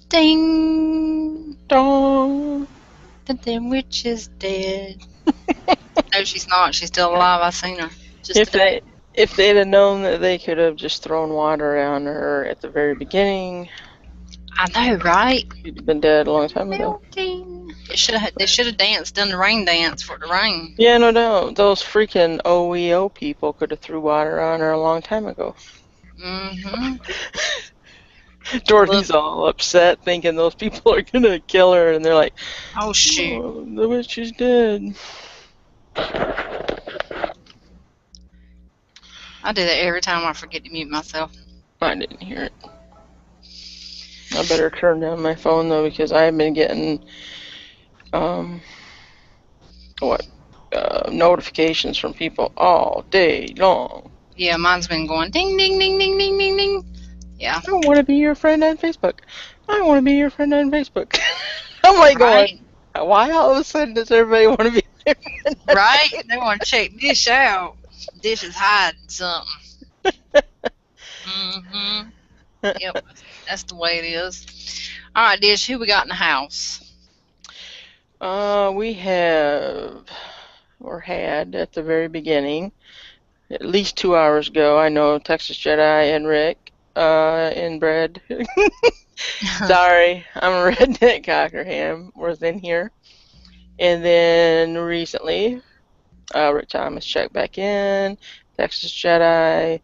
Ding! Dong. The damn witch is dead. No, she's not. She's still alive. I seen her just today. If they'd have known that they could have just thrown water on her at the very beginning, I know, right? she'd have been dead a long time ago. Melting. They should have done the rain dance for the rain. Yeah, no doubt. Those freaking OEO people could have threw water on her a long time ago. Mm-hmm. Dorothy's all upset, thinking those people are gonna kill her, and they're like, Oh shoot! "Oh, the witch is dead." I do that every time I forget to mute myself. I didn't hear it. I better turn down my phone though, because I've been getting notifications from people all day long. Yeah, mine's been going ding ding ding ding ding ding ding. Yeah. I want to be your friend on Facebook. I want to be your friend on Facebook. I'm like Right. going, why all of a sudden does everybody want to be their friend? Right? They want to check Dish out. Dish is hiding something. Mm-hmm. Yep. That's the way it is. All right, Dish, who we got in the house? We have, or had at the very beginning, at least 2 hours ago, I know Texas Jedi and Rick, inbred. Sorry, I'm a redneck Cockerham was in here. And then recently, Rick Thomas checked back in, Texas Jedi,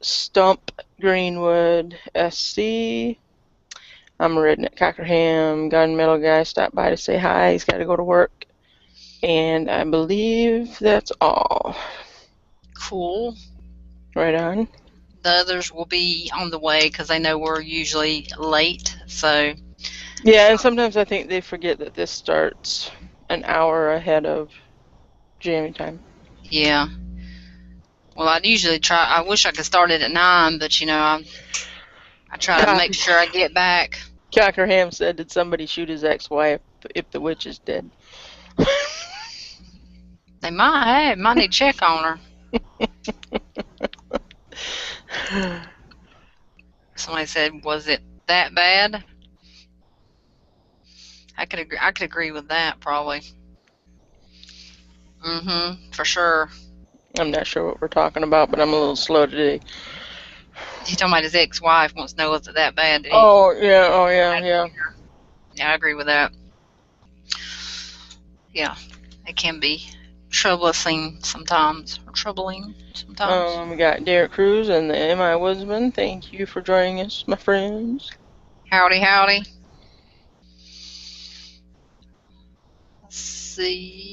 Stump Greenwood SC. I'm a redneck Cockerham gunmetal guy. Stopped by to say hi. He's got to go to work. And I believe that's all. Cool. Right on. The others will be on the way because they know we're usually late. So. Yeah, and sometimes I think they forget that this starts an hour ahead of jamming time. Yeah. Well, I'd usually try. I wish I could start it at 9, but you know, I try to make sure I get back. Cockerham said, "Did somebody shoot his ex-wife if the witch is dead?" They might have. Might need to check on her. Somebody said, "Was it that bad?" I could agree with that probably. Mm-hmm. For sure. I'm not sure what we're talking about, but I'm a little slow today. He's talking about his ex-wife wants to know, was it that bad? Oh yeah. Yeah, I agree with that. Yeah, it can be troubling sometimes. We got Derek Cruz and the M.I. Woodsman. Thank you for joining us, my friends. Howdy, howdy. Let's see.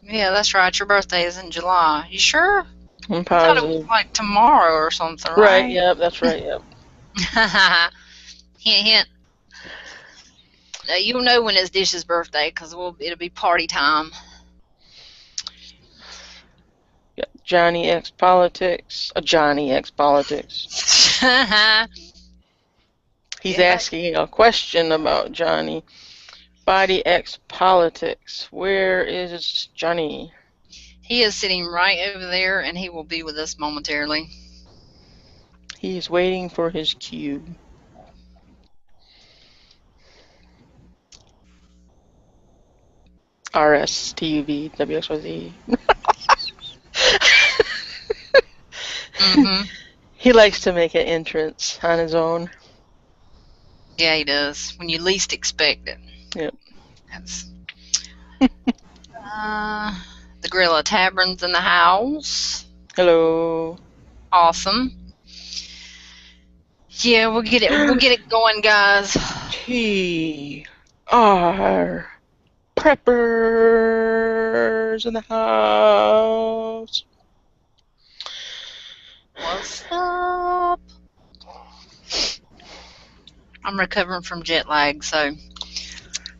Yeah, that's right. Your birthday is in July. You sure? I'm positive. I thought it was like tomorrow or something, right? Right, yep, that's right, yep. Hint, hint. Now, you'll know when it's Dish's birthday because it'll be party time. Got Johnny X Politics. Johnny X Politics. He's asking a question about Johnny. Body X Politics. Where is Johnny? He is sitting right over there, and he will be with us momentarily. He's waiting for his cue. RSTUV WXYZ. Mm-hmm. He likes to make an entrance on his own. Yeah, he does. When you least expect it. Yep. That's. The Gorilla Tavern's in the house. Hello. Awesome. Yeah, we'll get it going, guys. TR Preppers in the house. What's up? I'm recovering from jet lag, so.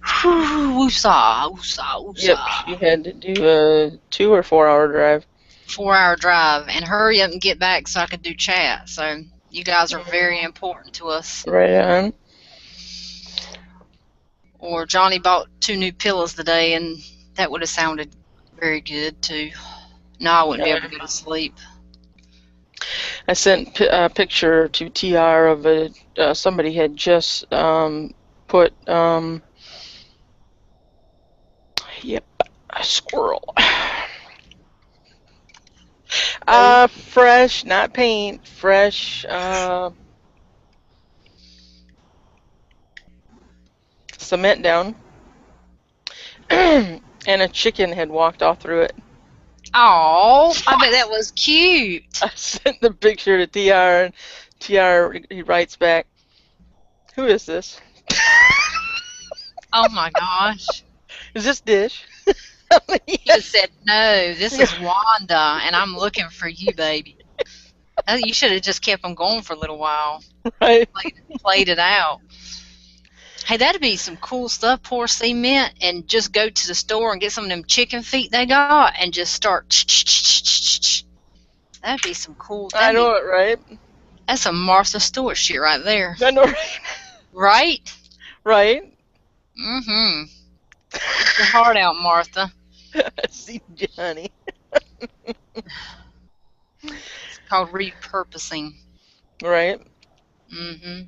Woosah. Yep, she had to do a 2 or 4 hour drive. 4-hour drive, and hurry up and get back so I can do chat. So you guys are very important to us. Right on. Or Johnny bought 2 new pillows today, and that would have sounded very good too. No, I wouldn't be able to go to sleep. I sent a picture to TR of somebody had just put yep, a squirrel. Fresh, not paint, fresh cement down. And a chicken had walked all through it. Oh, I bet that was cute. I sent the picture to TR, and TR, he writes back, "Who is this?" Oh my gosh. Is this Dish? He Yes. just said, "No, this is Wanda, and I'm looking for you, baby." You should have just kept them going for a little while. Right. Played it out. Hey, that'd be some cool stuff. Pour cement and just go to the store and get some of them chicken feet they got and just start. That'd be some cool. I know it, right? That's some Martha Stewart shit right there. I know, right? Right? Right? Mm-hmm. Get your heart out, Martha. See Johnny. It's called repurposing. Right? Mm-hmm.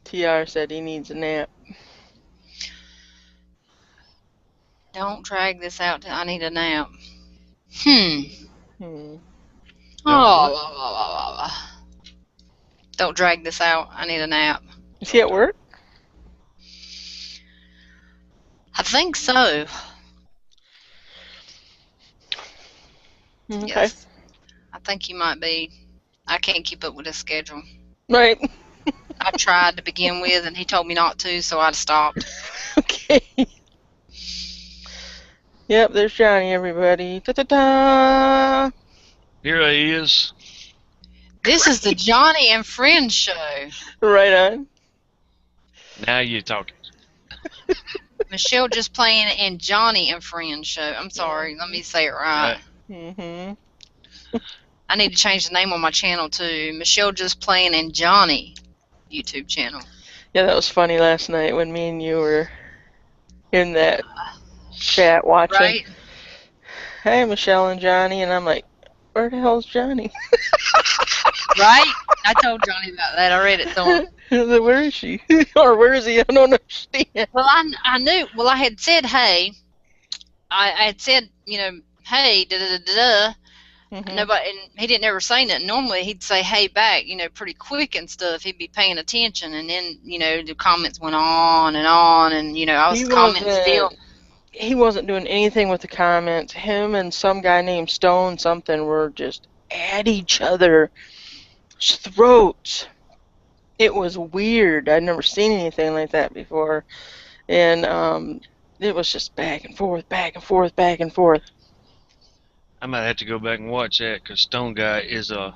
TR said he needs a nap. Don't drag this out. I need a nap. Oh. Don't drag this out. I need a nap. Is he at work? I think so. Okay. Yes. I think he might be. I can't keep up with his schedule. Right. I tried to begin with, and he told me not to, so I stopped. Okay. Yep, there's Johnny, everybody. Ta-ta-ta! Here he is. This is the Johnny and Friends show. Right on. Now you're talking. Michelle just Playin and Johnny and Friends show. I'm sorry. Let me say it right. Mm-hmm. I need to change the name on my channel too. Michelle just Playin and Johnny YouTube channel. Yeah, that was funny last night when me and you were in that chat watching. Right? Hey, Michelle and Johnny, and I'm like, where the hell's Johnny? Right? I told Johnny about that. I read it to him. Where is she? Or where is he? I don't understand. Well, I knew. Well, I had said, hey. I had said, hey, da-da-da-da-da. Mm-hmm. Nobody, and he didn't ever say nothing. Normally, he'd say, hey, back, pretty quick and stuff. He'd be paying attention. And then, the comments went on, and, I was commenting still. He wasn't doing anything with the comments. Him and some guy named Stone something were just at each other's throats. It was weird. I'd never seen anything like that before. And it was just back and forth, back and forth, back and forth. I might have to go back and watch that because Stone Guy is an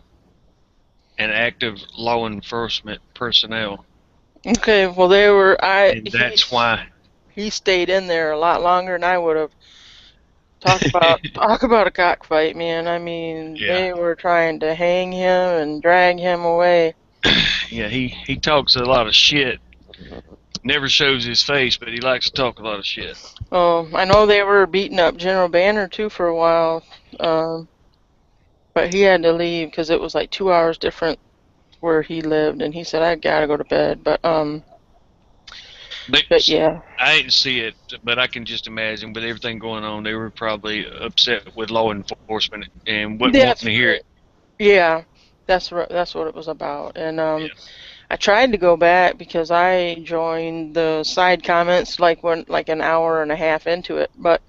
active law enforcement personnel. Okay, well they were. And that's why he stayed in there a lot longer than I would have. Talk about a cockfight, man. I mean, They were trying to hang him and drag him away. Yeah, he talks a lot of shit. Never shows his face, but he likes to talk a lot of shit. Oh, I know they were beating up General Banner too for a while, but he had to leave because it was like 2 hours different where he lived, and he said I gotta go to bed. But yeah, I didn't see it, but I can just imagine with everything going on, they were probably upset with law enforcement and wouldn't want to hear it. Yeah, that's what it was about. And I tried to go back because I joined the side comments like an hour and a half into it, but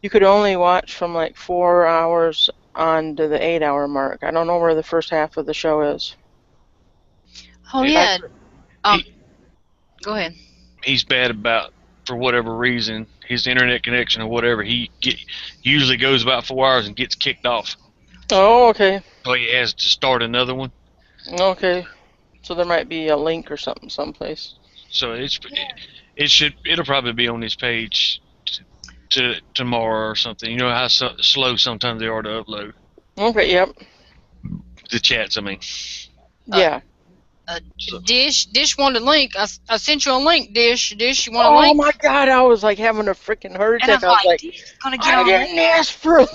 you could only watch from like 4 hours on to the 8-hour mark. I don't know where the first half of the show is. Oh yeah. Go ahead. He's bad about, for whatever reason, his internet connection or whatever. He usually goes about 4 hours and gets kicked off. Oh, okay. So he has to start another one. Okay. So there might be a link or something someplace. So it'll probably be on his page tomorrow or something. You know how slow sometimes they are to upload. Okay. Yep. The chats, I mean. Yeah. Dish wanted a link. I sent you a link, Dish. You want a link? Oh my God! I was like having a freaking heart attack. And I was like, I didn't ask for a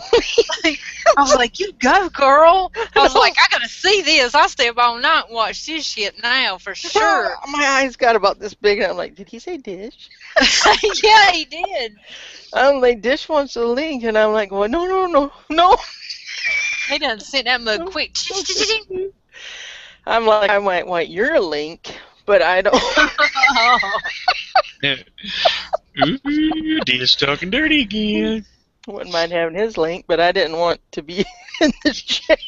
link. I was like, you go, girl. I was like, I gotta see this. I stay up all night and watch this shit now for sure. My eyes got about this big, and I'm like, did he say dish? Yeah, he did. I'm like, Dish wants a link, and I'm like, well, no. He done sent that mug quick. I'm like, I might want your link, but I don't. Ooh, Dish talking dirty again. Wouldn't mind having his link, but I didn't want to be in the chat.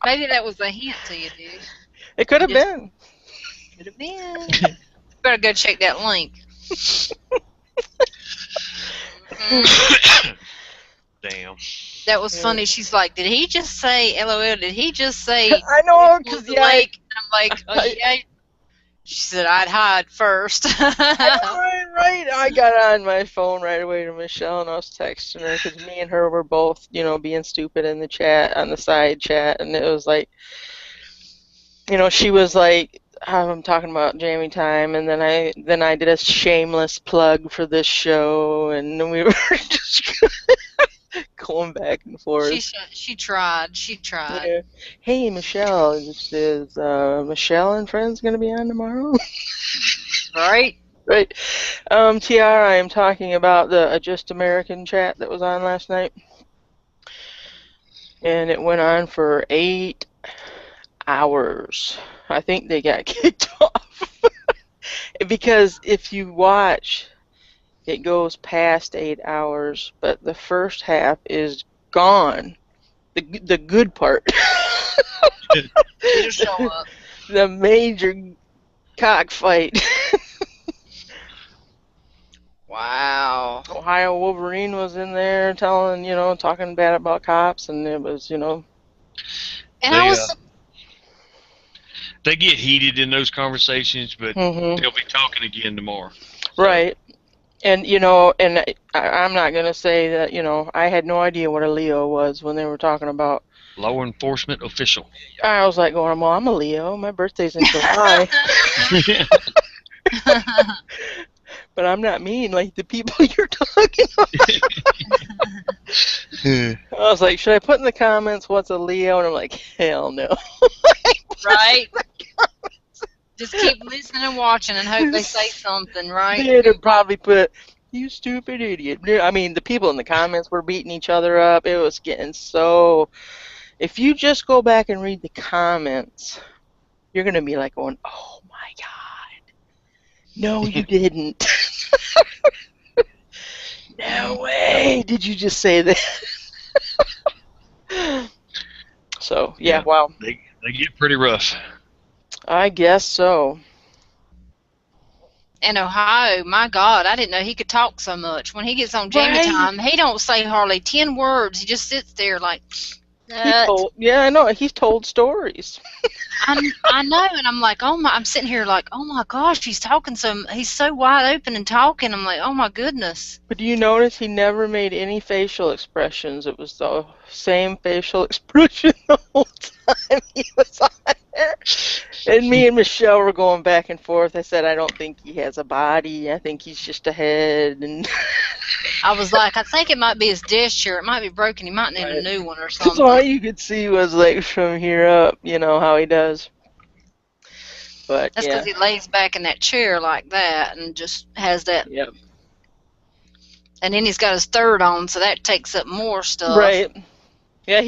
Maybe that was a hint to you, dude. It could have been. Could have been. Better go check that link. Damn. That was funny. She's like, did he just say LOL? Did he just say I know, because the lake? I'm like, oh yeah. She said, I'd hide first. Right. I got on my phone right away to Michelle, and I was texting her because me and her were both, being stupid in the chat, on the side chat, and it was like, she was like, I'm talking about Jamie time, and then I did a shameless plug for this show, and then we were just going back and forth. She tried. Yeah. Hey, Michelle, is Michelle and Friends going to be on tomorrow? Right. Right. TR, I am talking about the Just American chat that was on last night. And it went on for 8 hours. I think they got kicked off. Because if you watch, it goes past 8 hours, but the first half is gone. The good part. Show up. The major cockfight. Wow. Ohio Wolverine was in there talking bad about cops, and it was, And they get heated in those conversations, but they'll be talking again tomorrow. So. Right. And, I'm not going to say that, I had no idea what a Leo was when they were talking about Law enforcement official. I was like going, well, I'm a Leo. My birthday's in July. But I'm not mean like the people you're talking about. I was like, should I put in the comments what's a Leo? And I'm like, hell no. Right? Just keep listening and watching and hope they say something, right? They'd have probably put, you stupid idiot. I mean, the people in the comments were beating each other up. It was getting so... If you just go back and read the comments, you're going to be like going, oh my God. No, you didn't. No way. Did you just say that? So, yeah, wow. They get pretty rough. I guess so. And Ohio, my God, I didn't know he could talk so much. When he gets on Jamie time, he don't say hardly 10 words. He just sits there like... I know. He's told stories. I know, and I'm like, I'm sitting here like, oh my gosh, he's so wide open and talking. I'm like, oh my goodness. But do you notice he never made any facial expressions? It was the same facial expression the whole time he was on there. And me and Michelle were going back and forth. I said, I don't think he has a body. I think he's just a head. And I was like, I think it might be his dish chair. It might be broken. He might need a new one or something. So all you could see was like from here up, how he does. But that's because he lays back in that chair like that and just has that. Yep. And then he's got his third on, so that takes up more stuff. Right. Yeah,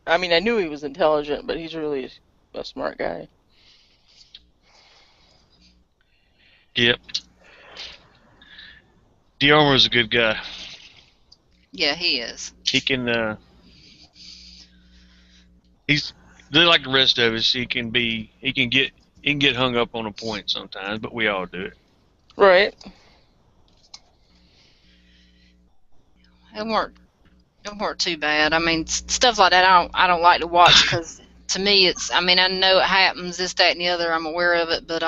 I knew he was intelligent, but he's really a smart guy. Yep. DeArmour's a good guy. Yeah, he is. He can, he's like the rest of us. He can get hung up on a point sometimes, but we all do it. Right. It weren't too bad. I mean, stuff like that I don't like to watch because to me I know it happens, this, that, and the other. I'm aware of it, but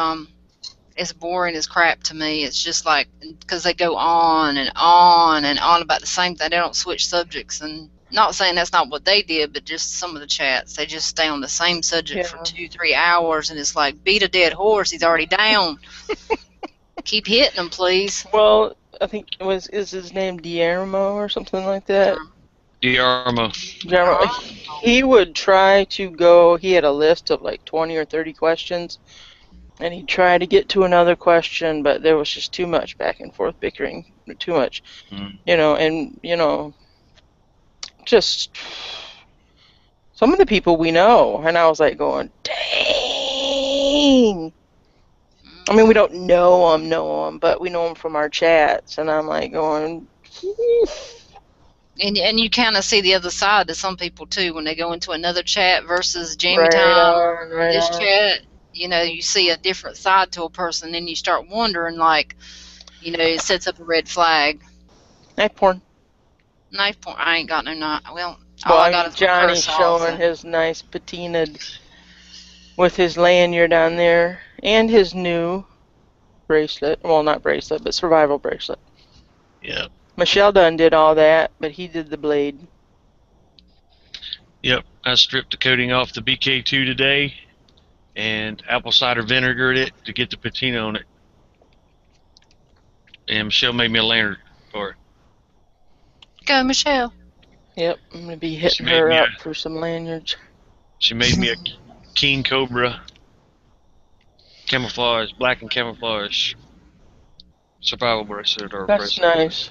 it's boring as crap to me. It's just like, because they go on and on and on about the same thing. They don't switch subjects, and not saying that's not what they did, but just some of the chats, they just stay on the same subject for 2-3 hours, and it's like, beat a dead horse. He's already down. Keep hitting him, please. Well, I think is his name Guillermo or something like that? Guillermo. He would try to go. He had a list of like 20 or 30 questions, and he'd try to get to another question, but there was just too much back and forth bickering, too much, and just some of the people we know, and I was like going, dang. I mean, we don't know them, but we know them from our chats, and I'm like going, And you kind of see the other side to some people too when they go into another chat versus Jamie right time on, or right this on. chat. You see a different side to a person, and you start wondering, like, it sets up a red flag. Knife porn. Knife point. I ain't got no knife. Well, Well, all I I got mean, is my Johnny's kershaw. showing his nice patinaed with his lanyard on there and his new bracelet. Well, not bracelet, but survival bracelet. Yep. Michelle done did all that, but he did the blade. Yep. I stripped the coating off the BK2 today and apple cider vinegared it to get the patina on it. And Michelle made me a lanyard for it. Go, Michelle. Yep, I'm going to be hitting her up for some lanyards. She made me a King Cobra camouflage, black and camouflage survival bracelet or That's bracelet. nice.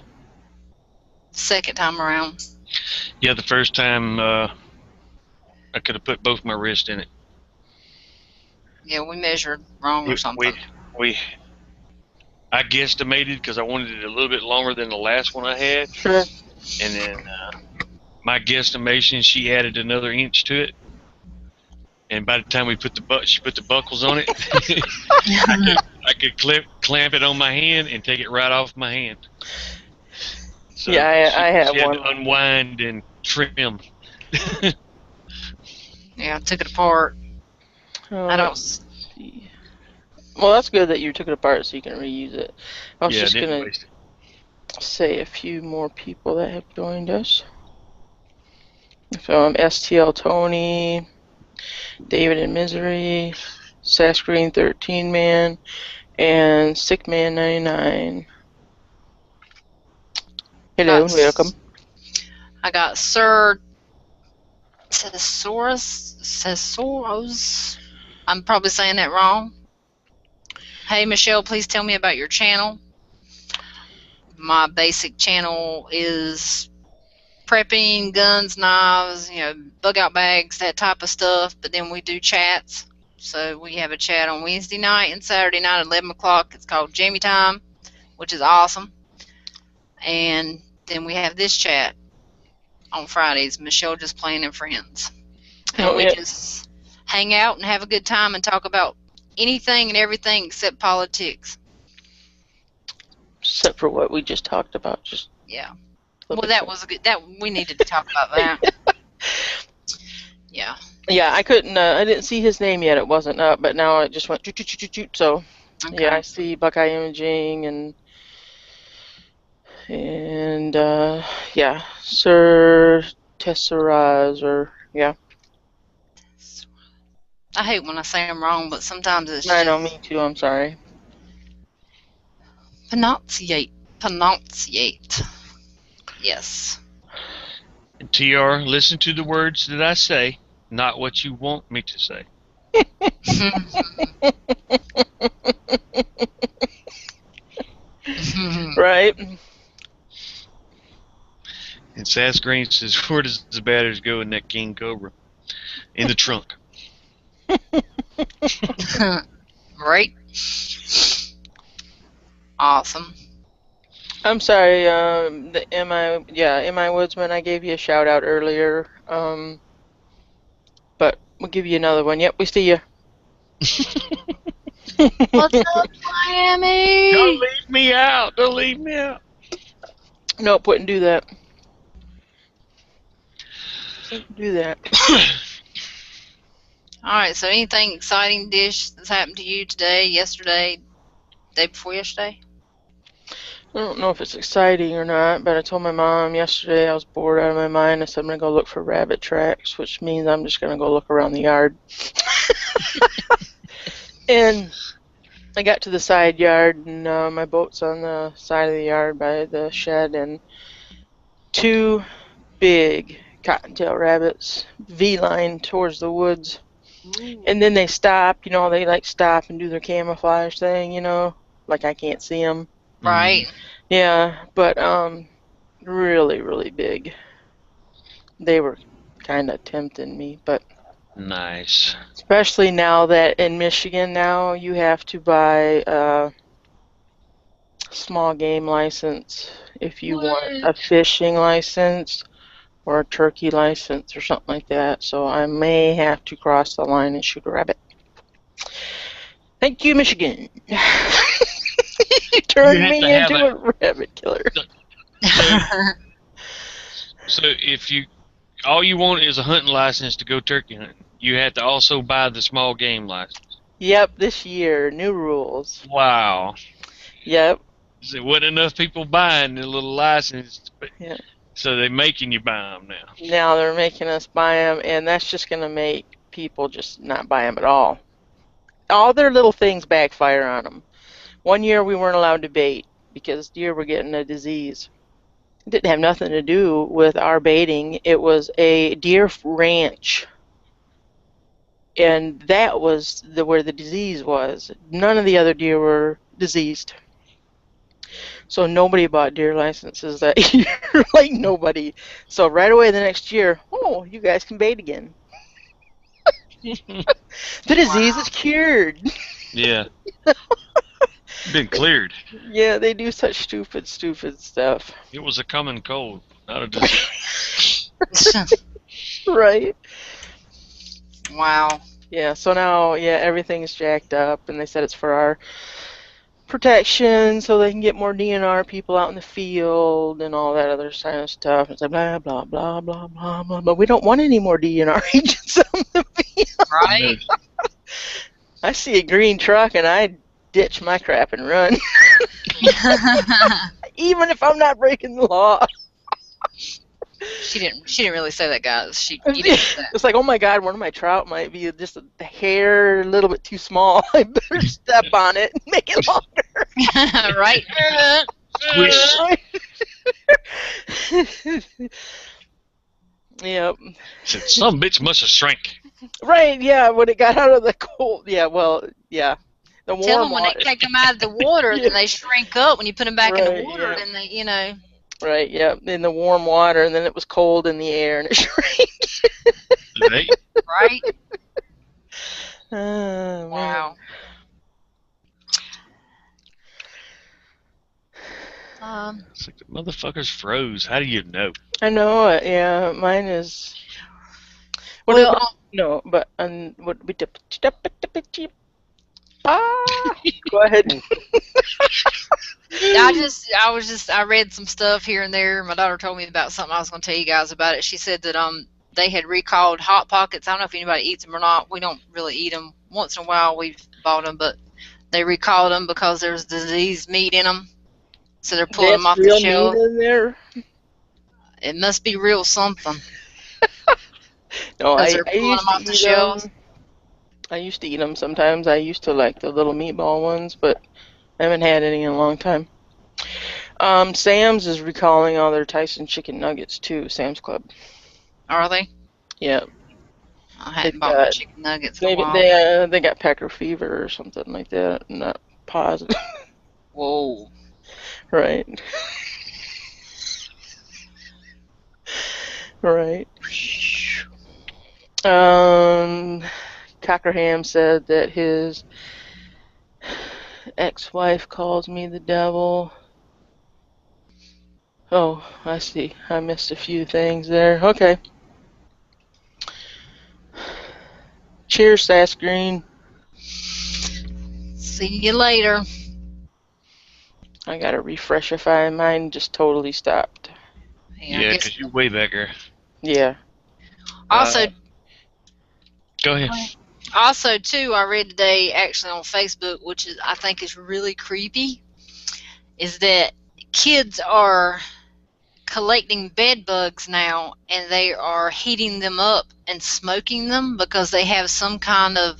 Second time around. Yeah, the first time I could have put both my wrists in it. Yeah, we measured wrong or something. I guesstimated because I wanted it a little bit longer than the last one I had. Sure. And then my guesstimation, she added another inch to it. And by the time she put the buckles on it, I could clamp it on my hand and take it right off my hand. So yeah, I have she had one. to unwind and trim. Yeah, I took it apart. I don't see. Well, that's good that you took it apart so you can reuse it. I was just going to say a few more people that have joined us. So STL Tony, David in Misery, Sasgreen 13 Man, and Sickman 99. Hello, welcome. I got Sir Cesaurus. I'm probably saying that wrong. Hey, Michelle, please tell me about your channel. My basic channel is prepping, guns, knives, bug out bags, that type of stuff. But then we do chats. So we have a chat on Wednesday night and Saturday night at 11 o'clock. It's called Jamie Time, which is awesome. And then we have this chat on Fridays, Michelle Just Playing and Friends. And we just hang out and have a good time and talk about anything and everything except politics. Except for what we just talked about. Yeah. Well, that was a good. We needed to talk about that. Yeah. Yeah, I couldn't. I didn't see his name yet. It wasn't up, but now it just went toot toot toot toot. So, okay. Yeah, I see Buckeye Imaging and yeah, Sir Tesseraz I hate when I say them wrong, but sometimes it's I know, me too. I'm sorry. Pronunciate. Yes. TR, listen to the words that I say, not what you want me to say. Right. And Sass Green says, where does the batteries go in that King Cobra? In the trunk. Right. Awesome. I'm sorry, the MI Woodsman, I gave you a shout out earlier, but we'll give you another one. Yep, we see you. What's up, Miami? Don't leave me out. Don't leave me out. Nope, wouldn't do that. Wouldn't do that. Alright, so anything exciting dish that's happened to you today, yesterday, day before yesterday? I don't know if it's exciting or not, but I told my mom yesterday I was bored out of my mind. I said I'm going to go look for rabbit tracks, which means I'm just going to go look around the yard. And I got to the side yard, and my boat's on the side of the yard by the shed, and two big cottontail rabbits, V-line towards the woods. Ooh. And then they stop, they like stop and do their camouflage thing, like I can't see them. Right. Yeah, but really, really big. They were kind of tempting me, but Nice. especially now that in Michigan now you have to buy a small game license if you want a What? fishing license or a turkey license or something like that. So I may have to cross the line and shoot a rabbit. Thank you, Michigan. You You turned have to me have into a. a rabbit killer. So, so if you all you want is a hunting license to go turkey hunting, you have to also buy the small game license. Yep, this year, new rules. Wow. Yep. There wasn't enough people buying the little license, Yeah. so they're making you buy them now. Now they're making us buy them, and that's just going to make people just not buy them at all. All their little things backfire on them. One year we weren't allowed to bait because deer were getting a disease. It didn't have nothing to do with our baiting. It was a deer ranch, and that was where the disease was. None of the other deer were diseased. So nobody bought deer licenses that year, like nobody. So right away the next year, oh, you guys can bait again. The disease is cured. Yeah. Been cleared. Yeah, they do such stupid, stupid stuff. It was a common cold, not a disease. Right. Wow. Yeah, so now, yeah, everything's jacked up, and they said it's for our protection so they can get more DNR people out in the field and all that other kind of stuff. It's like blah, blah, blah, blah, blah, blah. But we don't want any more DNR agents on the field. Right. I see a green truck, and I ditch my crap and run, even if I'm not breaking the law. She didn't really say that, guys. You didn't say It's like, oh my God, one of my trout might be just a hair a little bit too small. I better step on it and make it longer. that. Right. Yep. Said some bitch must have shrank. Right, yeah, when it got out of the cold. Yeah, well, yeah. The warm Tell them when water. they take them out of the water, Yeah. then they shrink up. When you put them back in the Right, water, yeah. then they. Right, yeah, in the warm water, and then it was cold in the air, and it shrank. Right? Right? Oh, man. Wow. It's like the motherfuckers froze. How do you know? I know it, yeah, mine is... Well, No, but what we go ahead. I read some stuff here and there. My daughter told me about something. I was going to tell you guys about it. She said that they had recalled Hot Pockets. I don't know if anybody eats them or not. We don't really eat them. Once in a while we've bought them, but they recalled them because there's diseased meat in them. So they're pulling them off the real shelf. meat in there. It must be real something. No, I They're pulling used them off to the eat shelves. them. I used to eat them sometimes. I used to like the little meatball ones, but I haven't had any in a long time. Sam's is recalling all their Tyson chicken nuggets too. Sam's Club. Are they? Yeah. I hadn't bought my chicken nuggets in a while. They got pecker fever or something like that. I'm not positive. Whoa. Right. Right. Cockerham said that his ex-wife calls me the devil. Oh, I see. I missed a few things there. Okay. Cheers, Sass Green. See you later. I gotta refreshify. Mine just totally stopped. Yeah, because you're way back there. Yeah. Also, go ahead. Also, too, I read today actually on Facebook, which is I think is really creepy, is that kids are collecting bed bugs now and they are heating them up and smoking them because they have some kind of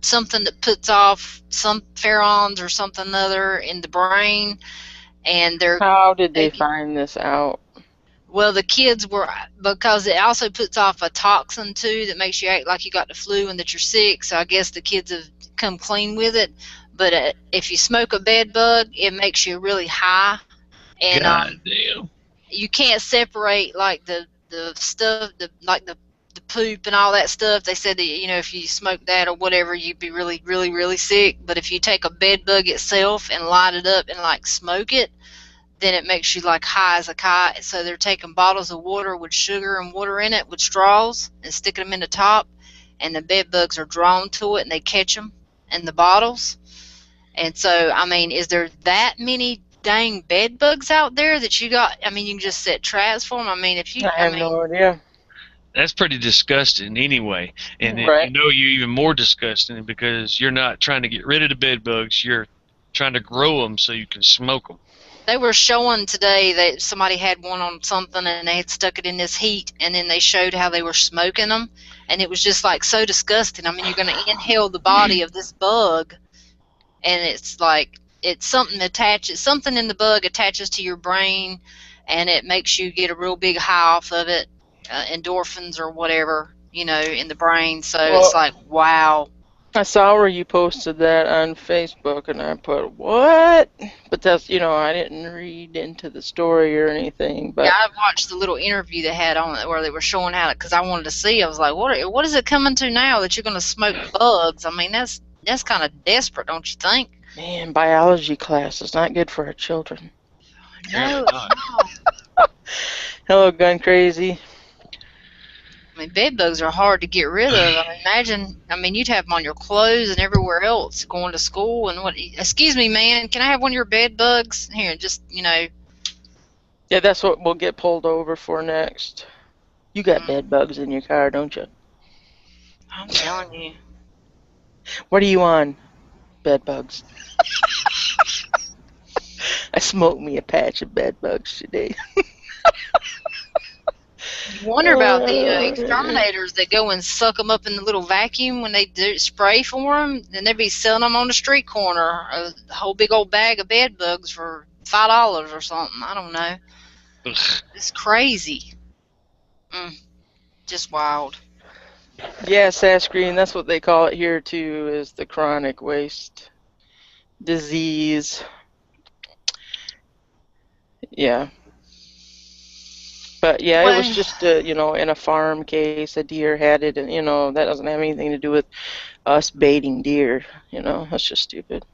something that puts off some pheromones or something other in the brain, and they're How did they find this out? Well, the kids were, because it also puts off a toxin too that makes you act like you got the flu and that you're sick. So I guess the kids have come clean with it. But if you smoke a bed bug, it makes you really high, and God damn. you can't separate like the stuff, the poop and all that stuff. They said that if you smoke that or whatever, you'd be really, really, really sick. But if you take a bed bug itself and light it up and like smoke it, then it makes you like high as a kite. So they're taking bottles of water with sugar and water in it with straws and sticking them in the top, and the bed bugs are drawn to it and they catch them in the bottles. And so, I mean, is there that many dang bed bugs out there that you got? I mean, you can just set traps for them. I mean, if you, I have no idea. That's pretty disgusting anyway. And Right. you're even more disgusting because you're not trying to get rid of the bed bugs. You're trying to grow them so you can smoke them. they were showing today that somebody had one on something and they had stuck it in this heat, and then they showed how they were smoking them, and it was just like so disgusting. I mean, you're going to inhale the body of this bug, and it's like it's something in the bug attaches to your brain, and it makes you get a real big high off of it, endorphins or whatever, in the brain. So it's like, wow. I saw where you posted that on Facebook, and I put, what? But that's, I didn't read into the story or anything. But Yeah, I watched the little interview they had on it where they were showing how, because I wanted to see. I was like, what is it coming to now that you're going to smoke bugs? I mean, that's kind of desperate, don't you think? man, biology class is not good for our children. No, Apparently not. no. Hello, Gun Crazy. I mean, bed bugs are hard to get rid of. I mean, you'd have them on your clothes and everywhere else, going to school and what. Excuse me, man, can I have one of your bed bugs? Here, just, Yeah, that's what we'll get pulled over for next. You got bed bugs in your car, don't you? I'm telling you. What are you on? Bed bugs. I smoked me a patch of bed bugs today. You wonder about the exterminators that go and suck them up in the little vacuum when they do spray for them. Then they'd be selling them on the street corner, a whole big old bag of bed bugs for $5 or something. I don't know. Ugh. It's crazy. Just wild. Yeah, Sash Green, that's what they call it here too, is the chronic waste disease. Yeah. But yeah, it was just in a farm case, a deer had it, and that doesn't have anything to do with us baiting deer. That's just stupid.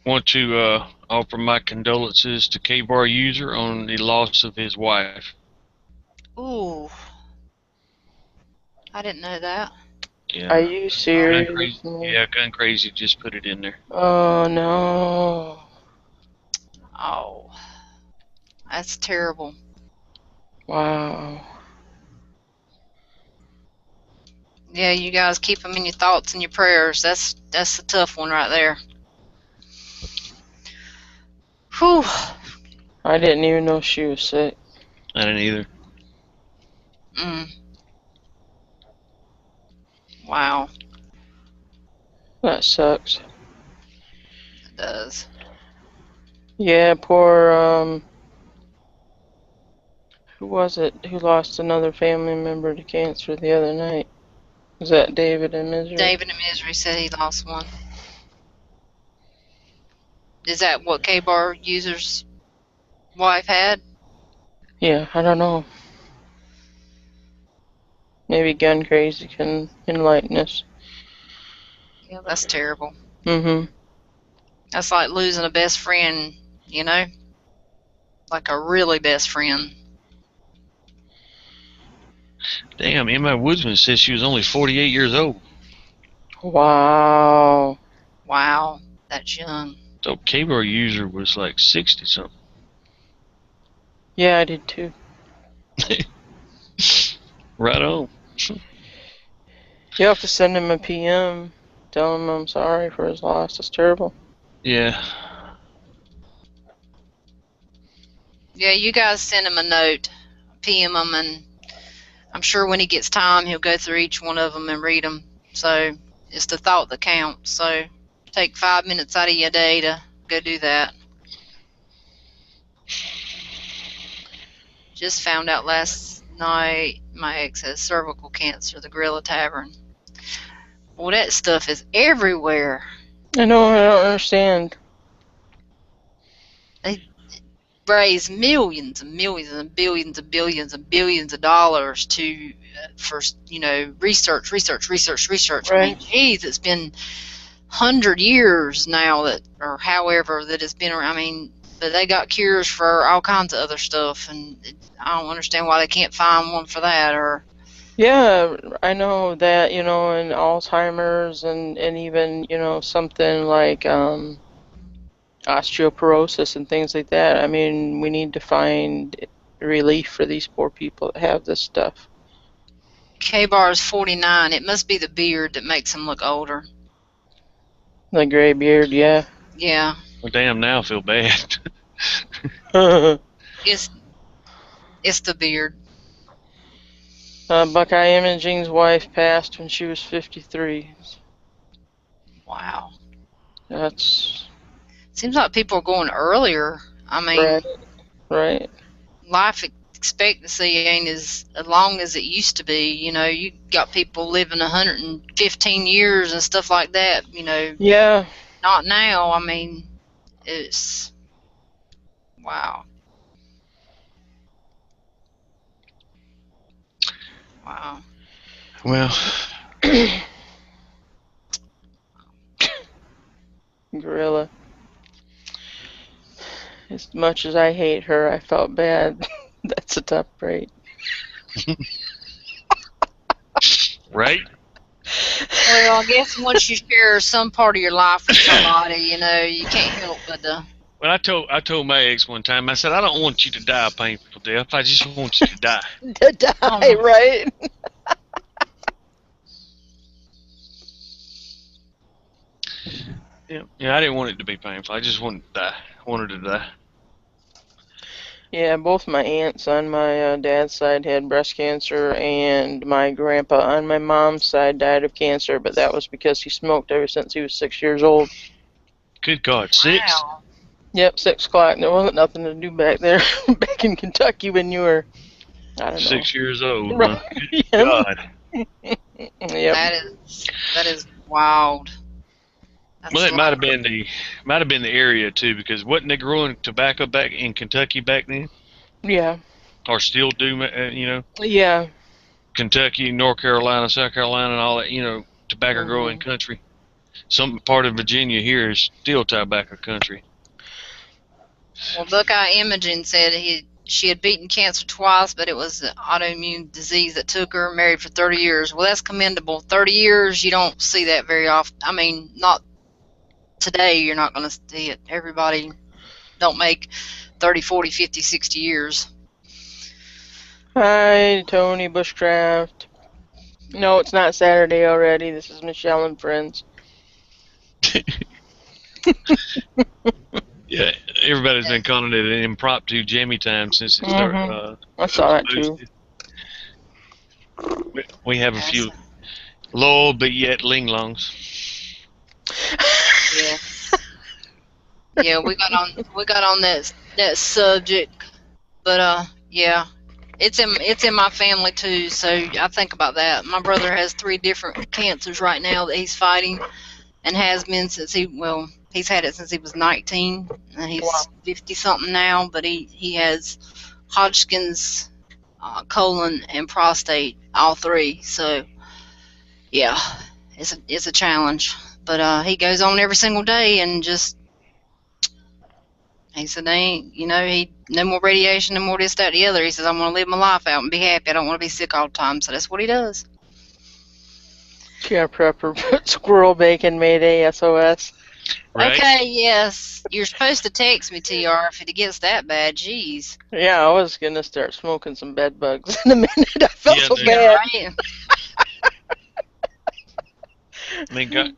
Want to offer my condolences to K-Bar User on the loss of his wife. Ooh. I didn't know that. Yeah. Are you serious? Yeah, Gun Crazy just put it in there. Oh no. Oh. That's terrible. Wow. Yeah, you guys keep them in your thoughts and your prayers. That's a tough one right there. Whew. I didn't even know she was sick. I didn't either. Wow. That sucks. It does. Yeah, poor, who was it who lost another family member to cancer the other night? Was that David in Misery? David in Misery said he lost one. Is that what K-Bar User's wife had? Yeah, I don't know. Maybe Gun Crazy can enlighten us. Yeah, that's terrible. Mm-hmm. That's like losing a best friend, like a really best friend. Damn, Emma Woodsman says she was only 48 years old. Wow. Wow, that's young. So K-Bar User was like 60 something. Yeah, I did too. Right on. You have to send him a PM. Tell him I'm sorry for his loss. It's terrible. Yeah. Yeah, you guys send him a note, PM him, and I'm sure when he gets time, he'll go through each one of them and read them. So it's the thought that counts. So take 5 minutes out of your day to go do that. Just found out last night my ex has cervical cancer, the Gorilla Tavern. Well, that stuff is everywhere. I know, I don't understand. They raise millions and millions and billions and billions and billions of dollars to for research. I mean, Right. geez, it's been 100 years now that, or however that it's been around. I mean, but they got cures for all kinds of other stuff, and I don't understand why they can't find one for that. Or Yeah, I know that, and Alzheimer's and even, something like osteoporosis and things like that. I mean, we need to find relief for these poor people that have this stuff. K-Bar is 49. It must be the beard that makes him look older. The gray beard, yeah. Yeah, Well, damn, now I feel bad. it's the beard. Buckeye Imaging's wife passed when she was 53. Wow. That's Seems like people are going earlier. I mean, right. life expectancy ain't as long as it used to be. You got people living 115 years and stuff like that. Yeah. Not now. I mean, it's wow. Wow. Well, Gorilla. As much as I hate her, I felt bad. That's a tough break. right? Well, I guess once you share some part of your life with somebody, you can't help but Well, I told my ex one time. I said, I don't want you to die a painful death. I just want you to die. To die, right? Yeah, I didn't want it to be painful. I just wanted to die. I wanted to die. Yeah, both my aunts on my dad's side had breast cancer, and my grandpa on my mom's side died of cancer, but that was because he smoked ever since he was 6 years old. Good God, 6? wow. Yep, 6 o'clock. There wasn't nothing to do back there, back in Kentucky when you were, I don't know. 6 years old, huh? Right. Good Yep. God. Yep. That is wild. Well, it might have been the area too, because wasn't they growing tobacco back in Kentucky back then, Yeah. or still do? Yeah. Kentucky, North Carolina, South Carolina, and all that. Tobacco growing country. Some part of Virginia here is still tobacco country. Well, Buckeye Imaging said she had beaten cancer twice, but it was an autoimmune disease that took her. Married for 30 years. Well, that's commendable. 30 years, you don't see that very often. I mean, not today. You're not going to see it. Everybody don't make 30, 40, 50, 60 years. Hi, Tony Bushcraft. No, it's not Saturday already. This is Michelle and friends. Yeah, everybody's been calling it an impromptu jammy time since it started. I saw that too. We have a few low but yet ling-longs. Yeah. Yeah, we got on that subject, but yeah, it's in my family too. So I think about that. My brother has 3 different cancers right now that he's fighting, and has been since he's had it since he was 19, and he's 50 something now. But he has Hodgkin's, colon, and prostate, all 3. So yeah, it's a challenge. But he goes on every single day and just. He said, no more radiation, no more this, that, the other. He says, I want to live my life out and be happy. I don't want to be sick all the time. So that's what he does. Yeah, prepper, squirrel bacon, Mayday, SOS. Right? Okay, yes. You're supposed to text me, TR, if it gets that bad. Jeez. Yeah, I was going to start smoking some bed bugs in a minute. I felt so bad. Right? I mean,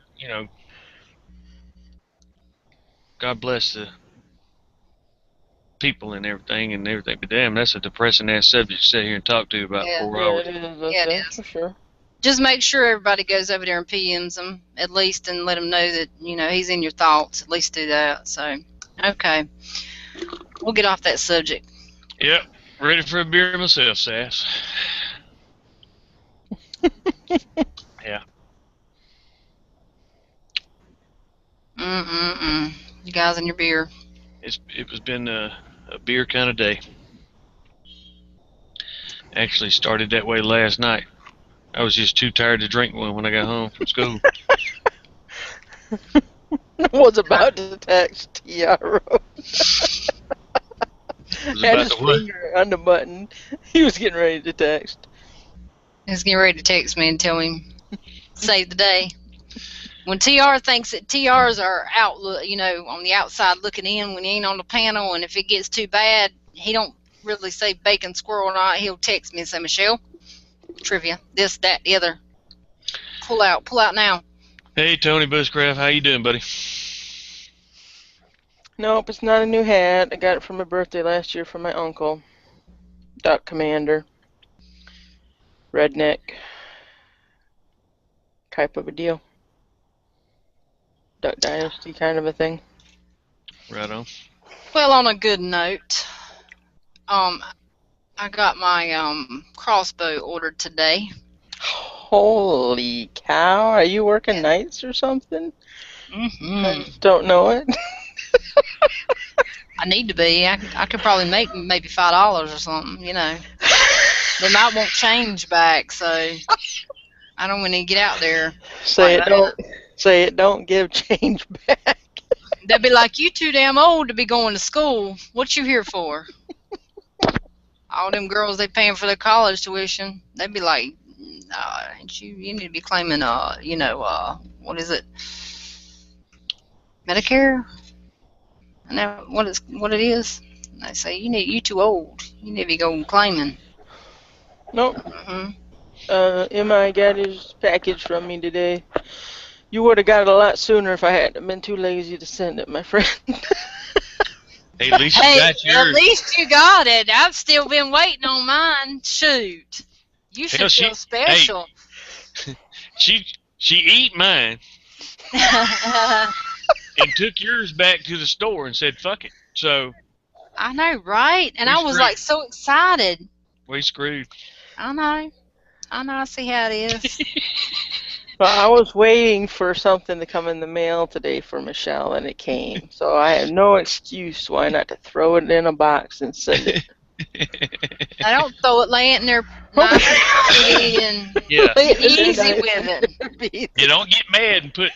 God bless the people and everything, but damn, that's a depressing ass subject to sit here and talk to you about 4 hours. It is. For sure. Just make sure everybody goes over there and PMs him, at least, and let him know that, he's in your thoughts. At least do that. So, okay. We'll get off that subject. Yep. Ready for a beer myself, Sass. Yeah. You guys and your beer. It was been a beer kind of day. Actually started that way last night. I was just too tired to drink one when I got home from school. I was about to text Tiaro. Had his finger on the button. He was getting ready to text. He's getting ready to text me and tell him, save the day. When TR thinks that TRs are out, on the outside looking in when he ain't on the panel, and if it gets too bad, he don't really say bacon, squirrel, or not. He'll text me and say, Michelle, trivia, this, that, the other. Pull out now. Hey, Tony Bushcraft, how you doing, buddy? Nope, it's not a new hat. I got it for my birthday last year from my uncle. Duck Commander. Redneck. Type of a deal. Duck Dynasty kind of a thing. Right on. Well, on a good note, I got my crossbow ordered today. Holy cow! Are you working nights or something? I just don't know it. I need to be. I could probably make maybe $5 or something. They might want change back, so I don't want to get out there. Say it don't give change back. They'd be like, you too damn old to be going to school. What you here for? All them girls they paying for their college tuition. They'd be like, you need to be claiming what is it? Medicare? I know what it is. And they say you too old. You need to be going claiming. Nope. MI got his package from me today. You would have got it a lot sooner if I hadn't been too lazy to send it, my friend. Hey, at least you got yours. At least you got it. I've still been waiting on mine. Shoot. You should feel special. Hey, she eat mine and took yours back to the store and said, fuck it. So I know, right? And I was like so excited. We screwed. I know, I see how it is. Well, I was waiting for something to come in the mail today for Michelle, and it came. So I have no excuse why not to throw it in a box and send it. I don't throw it, lay it in there nice and easy with it. You don't get mad and throw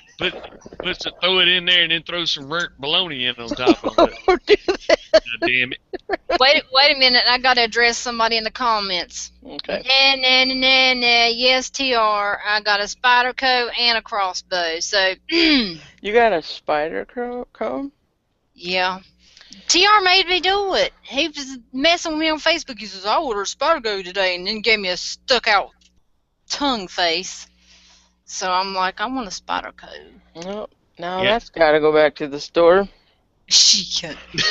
it in there and then throw some burnt bologna in on top of it. God damn it. Wait a minute, I got to address somebody in the comments. Okay. Nah, yes, TR, I got a spider coat and a crossbow, so... You got a spider comb? Yeah. TR made me do it. He was messing with me on Facebook. He says, I ordered a spider coat today, and then gave me a stuck-out tongue face. So I'm like, I want a spider coat. Well, now that's got to go back to the store.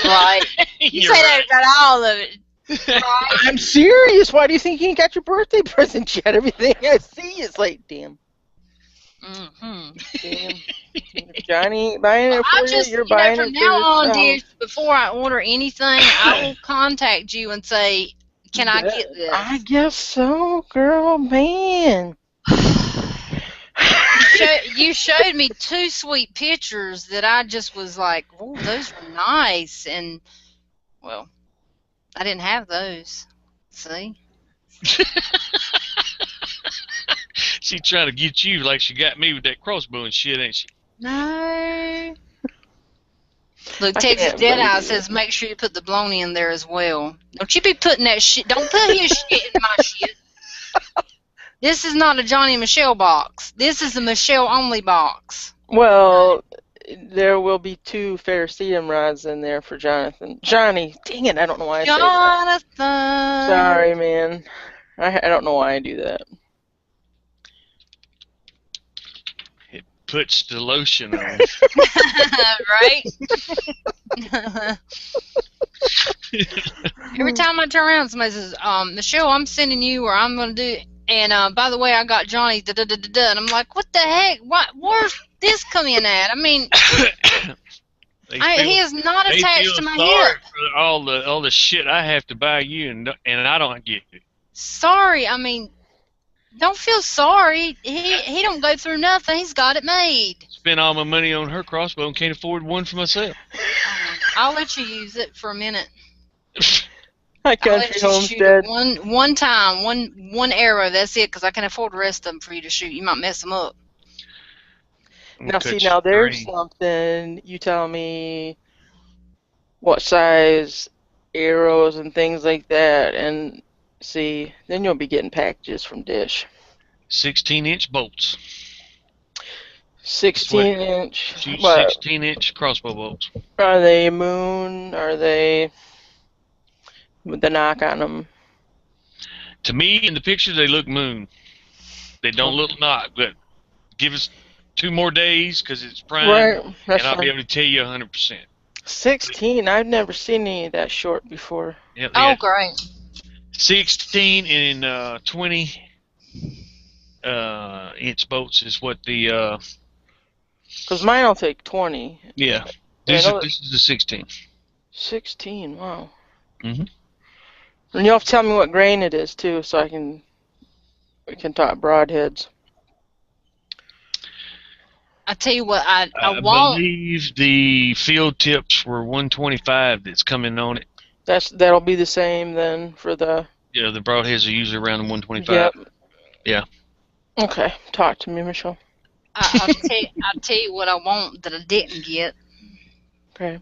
Right. You say that about all of it. Right. I'm serious. Why do you think you ain't got your birthday present yet? Everything I see is like, damn. Damn. If Johnny ain't buying it for you, you're buying it for yourself. From now on, dear, before I order anything, I will contact you and say, can I get this? I guess so, girl, man. You showed me 2 sweet pictures that I just was like, oh, those were nice. And, well, I didn't have those. See? She's trying to get you like she got me with that crossbow and shit, ain't she? No. Look, Texas Deadeye says make sure you put the bologna in there as well. Don't you be putting that shit. Don't put his shit in my shit. This is not a Johnny and Michelle box. This is a Michelle only box. Well, there will be 2 ferrocerium rods in there for Jonathan. Johnny, dang it, I don't know why I say that. Jonathan. Sorry, man. I don't know why I do that. It puts the lotion on. Right? Every time I turn around, somebody says, Michelle, I'm sending you, or I'm going to do it. And by the way, I got Johnny, da-da-da-da-da. And I'm like, what the heck? Where's this come in at? I mean... He is not they attached feel to my sorry hip. for all the shit I have to buy you, and I don't get it. Sorry, I mean, don't feel sorry. He don't go through nothing. He's got it made. Spend all my money on her crossbow and can't afford one for myself. I'll let you use it for a minute. My I'll country let you shoot it homestead. one time, one arrow. That's it, because I can afford the rest of them for you to shoot. You might mess them up. Now, Cut see, you now there's three. something. You tell me what size arrows and things like that, and see, then you'll be getting packages from Dish. 16-inch bolts. That's what 16-inch. shoot What 16-inch crossbow bolts. are they? Moon? Are they with the knock on them? To me, in the picture, they look moon. They don't look knock, but give us 2 more days because it's prime, Right, that's and I'll be fine. able to tell you 100%. 16. I've never seen any of that short before. Yeah, they Oh, got great. 16 and 20 inch bolts is what the Because mine will take 20. yeah. And I know This is the 16. 16. Wow. Mhm. And you'll have to tell me what grain it is too, so we can talk broadheads. I tell you what, I I won't. believe the field tips were 125 that's coming on it. That'll be the same then for the. Yeah, the broadheads are usually around the 125. Yep. Yeah. Okay. Talk to me, Michelle. I'll tell you what I want that I didn't get. Okay.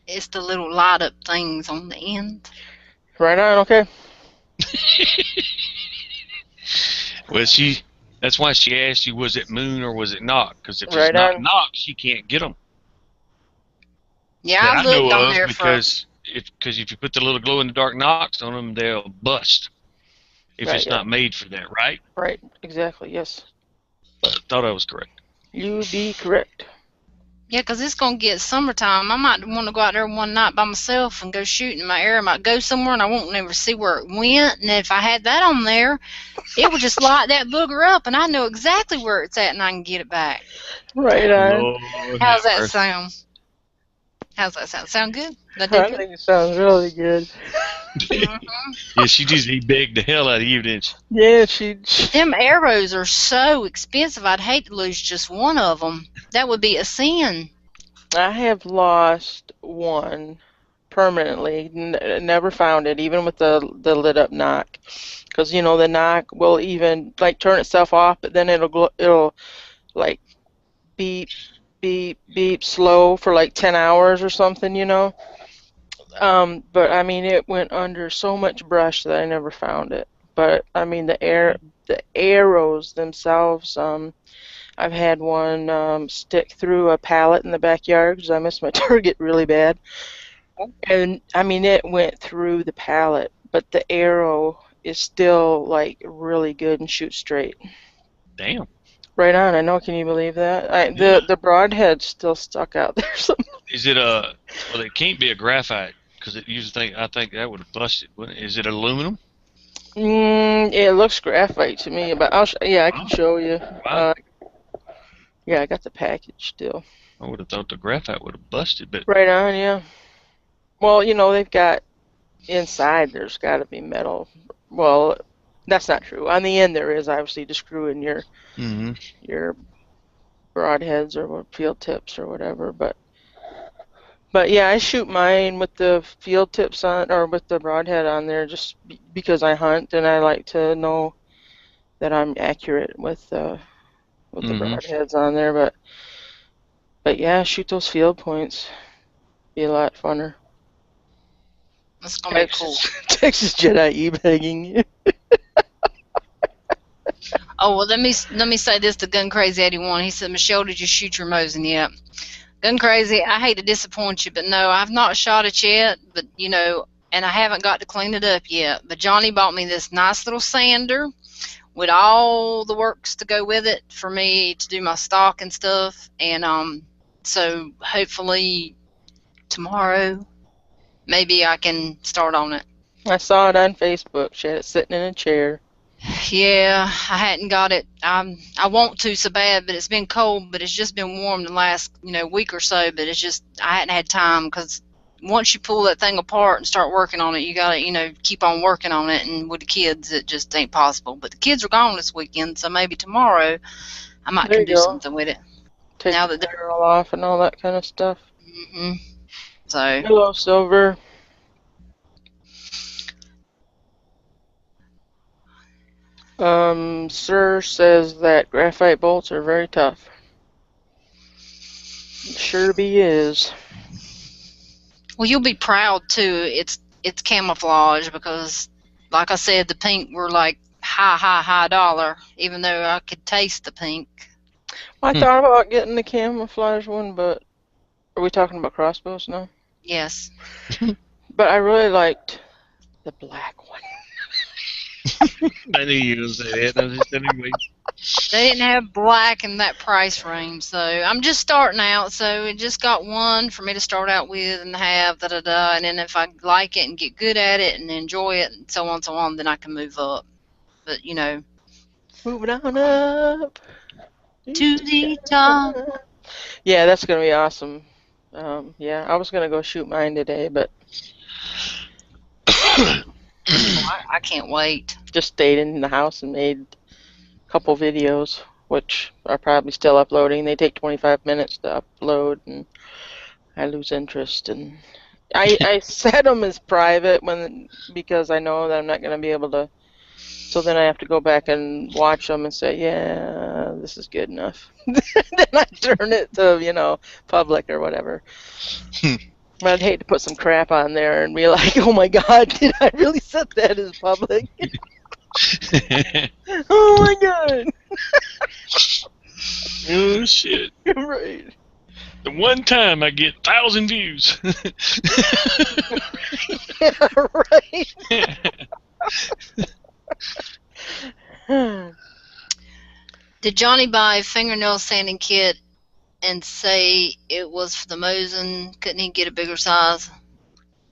It's the little light up things on the end. Right on. Okay. Well, that's why she asked you, was it moon or was it knock? Because if it's Right not on. knock, she can't get them. Yeah, That I I looked on know of, there for. because if you put the little glow in the dark knocks on them, they'll bust if Right. it's Yeah. not made for that, right? Right. Exactly. Yes. I thought I was correct. You be correct. Yeah, 'cause it's gonna get summertime. I might want to go out there one night by myself and go shooting. My arrow might go somewhere, and I won't never see where it went. And if I had that on there, it would just light that booger up, and I know exactly where it's at, and I can get it back. Right on. Lord How's have that mercy. sound? How's that sound? Sound good? Did I do I good? think it sounds really good. Yeah, he begged the hell out of you, didn't she? Yeah, Them arrows are so expensive. I'd hate to lose just one of them. That would be a sin. I have lost one permanently. Never found it, even with the lit up knock. Because the knock will even like turn itself off, but then it'll like beep beep beep slow for like 10 hours or something. But I mean, it went under so much brush that I never found it. But I mean, the arrows themselves. I've had one stick through a pallet in the backyard because I missed my target really bad. And I mean, it went through the pallet, but the arrow is still like really good and shoots straight. Damn. Right on. I know. Can you believe that? Yeah. The broadhead's still stuck out there. Is it a? Well, it can't be a graphite because I think that would have busted. Is it aluminum? It looks graphite to me, but yeah, I can show you. Wow. Yeah, I got the package still. I would have thought the graphite would have busted, but Right on. Yeah. Well, they've got inside. There's got to be metal. Well, that's not true. On the end, there is obviously to screw in your broadheads or field tips or whatever. But yeah, I shoot mine with the field tips on or with the broadhead on there just because I hunt and I like to know that I'm accurate with the broadheads on there. But yeah, shoot those field points. Be a lot funner. That's gonna be cool. Texas Jedi e-bagging you. Oh well, let me say this to Gun Crazy 81. He said, Michelle, did you shoot your Mosin yet? Gun Crazy, I hate to disappoint you, but no, I've not shot it yet. But and I haven't got to clean it up yet. But Johnny bought me this nice little sander with all the works to go with it for me to do my stock and stuff. And so hopefully tomorrow, maybe I can start on it. I saw it on Facebook. She had it sitting in a chair. Yeah, I hadn't got it. I want to so bad, but it's been cold. But it's just been warm the last week or so. But it's just I hadn't had time because once you pull that thing apart and start working on it, you gotta keep on working on it. And with the kids, it just ain't possible. But the kids are gone this weekend, so maybe tomorrow I might There can you do go. something with it. Take Now the that they're barrel off and all that kind of stuff. so Hello, Silver. Sir says that graphite bolts are very tough. Sure be is. well, you'll be proud too. It's camouflage because, like I said, the pink were like high dollar, even though I could taste the pink. I thought about getting the camouflage one, but are we talking about crossbows now? Yes. But I really liked the black one. I knew you were going to say that. I was just anyway. They didn't have black in that price range, so I'm just starting out. So it just got one for me to start out with and have and then if I like it and get good at it and enjoy it and so on, then I can move up. But Moving on up to the top. Yeah, that's gonna be awesome. Yeah, I was gonna go shoot mine today, but I can't wait. just stayed in the house and made a couple videos, which are probably still uploading. They take 25 minutes to upload, and I lose interest. And I set them as private because I know that I'm not gonna be able to. So then I have to go back and watch them and say, yeah, this is good enough. Then I turn it to, public or whatever. But I'd hate to put some crap on there and be like, oh my God, did I really set that as public? Oh my God. Oh, shit. Right. The one time I get 1,000 views. Yeah, right. Did Johnny buy a fingernail sanding kit and say it was for the Mosin? Couldn't he get a bigger size?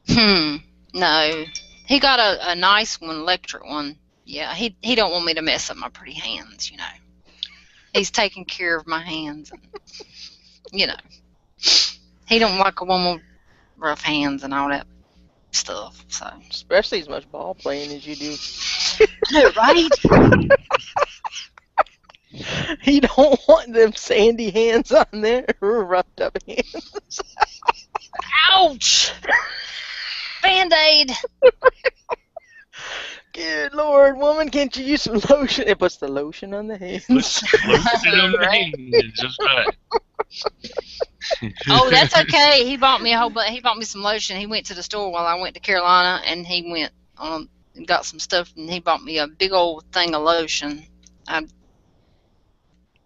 No. He got a nice one, electric one. Yeah, he don't want me to mess up my pretty hands, He's taking care of my hands, and, He don't like a woman with rough hands and all that stuff, so. Especially as much ball playing as you do. Right? You don't want them sandy hands on there or roughed up hands. Ouch! Band-Aid! Good Lord, woman, can't you use some lotion? It puts the lotion on the hands. Lotion on the hands, just right. Oh, that's okay. He bought me he bought me some lotion. He went to the store while I went to Carolina, and he went and got some stuff, and he bought me a big old thing of lotion. I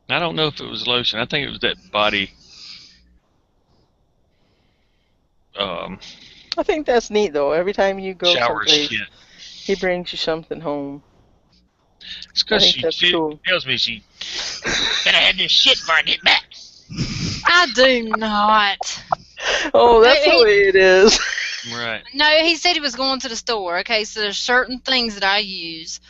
don't know if it was lotion. I think it was that body. I think that's neat, though. Every time you go Shower someplace, shit. he brings you something home. It's because she cool. tells me she gotta have this shit before I get back. I do not. Oh, that's the way it is. Right. No, he said he was going to the store. Okay, so there's certain things that I use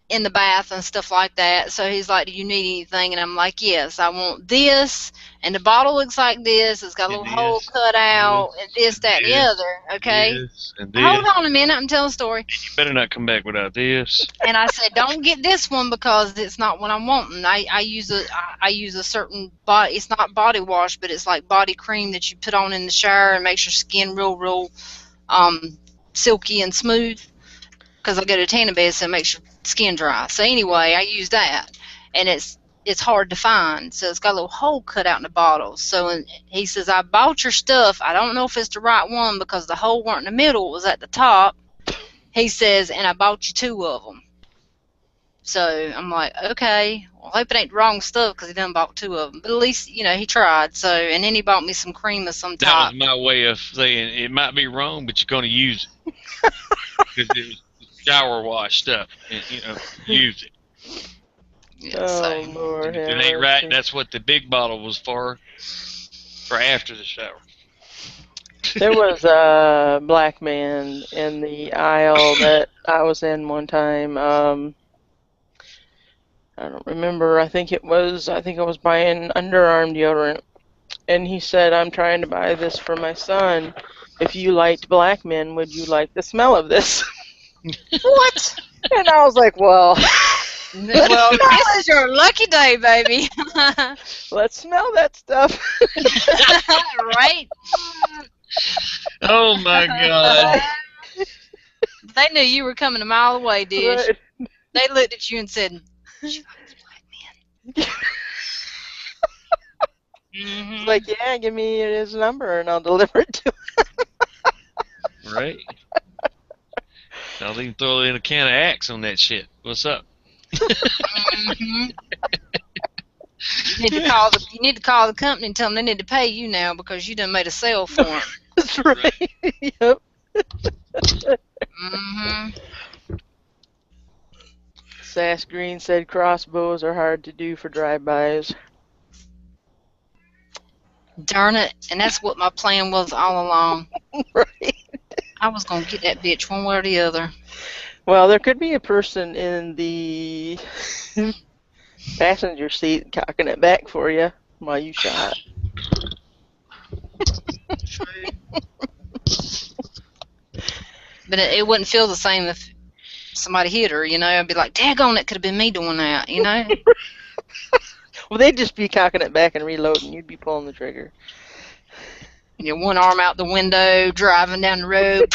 in the bath and stuff like that. So he's like, do you need anything? And I'm like, yes, I want this. And the bottle looks like this. It's got a little hole cut out, and this, that, and the other. Okay? This and this. Hold on a minute. I'm telling a story. You better not come back without this. And I said, don't get this one because it's not what I'm wanting. I use a certain body. It's not body wash, but it's like body cream that you put on in the shower and makes your skin real silky and smooth. Because I go to tanning bed, so it makes your skin dry. So anyway, I use that, and it's hard to find. So it's got a little hole cut out in the bottle. So he says, I bought your stuff. I don't know if it's the right one because the hole weren't in the middle. It was at the top. He says, and I bought you 2 of them. So I'm like, okay. Well, I hope it ain't the wrong stuff because he done bought 2 of them. But at least, he tried. So, and then he bought me some cream of some type. That was my way of saying it might be wrong, but you're going to use it. Because it was shower wash stuff. And, use it. Yeah, so. Lord, If it ain't right, that's what the big bottle was for after the shower. There was a black man in the aisle that I was in one time. I don't remember. I think I was buying underarm deodorant, and he said, "I'm trying to buy this for my son. If you liked black men, would you like the smell of this?" What? And I was like, "Well, Well, this is your lucky day, baby. let's smell that stuff." Right? Oh my god. They knew you were coming a mile away, Dish. Right. They looked at you and said, "She likes black men." It's like, yeah, give me his number and I'll deliver it to him. Right? I'll even throw in a can of Axe on that shit. What's up? You need to call the company and tell them they need to pay you now because you done made a sale for them. That's right. Yep. Sass Green said crossbows are hard to do for drive-bys. Darn it. And that's what my plan was all along. Right. I was going to get that bitch one way or the other. Well, there could be a person in the passenger seat cocking it back for you while you shot. But it wouldn't feel the same if somebody hit her, you know. I'd be like, daggone, it could have been me doing that, you know. Well, they'd just be cocking it back and reloading. You'd be pulling the trigger. You know, one arm out the window, driving down the road.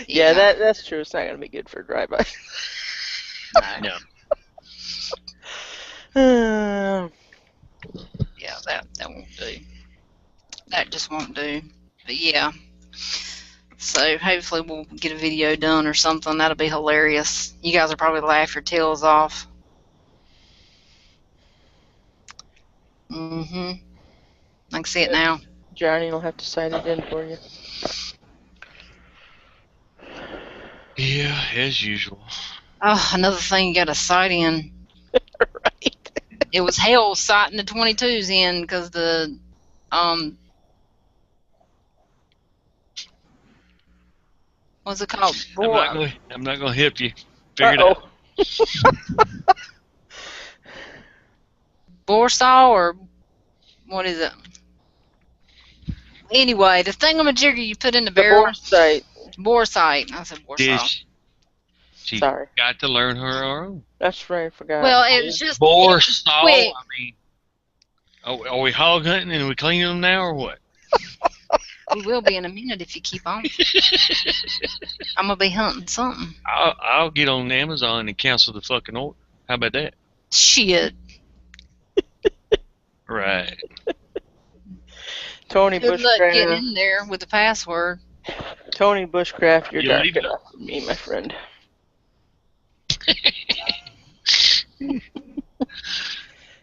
Yeah, that's true. It's not going to be good for a drive-by. No. Yeah, that won't do. That just won't do. But yeah. So hopefully we'll get a video done or something. That'll be hilarious. You guys will probably laugh your tails off. I can see it now. Johnny will have to sign it in for you. Yeah, as usual. Oh, another thing you got to sight in. Right. It was hell sighting the 22s in because the what's it called? I'm not gonna hip you. Figure it out. Borsal or what is it? Anyway, the thingamajigger you put in the barrel. Boresight. I said borsal. She Sorry. got to learn her own. That's right, I forgot. Well, it was just Borsal. quick. I mean, are we hog hunting and we cleaning them now or what? We will be in a minute if you keep on. I'm gonna be hunting something. I'll get on Amazon and cancel the fucking order. How about that? Shit. Right. Tony Good luck Bushcraft. getting in there with the password. Tony Bushcraft, you're You dark leave it. enough for me, my friend.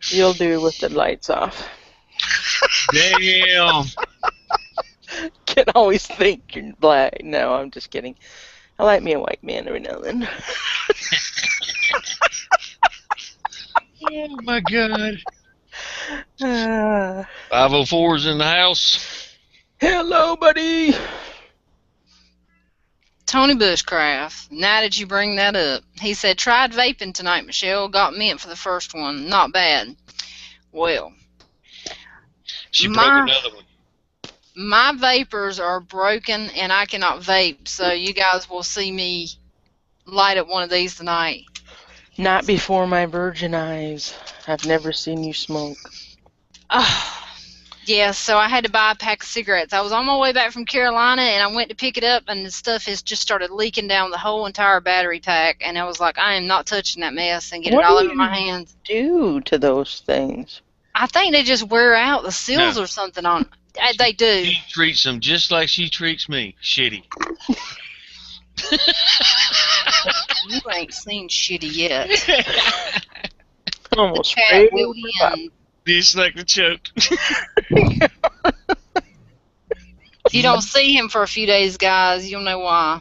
You'll do with the lights off. Damn. Can always think you're black. No, I'm just kidding. I like me a white man every now and then. Oh my god. 504's in the house. Hello, buddy. Tony Bushcraft. Now that you bring that up, he said tried vaping tonight. Michelle got mint for the first one. Not bad. Well, She broke another one. my vapors are broken and I cannot vape, so you guys will see me light up one of these tonight. Not before my virgin eyes. I've never seen you smoke. Oh, yeah, so I had to buy a pack of cigarettes. I was on my way back from Carolina and I went to pick it up and the stuff has just started leaking down the whole entire battery pack, and I was like, I am not touching that mess and get it all over my hands. What do you do to those things? I think they just wear out the seals or something on. They do. She treats them just like she treats me. Shitty. You ain't seen shitty yet. Almost Cat sprayed will me with end. Just like the choke. If you don't see him for a few days, guys, you'll know why.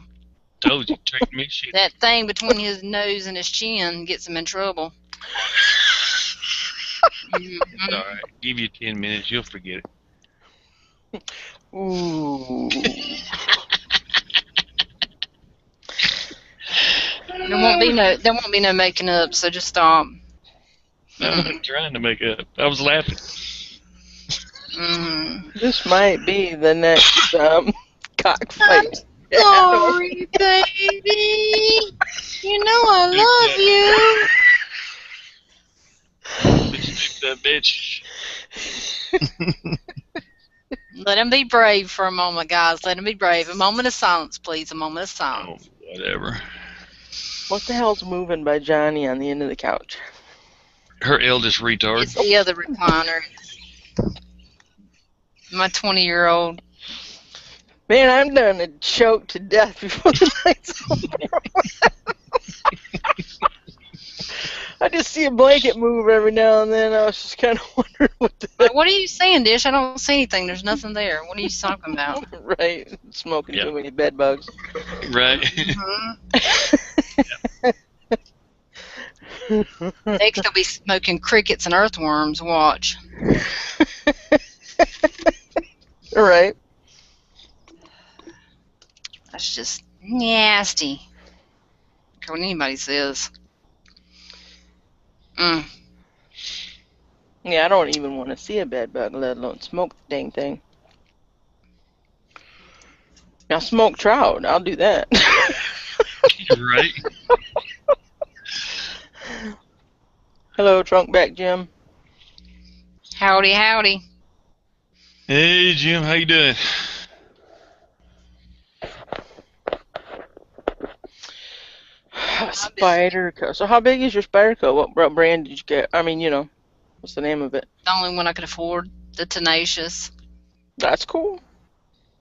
Told you, treat me shitty. That thing between his nose and his chin gets him in trouble. Alright, give you 10 minutes, you'll forget it. Ooh. There won't be no making up. So just stop. I'm not trying to make up. I was laughing. This might be the next cockfight. Sorry, baby. You know I love you. Bitch, that bitch. Let him be brave for a moment, guys. Let him be brave. A moment of silence, please. A moment of silence. Oh, whatever. What the hell's moving by Johnny on the end of the couch? Her eldest retard. It's the other recliner. My 20-year-old. Man, I'm done to choke to death before the night's over. I just see a blanket move every now and then. I was just kind of wondering what the heck. What are you saying, Dish? I don't see anything. There's nothing there. What are you talking about? Right, smoking too many bed bugs. Right. Next, they'll be smoking crickets and earthworms. Watch. All right. That's just nasty. I don't care what anybody says. Yeah, I don't even want to see a bed bug, let alone smoke the dang thing. Now, smoke trout. I'll do that. Right. Hello, Trunkback Jim. Howdy, howdy. Hey, Jim, how you doing? Spider coat. So how big is your spider coat? What brand did you get? I mean, you know, what's the name of it? The only one I could afford, the Tenacious. That's cool.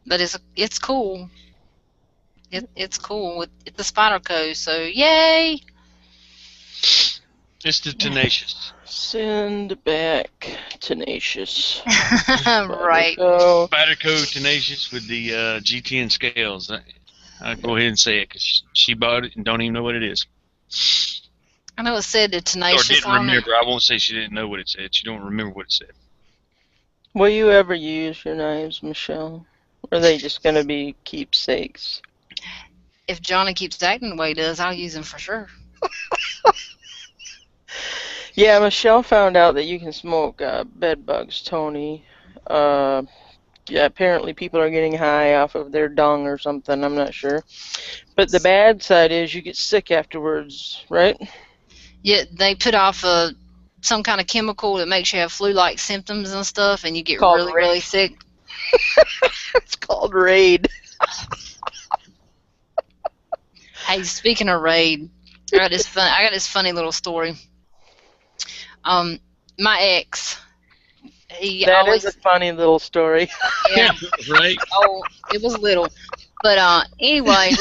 But it's cool. It's cool with the Spyderco, so yay! It's the Tenacious. Send back Tenacious. Right. Spyderco Tenacious with the G10 scales. I'll go ahead and say it because she bought it and don't even know what it is. I know it said the Or Tenacious didn't on it. remember. I won't say she didn't know what it said. She don't remember what it said. Will you ever use your knives, Michelle? Or are they just going to be keepsakes? If Johnny keeps acting the way he does, I'll use them for sure. Yeah, Michelle found out that you can smoke bed bugs, Tony. Yeah, apparently people are getting high off of their dung or something. I'm not sure. But the bad side is you get sick afterwards, right? Yeah, they put off some kind of chemical that makes you have flu-like symptoms and stuff, and you get Called really sick. It's called Raid. Hey, speaking of Raid, I got this funny little story. My ex, That is a funny little story. Yeah. Right. Oh, it was little, but anyway,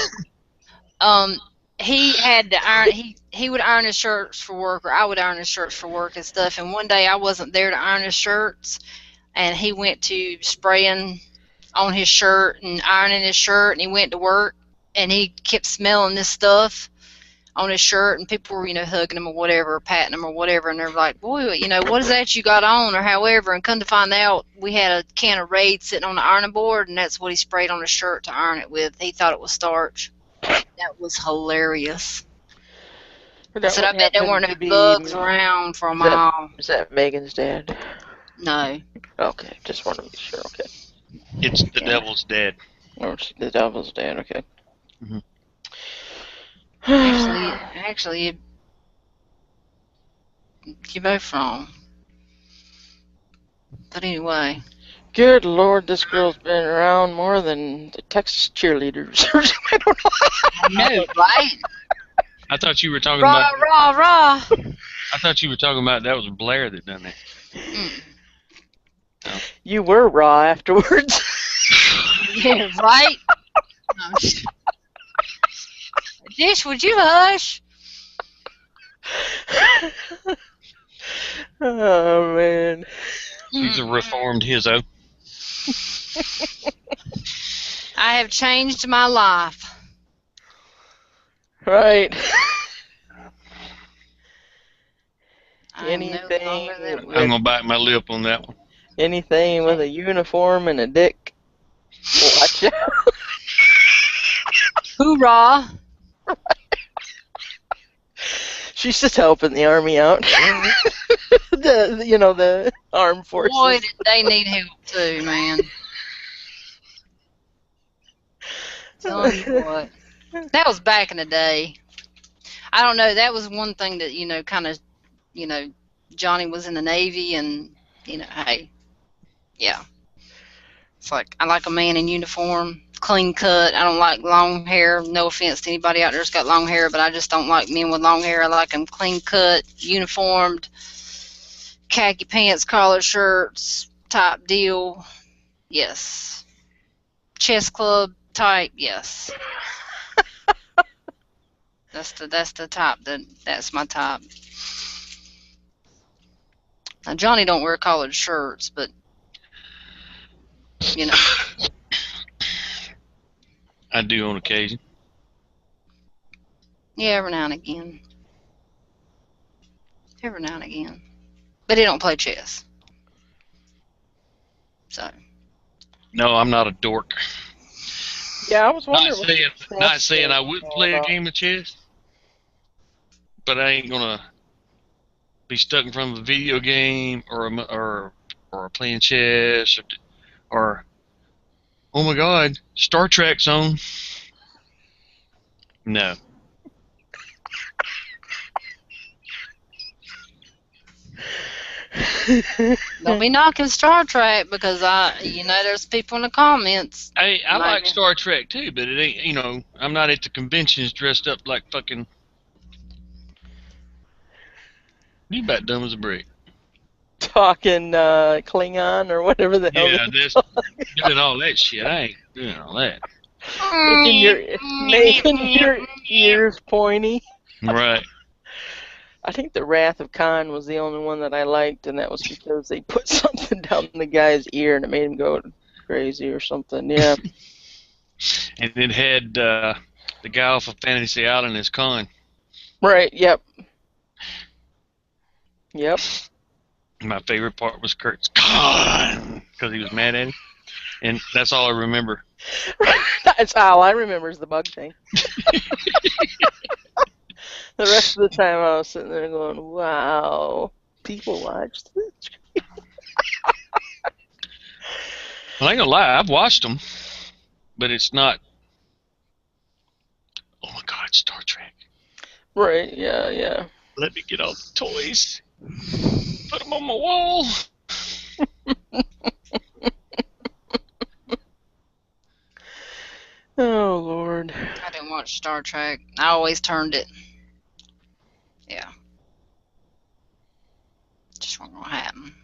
he had to iron. He would iron his shirts for work, or I would iron his shirts for work and stuff. And one day I wasn't there to iron his shirts, and he went to spraying on his shirt and ironing his shirt, and he went to work, and he kept smelling this stuff on his shirt, and people were, hugging him or whatever, or patting him or whatever, and they're like, boy, what is that you got on, or however, and come to find out, we had a can of Raid sitting on the ironing board, and that's what he sprayed on his shirt to iron it with. He thought it was starch. That was hilarious. I said, I bet there weren't no bugs around for a mile. Is that Megan's dad? No. Okay, just want to be sure, okay. It's the devil's dad. Or it's the devil's dad, okay. Mm-hmm. Actually, you're both wrong. But anyway. Good Lord, this girl's been around more than the Texas cheerleaders. I don't know. I know, right? I thought you were talking about. Rah. I thought you were talking about that was Blair that done that. No. You were raw afterwards. Yeah, right? Dish, would you hush? Oh, man. He's a reformed hizzo. I have changed my life. Right. I'm going to bite my lip on that one. Anything with a uniform and a dick Watch out. Hoorah! She's just helping the army out. the armed forces. Boy, did they need help too, man. Telling you what. That was back in the day. I don't know. That was one thing that, kind of, Johnny was in the Navy and, hey, yeah. It's like, I like a man in uniform, clean cut. I don't like long hair. No offense to anybody out there that's got long hair, but I just don't like men with long hair. I like them clean cut, uniformed, khaki pants, collared shirts, type deal. Yes. Chess club type, yes. That's the type. That's my type. Now Johnny don't wear collared shirts, but I do on occasion. Yeah, every now and again. Every now and again. But he don't play chess. So. No, I'm not a dork. Yeah, I was wondering. Not saying I wouldn't play a game of chess, but I ain't gonna be stuck in front of a video game or playing chess or oh my God, Star Trek's on. No. Don't be knocking Star Trek because there's people in the comments. I like Star Trek too, but it ain't, I'm not at the conventions dressed up like fucking. You about dumb as a brick. Talking Klingon or whatever the hell. Yeah, this doing all that shit. I ain't doing all that. Making your ears pointy. Right. I think the Wrath of Khan was the only one that I liked, and that was because they put something down the guy's ear and it made him go crazy or something. Yeah. And it had the guy off of Fantasy Island as Khan. Right. Yep. Yep. My favorite part was Kurt's Khan because he was mad at him, and that's all I remember. That's all I remember is the bug thing. The rest of the time I was sitting there going, wow, people watch this. Well, I ain't gonna lie, I've watched them, but it's not, oh my God, Star Trek. Right, yeah. Let me get all the toys, put them on my wall. Oh, Lord. I didn't watch Star Trek. I always turned it. Yeah. Just wasn't gonna happen.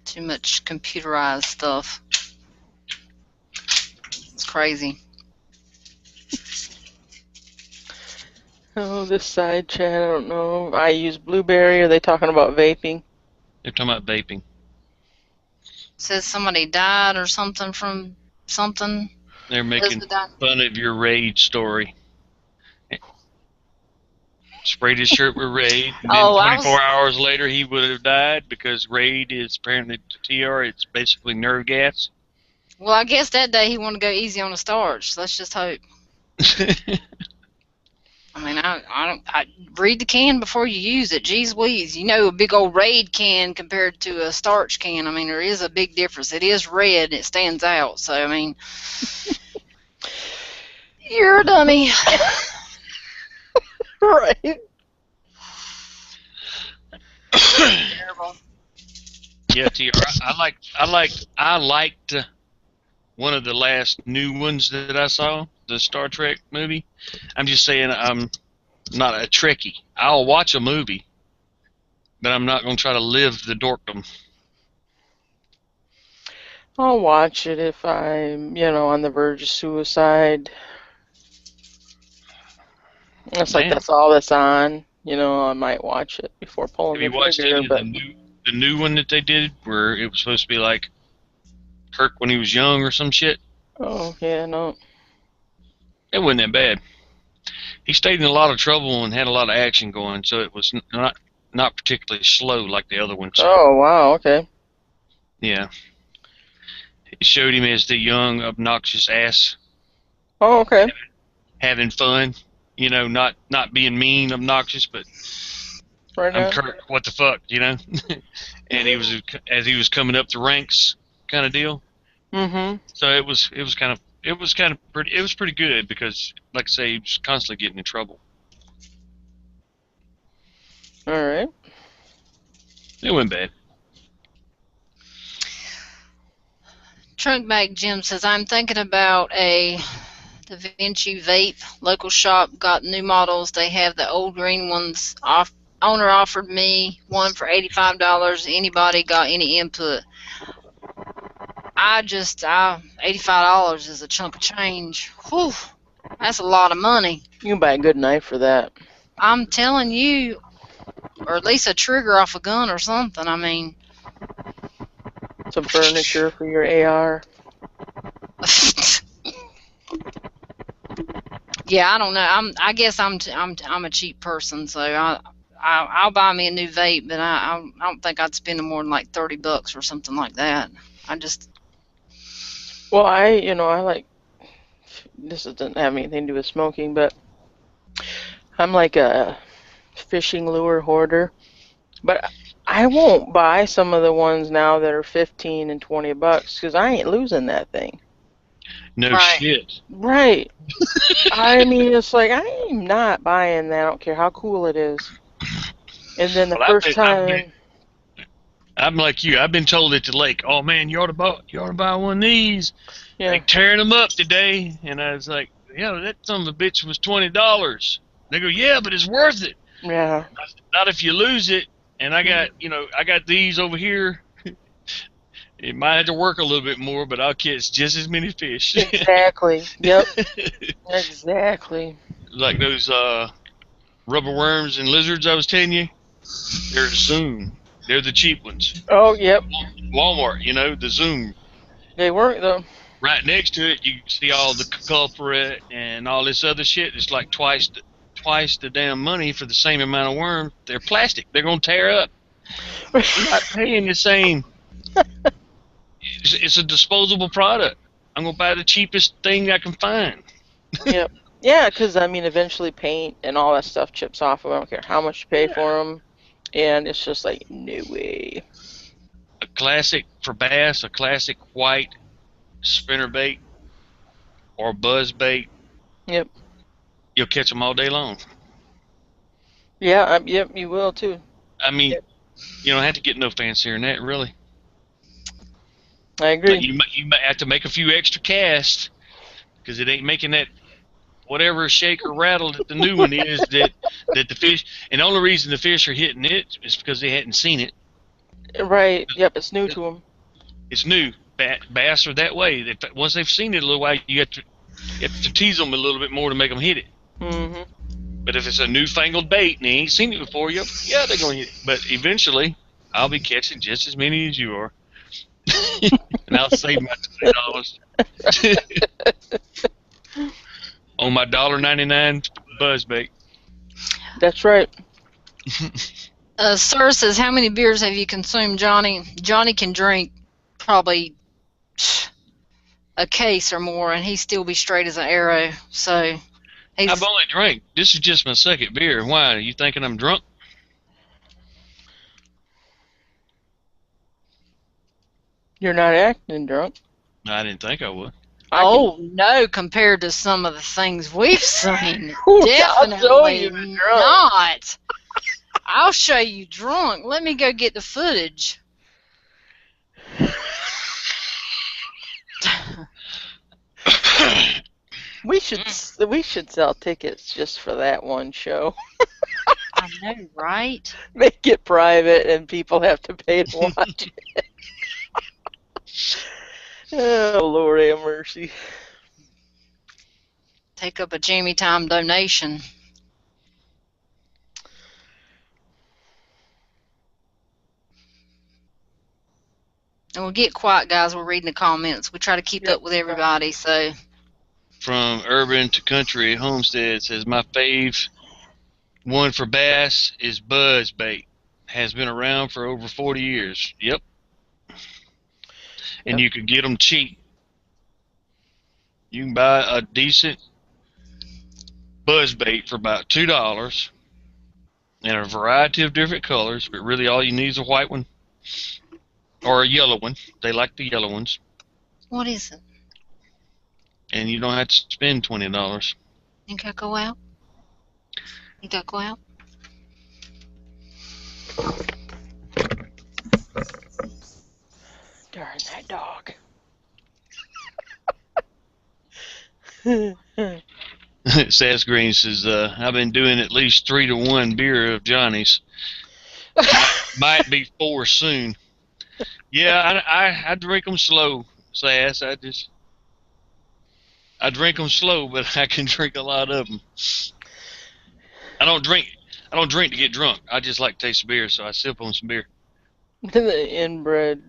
Too much computerized stuff. It's crazy. Oh, this side chat, I don't know. I use Blueberry. Are they talking about vaping? They're talking about vaping. Says somebody died or something from something. They're making fun of your Raid story. Sprayed his shirt with Raid, and then 24 hours later he would have died because Raid is apparently TR. It's basically nerve gas. Well, I guess that day he wanted to go easy on the starch. So let's just hope. I mean, I read the can before you use it. Jeez Louise. A big old Raid can compared to a starch can. I mean, there is a big difference. It is red and it stands out. So, I mean, you're a dummy. Right. Terrible. Yeah, TR. I liked one of the last new ones that I saw, the Star Trek movie. I'm just saying I'm not a Trekkie. I'll watch a movie, but I'm not going to try to live the dorkdom. I'll watch it if I'm, on the verge of suicide. It's like that's all that's on. I might watch it before pulling the trigger. Have you watched the new one that they did where it was supposed to be like Kirk when he was young or some shit? Oh, yeah, no. It wasn't that bad. He stayed in a lot of trouble and had a lot of action going, so it was not particularly slow like the other ones. Oh, wow, okay. Yeah. It showed him as the young, obnoxious ass Oh, okay. having fun. Not being mean, obnoxious, but Right I'm now. Kirk. What the fuck, And he was as he was coming up the ranks, kind of deal. Mm-hmm. So it was pretty good because, like I say, he was constantly getting in trouble. All right. It wasn't bad. Trunk Bag Jim says, I'm thinking about a Da Vinci vape. Local shop got new models. They have the old green ones. Owner offered me one for $85. Anybody got any input? $85 is a chunk of change. Whew, that's a lot of money. You can buy a good knife for that. I'm telling you, or at least a trigger off a gun or something. I mean, Some furniture for your AR. yeah, I don't know. I guess I'm a cheap person, so I'll buy me a new vape, but I don't think I'd spend more than like $30 or something like that. Well, I like, this doesn't have anything to do with smoking, but I'm like a fishing lure hoarder. But I won't buy some of the ones now that are 15 and $20 because I ain't losing that thing. No Right. shit. Right. I mean, it's like I'm not buying that. I don't care how cool it is. And then the Well, first time, I'm like you. I've been told at the lake, "Oh man, you ought to buy one of these." yeah, They tearing them up today, and I was like, "Yeah, that son of a bitch was $20." They go, "Yeah, but it's worth it." yeah, Not if you lose it. And I got these over here. It might have to work a little bit more, but I'll catch just as many fish. exactly. Yep, exactly. Like those rubber worms and lizards I was telling you. They're Zoom. They're the cheap ones. Oh, yep. Walmart, the Zoom. They work though. Right next to it, you can see all the culprit and all this other shit. It's like twice the damn money for the same amount of worms. They're plastic. They're gonna tear up. I'm not paying the same. It's a disposable product. I'm gonna buy the cheapest thing I can find. Yep. Yeah, because I mean, eventually paint and all that stuff chips off. I don't care how much you pay for them, and it's just like no way. A classic for bass, a classic white spinner bait or buzz bait. Yep. You'll catch them all day long. Yeah. Yep. You will too. I mean, Yep. you don't have to get no fancier than that, really. I agree. Like you might have to make a few extra casts because it ain't making that whatever shake or rattle that the new one is that the fish. And the only reason the fish are hitting it is because they hadn't seen it. Right. Yep. It's new to them. It's new. Bass are that way. Once they've seen it a little while, you have to tease them a little bit more to make them hit it. Mm-hmm. But if it's a newfangled bait and they ain't seen it before, yeah, they're going to hit it. But eventually, I'll be catching just as many as you are. And I'll save my $20 on my $1.99 buzz bait. That's right. Sir says, how many beers have you consumed, Johnny? Johnny can drink probably a case or more, and he still be straight as an arrow. So I've only drank. This is just my second beer. Why? Are you thinking I'm drunk? You're not acting drunk. I didn't think I would. No, compared to some of the things we've seen. I'll show Definitely you drunk. not. I'll show you drunk. Let me go get the footage. We should sell tickets just for that one show. I know, right? Make it private and people have to pay to watch it. Oh, Lord have mercy. Take up a Jamie Time donation. And we'll get quiet, guys. We're reading the comments. We try to keep up with everybody, so. From urban to country homestead says my fave one for bass is buzz bait. Has been around for over 40 years. Yep. and Yep. you can get them cheap. You can buy a decent buzz bait for about $2 in a variety of different colors, but really all you need is a white one or a yellow one. They like the yellow ones, What is it? and you don't have to spend $20. You gotta go out? You gotta go out? Darn that dog. Sass Green says, I've been doing at least 3-to-1 beer of Johnny's. Might be 4 soon. Yeah, I drink them slow, Sass. I drink them slow, but I can drink a lot of them. I don't drink to get drunk. I just like to taste beer, so I sip on some beer. The inbred.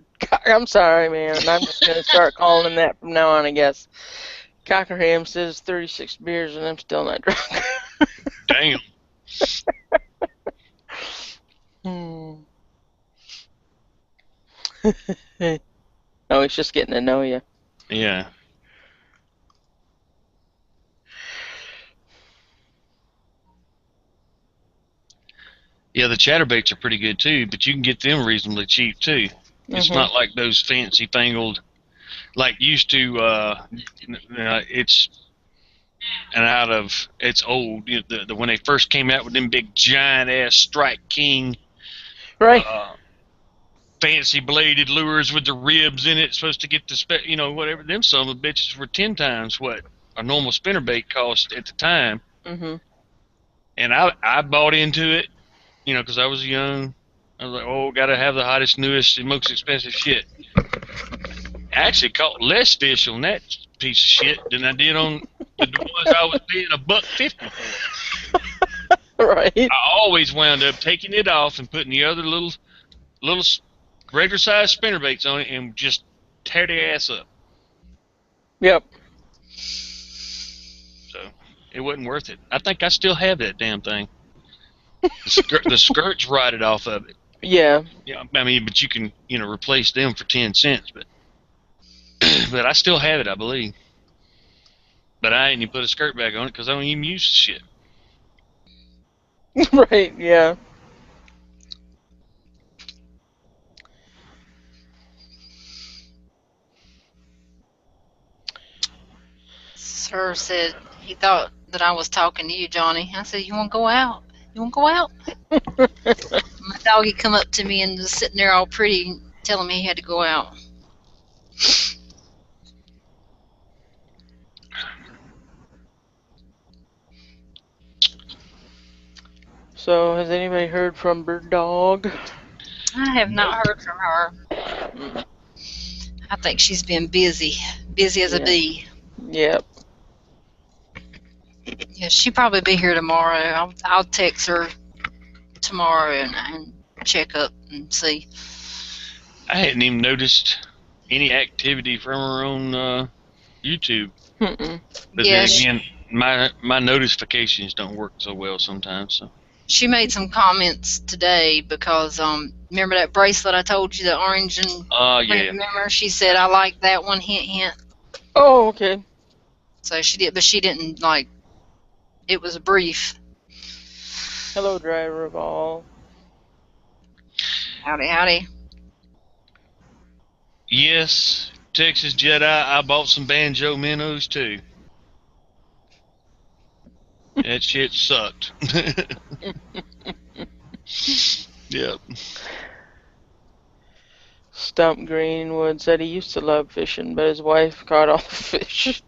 I'm sorry, man. I'm just going to start calling him that from now on, I guess. Cockerham says 36 beers and I'm still not drunk. Damn. No, he's just getting to know you. Yeah. Yeah, the chatterbaits are pretty good too, but you can get them reasonably cheap too. It's not like those fancy fangled, like used to. It's it's old. You know, when they first came out with them big giant ass Strike King, right? Fancy bladed lures with the ribs in it, supposed to get the whatever. Them some of the bitches were 10 times what a normal spinnerbait cost at the time. Mm-hmm. And I bought into it, because I was young. I was like, oh, gotta have the hottest, newest, and most expensive shit. I actually caught less fish on that piece of shit than I did on the ones I was paying $1.50 for. Right. I always wound up taking it off and putting the other little regular size spinnerbaits on it and just tear their ass up. Yep. So it wasn't worth it. I think I still have that damn thing. The skirts rotted off of it. Yeah. Yeah, I mean, but you can replace them for 10 cents, but I still have it, I believe. But I ain't even put a skirt back on it because I don't even use the shit. Right. Yeah. Sir said he thought that I was talking to you, Johnny. I said, you want to go out? You want to go out? My doggy come up to me and was sitting there all pretty, telling me he had to go out. So, has anybody heard from Bird Dog? I have not heard from her. I think she's been busy as a bee. Yep. Yeah, she'll probably be here tomorrow. I'll text her tomorrow and check up and see. I hadn't even noticed any activity from her on YouTube. Mm-mm. But Yeah, then again, my notifications don't work so well sometimes. So. She made some comments today because remember that bracelet I told you, the orange and yeah. remember she said I like that one, hint hint. Oh, okay. So she did, but she didn't like. It was brief. Hello, driver of all. Howdy, howdy. Yes, Texas Jedi. I bought some banjo minnows too. That shit sucked. Yep. Stump Greenwood said he used to love fishing, but his wife caught all the fish.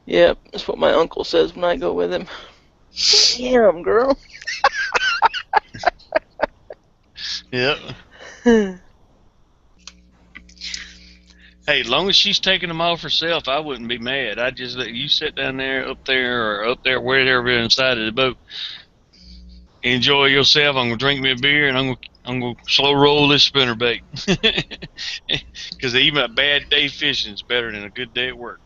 Yep, that's what my uncle says when I go with him. Damn, girl. Yep. Hey, as long as she's taking them off herself, I wouldn't be mad. I'd just let you sit down there, up there, wherever inside of the boat. Enjoy yourself. I'm gonna drink me a beer and I'm gonna slow roll this spinnerbait. Because even a bad day fishing is better than a good day at work.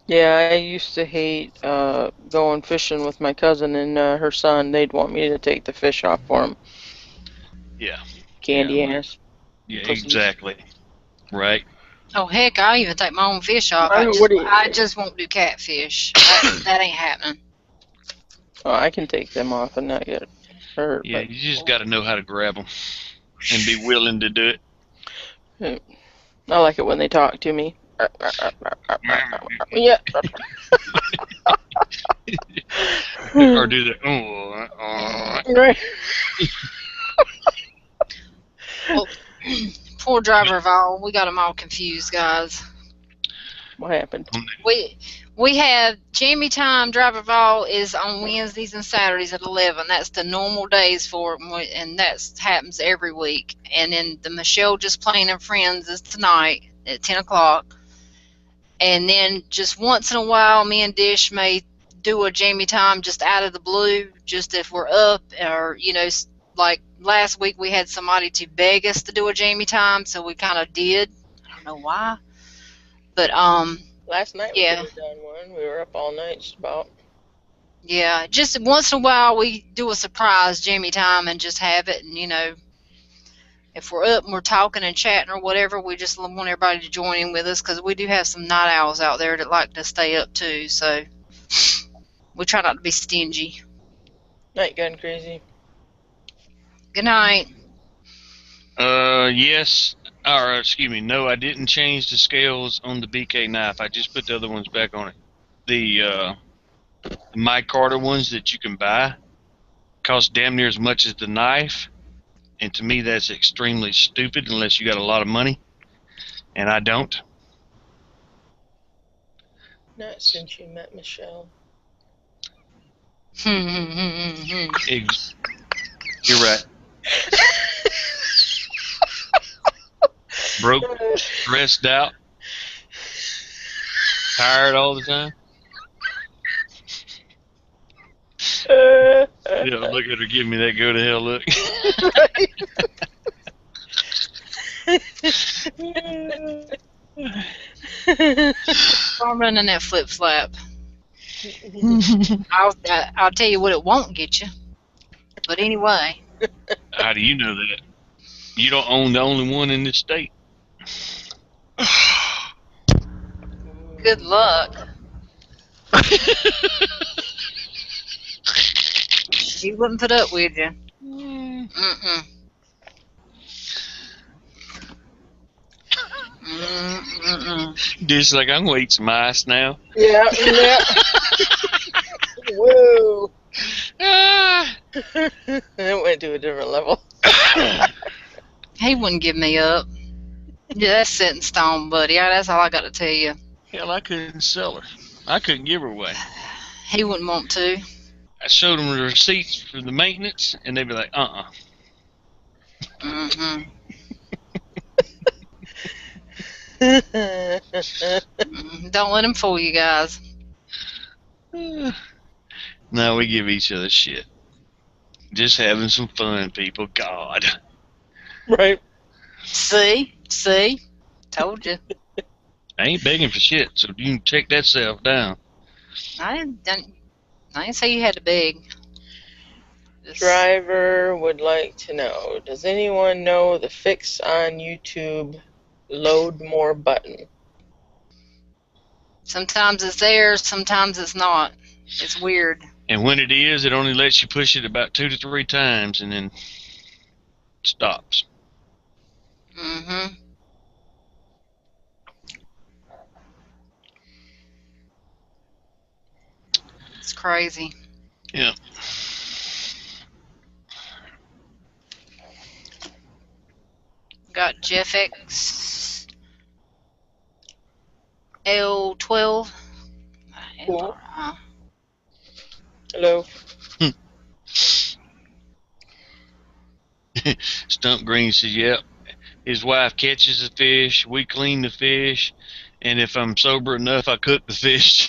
Yeah, I used to hate going fishing with my cousin and her son. They'd want me to take the fish off for them. Yeah. Candy Yeah. ass. Yeah, Pussies. exactly. Right. Oh heck, I even take my own fish off. I mean, what do you- I just won't do catfish. That ain't happening. Oh, I can take them off and not get hurt. Yeah, But you just got to know how to grab them and be willing to do it. I like it when they talk to me. Yeah. Or do the Right. Well, poor driver Val, we got them all confused, guys. What happened? We have Jamie time. Driver Val is on Wednesdays and Saturdays at 11. That's the normal days for it, and that happens every week. And then the Michelle Just Playin and Friends is tonight at 10 o'clock. And then just once in a while, me and Dish may do a Jamie time just out of the blue, just if we're up, or like last week we had somebody to beg us to do a Jamie time, so we kind of did. I don't know why, but Last night we yeah. could have done one. We were up all night just about. Yeah, just once in a while we do a surprise Jamie time and just have it, and if we're up and we're talking and chatting or whatever, we just want everybody to join in with us, because we do have some night owls out there that like to stay up too, so we try not to be stingy. Night gun crazy. Good night. Yes. Or excuse me, no, I didn't change the scales on the BK knife. I just put the other ones back on it. The Mike Carter ones that you can buy cost damn near as much as the knife, and to me that's extremely stupid unless you got a lot of money, and I don't. Not since you met Michelle. You're You're right. Broke, stressed out, tired all the time. Look at her giving me that go to hell look. I'm running that flip flap. I'll tell you what it won't get you. But anyway. How do you know that? You don't own the only one in this state. Good luck. She wouldn't put up with you. Mm-mm. Just like, I'm gonna eat some ice now. Yeah. Whoa. It went to a different level. He wouldn't give me up. Yeah, that's set in stone, buddy. That's all I got to tell you. Hell, I couldn't sell her. I couldn't give her away. He wouldn't want to. I showed them the receipts for the maintenance, and they'd be like, Mm-hmm. Don't let him fool you guys. No, we give each other shit. Just having some fun, people. God. Right. See? Told you. I ain't begging for shit, so you can check that self down. I didn't say you had to beg. Driver would like to know, does anyone know the fix on YouTube load more button? Sometimes it's there, sometimes it's not. It's weird. And when it is, it only lets you push it about 2 to 3 times and then stops. Mm-hmm. It's crazy. Yeah. Got Jeff X L12. Cool. Hello. Stump Green says, yep. His wife catches the fish, we clean the fish, and if I'm sober enough, I cook the fish.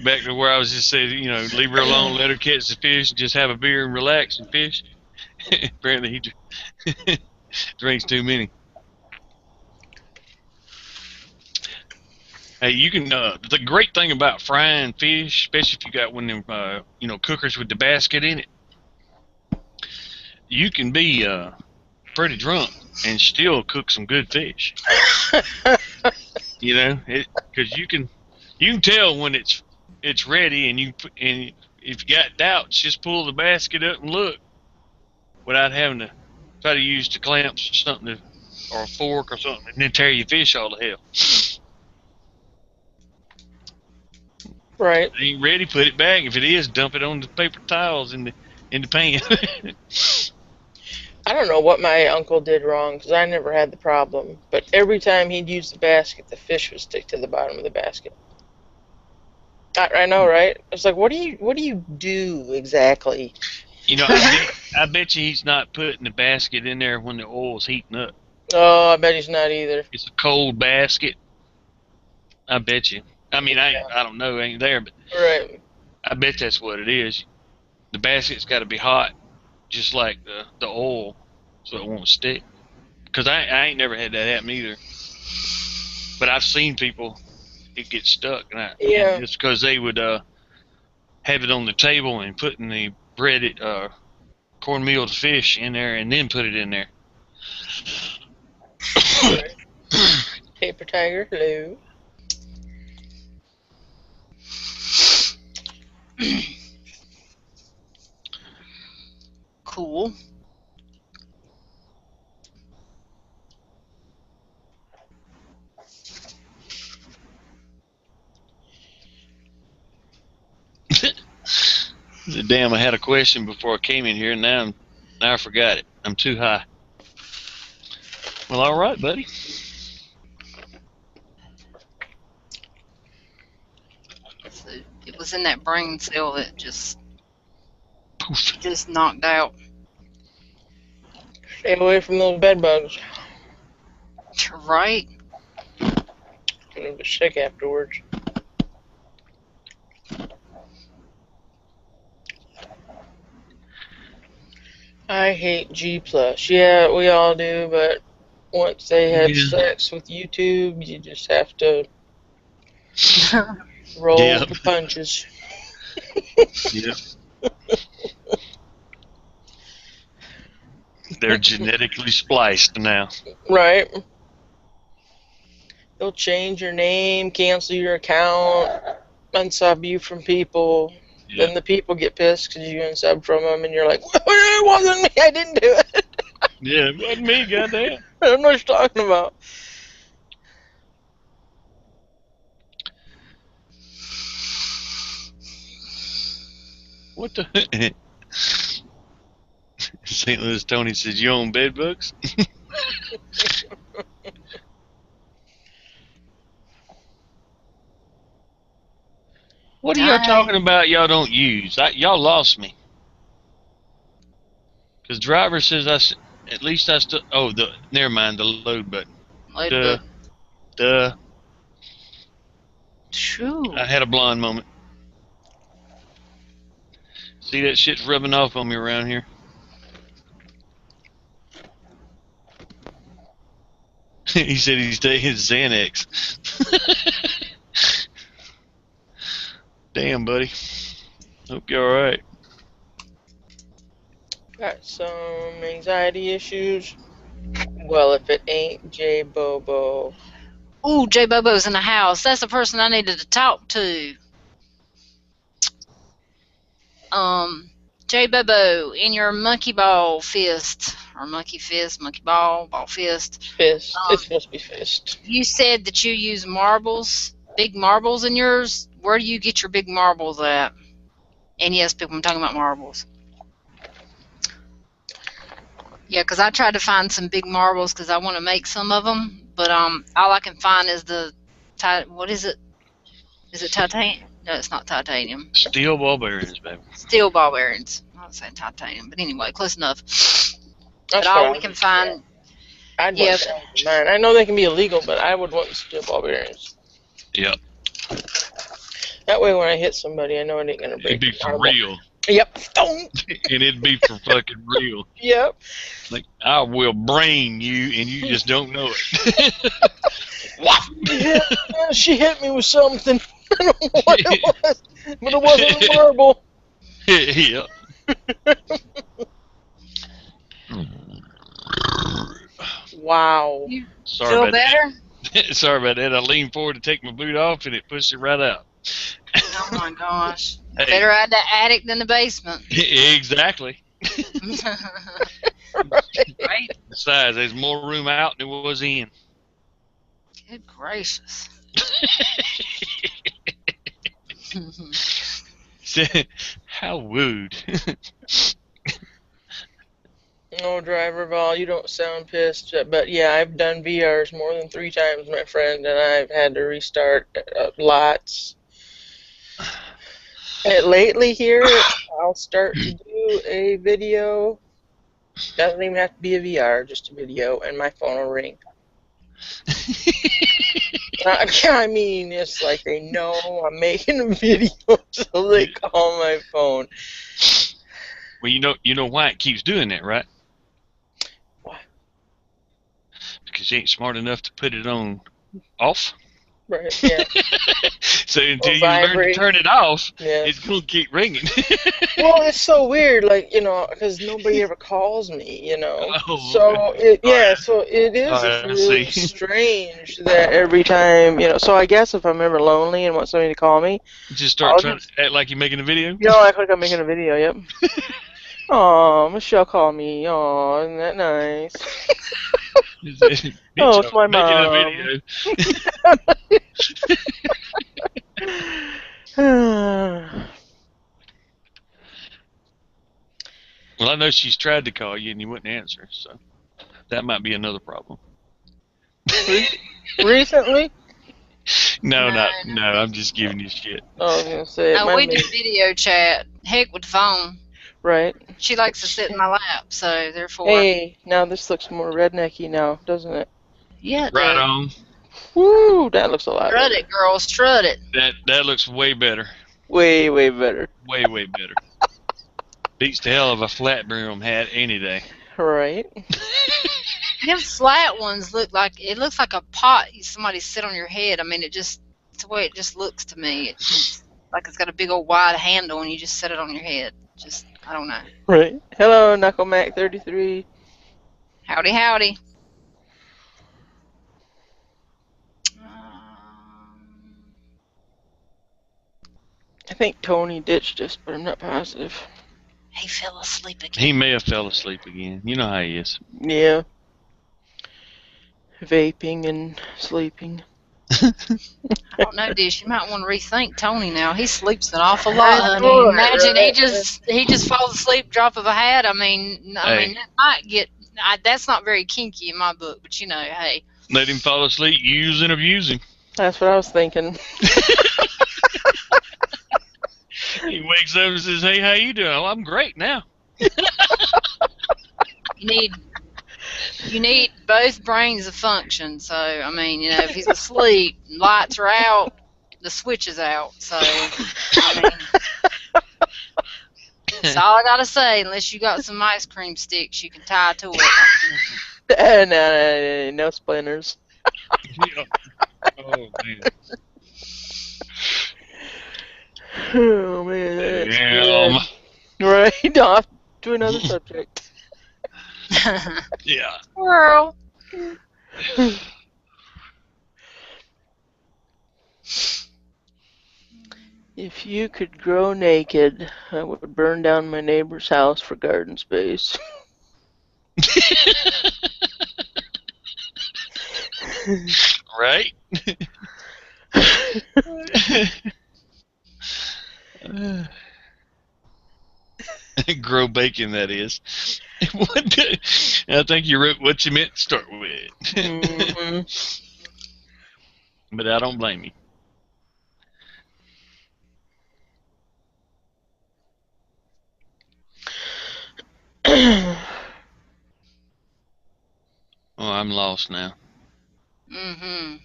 Back to where I was just saying, leave her alone, let her catch the fish, and just have a beer and relax and fish. Apparently he drinks too many. Hey, you can. The great thing about frying fish, especially if you got one of them, cookers with the basket in it, you can be pretty drunk and still cook some good fish. You know, because you can tell when it's ready, and if you got doubts, just pull the basket up and look without having to try to use the clamps or something or a fork or something, and then tear your fish all to hell. Right. If it ain't ready, put it back. If it is, dump it on the paper towels in the pan. I don't know what my uncle did wrong because I never had the problem. But every time he'd use the basket, the fish would stick to the bottom of the basket. I know, right? It's like, what do you do exactly? You know, I bet you he's not putting the basket in there when the oil's heating up. Oh, I bet he's not either. It's a cold basket. I bet you. I mean, I don't know, ain't there, but Right. I bet that's what it is. The basket's got to be hot, just like the oil, so it won't stick. Because I ain't never had that happen either. But I've seen people, it get stuck, and it's because they would have it on the table and putting the breaded cornmeal fish in there and then put it in there. Paper tiger, hello. Cool. Damn, I had a question before I came in here, and now I forgot it. I'm too high. Well, all right, buddy. So it was in that brain cell that just Poof. knocked out. Stay away from those bed bugs. Right? Gonna be sick afterwards. I hate G+. Yeah, we all do, but once they have sex with YouTube, you just have to roll the punches. Yep. They're genetically spliced now. Right. They'll change your name, cancel your account, unsub you from people. Yep. Then the people get pissed because you unsub from them, and you're like, well, it wasn't me, I didn't do it. Yeah, it wasn't me, goddamn. I don't know what you're talking about. What the? St. Louis Tony says, you own bed bugs? What are y'all talking about y'all don't use? Y'all lost me. Because driver says at least I still... Oh, never mind, the load button. Duh. True. I had a blonde moment. See, that shit's rubbing off on me around here. He said he's taking his Xanax. Damn, buddy. Hope you're alright. Got some anxiety issues. Well, if it ain't J Bobo. Ooh, J Bobo's in the house. That's the person I needed to talk to. J Bobo, in your monkey ball fist, or monkey fist, monkey ball, ball fist. Fist. It's supposed to be fist. You said that you use marbles, big marbles in yours. Where do you get your big marbles at? And yes, people, I'm talking about marbles. Yeah, because I tried to find some big marbles because I want to make some of them, but all I can find is what is it? Is it titanium? No, it's not titanium. Steel ball bearings, baby. Steel ball bearings. I'm not saying titanium, but anyway, close enough. But all we can find. I'd want mine. I know they can be illegal, but I would want steel ball bearings. Yep. That way, when I hit somebody, I know it ain't gonna break. It'd be for real. Yep. And it'd be for fucking real. Yep. Like, I will brain you, and you just don't know it. What? Yeah, she hit me with something. I don't know what it was, but it wasn't a marble. Yeah. Wow. You Sorry feel about better? that. Sorry about that. I leaned forward to take my boot off, and it pushed it right out. Oh my gosh. Hey, Better add the attic than the basement. exactly. Right? Besides, there's more room out than there was in. Good gracious. How wooed. No, driver Vol, you don't sound pissed. But yeah, I've done VRs more than 3 times, my friend, and I've had to restart lots. And lately here, I'll start to do a video. Doesn't even have to be a VR, just a video, and my phone will ring. I mean, it's like they know I'm making a video, so they call my phone. Well, you know why it keeps doing that, right? Why? Because you ain't smart enough to put it on off. Right, yeah. So until Or you learn to vibrate. turn it off, Yeah. it's gonna keep ringing. Well, it's so weird, like, you know, because nobody ever calls me, you know. Oh, So okay. so it is Alright, I really see. strange that every time, you know. So I guess if I'm ever lonely and want somebody to call me, Just start I'll trying just, to act like you're making a video. you know, act like I'm making a video. Yep. Oh, Michelle called me. Oh, isn't that nice? Bitch, Oh, it's my making a mom. video. Well, I know she's tried to call you and you wouldn't answer, so that might be another problem. Recently? No, No. no, I'm just giving you shit. I was gonna say it No, might we be do video chat. Heck with the phone. right. She likes to sit in my lap, so therefore, Hey, now this looks more rednecky now, doesn't it? yeah, it Right does. on. Woo, that looks a lot Strut better. it, girl, strut it. That looks way better. Way, way better. Way better. Beats the hell of a flat brim hat any day. Right. Them flat ones looks like a pot somebody sit on your head. I mean, it's the way it just looks to me. It's like it's got a big old wide handle and you just set it on your head. Just, I don't know. Right. Hello, Knuckle Mac 33. Howdy, howdy. I think Tony ditched us, but I'm not positive. He fell asleep again. He may have fell asleep again. You know how he is. Yeah. Vaping and sleeping. I don't know, Dish. You might want to rethink Tony now. He sleeps an awful lot, honey. know it, Imagine right? he just falls asleep, drop of a hat. I mean, Hey. that might get. That's not very kinky in my book, but you know, hey. Let him fall asleep, use and abuse him. That's what I was thinking. He wakes up and says, "Hey, how you doing?" "Oh, I'm great now." You need both brains to function. So I mean, you know, if he's asleep, lights are out, the switch is out. So I mean, that's all I gotta say. Unless you got some ice cream sticks you can tie to it. No splinters. Oh man. Oh man, that's Damn. good. Right, off to another subject. Yeah. Girl. If you could grow naked, I would burn down my neighbor's house for garden space. Right? Grow bacon, that is. I think you wrote what you meant to start with. Mm-hmm. But I don't blame you. Oh, I'm lost now. Mm-hmm.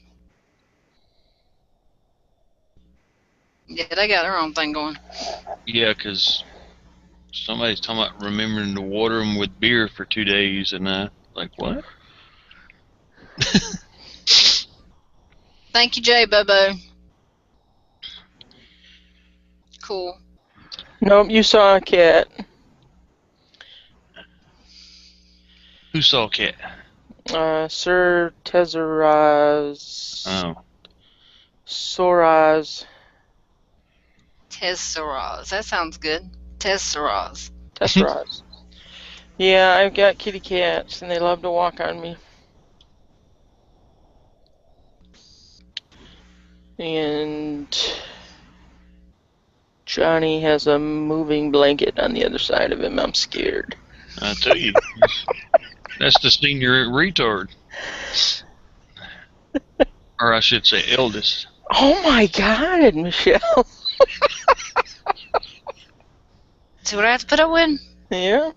Yeah, they got their own thing going. Yeah, 'cause somebody's talking about remembering to water them with beer for 2 days, and like, what? Thank you, Jay Bobo. Cool. Nope, you saw a cat. Who saw cat? Sir Tezaraz. Oh. Soraz. Tesseraz. That sounds good. Tesseraz. Tesseraz. Yeah, I've got kitty cats, and they love to walk on me. And Johnny has a moving blanket on the other side of him. I'm scared. I tell you. That's the senior retard. Or I should say eldest. Oh my God, Michelle. See what I have to put up with? Yeah.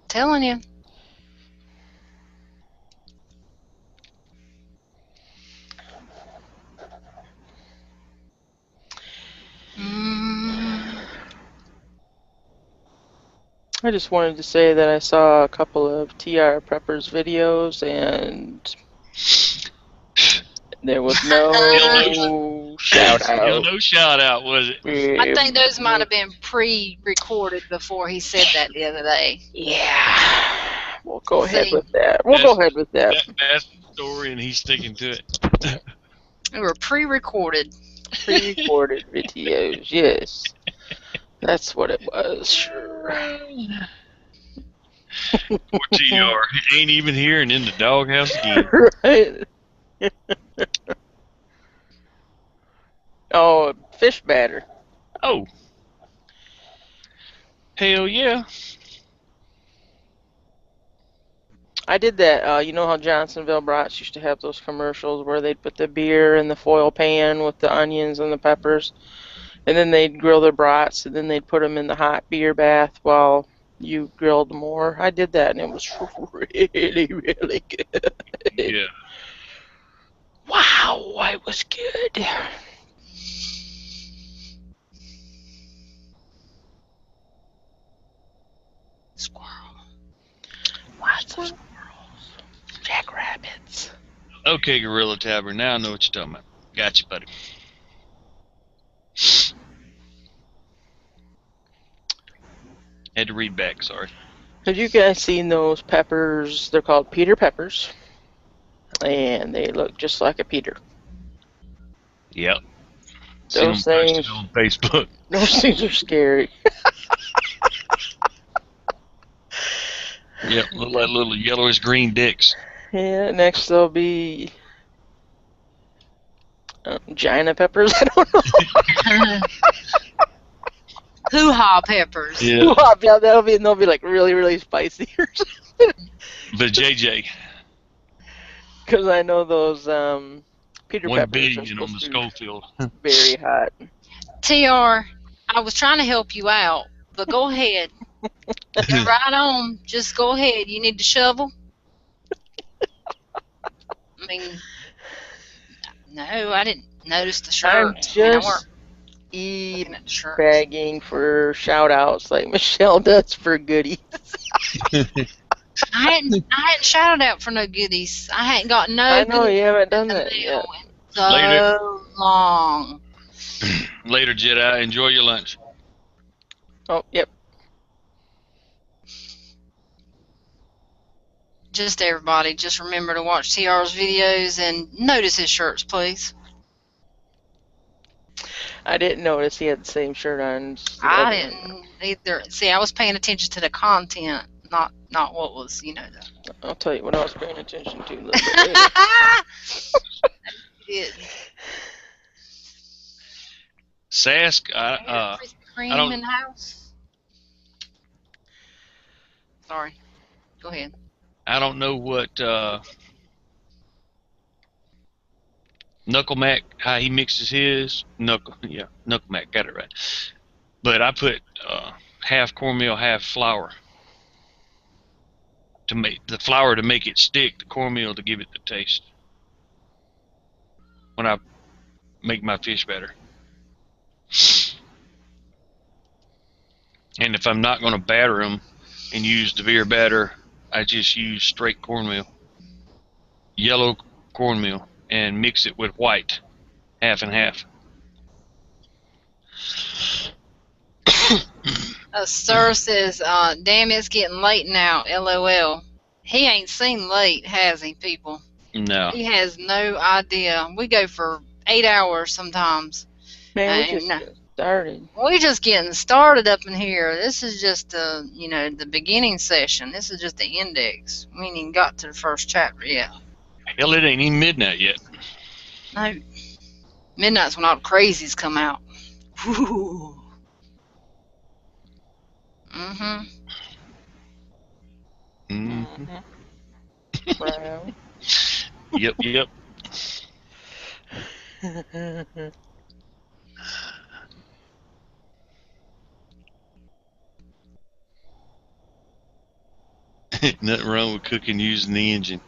Telling you. I just wanted to say that I saw a couple of TR Preppers videos, and there was no shout out. No shout out, was it? I think those might have been pre-recorded before he said that the other day. Yeah. We'll go ahead See. with that. We'll go ahead with that. That's the story, and he's sticking to it. They were pre-recorded. Pre-recorded videos, yes. That's what it was, sure. Poor TR. He ain't even here and in the doghouse again. Right. Oh, fish batter. Oh. Hell yeah. I did that. You know how Johnsonville Brats used to have those commercials where they'd put the beer in the foil pan with the onions and the peppers, and then they'd grill their brats, and then they'd put them in the hot beer bath while you grilled more. I did that, and it was really, really good. Yeah. Wow, it was good. Squirrel. Lots of squirrels. Jackrabbits. Okay, Gorilla Tavern. Now I know what you're talking about. Gotcha, buddy. Had to read back, sorry. Have you guys seen those peppers? They're called Peter peppers. And they look just like a Peter. Yep. Those See them things posted on Facebook. Those things are scary. Yep, look like little yellowish green dicks. Yeah, next there'll be Gina peppers. I don't know. Hoo-ha peppers. Yeah. Yeah, they'll be like really, really spicy or something. But JJ, Because I know those Peter one peppers are billion on the supposed to be Schofield. very hot. TR, I was trying to help you out, but go ahead. Get right on. Just go ahead. You need to shovel? I mean, no, I didn't notice the shirt. I'm I just looking at the shirt. begging for shout outs like Michelle does for goodies. I hadn't shouted out for no goodies. I hadn't got no I know goodies you haven't in done the that mail yet. in so Later. long. Later, Jedi. Enjoy your lunch. Oh, yep. Just everybody, just remember to watch TR's videos and notice his shirts, please. I didn't notice he had the same shirt on. I didn't either. See, I was paying attention to the content, not what was, I'll tell you what I was paying attention to a little bit later. It, Sask, Krispy Kreme I don't- in the house. Sorry. Go ahead. I don't know what Knuckle Mac, how he mixes his. Knuckle Mac, got it right. But I put half cornmeal, half flour. To make the flour to make it stick, the cornmeal to give it the taste. When I make my fish batter. And if I'm not going to batter them and use DeVere batter, I just use straight cornmeal, yellow cornmeal, and mix it with white, half and half. Sir says, damn, it's getting late now, LOL. He ain't seen late, has he, people? No. He has no idea. We go for 8 hours sometimes. Man, we And just started. we just getting started up in here. This is just the beginning session. This is just the index. We ain't even got to the first chapter yet. Hell, it ain't even midnight yet. No. Midnight's when all the crazies come out. Woo. Mm-hmm. Mm-hmm. Brown. Yep. Nothing wrong with cooking using the engine.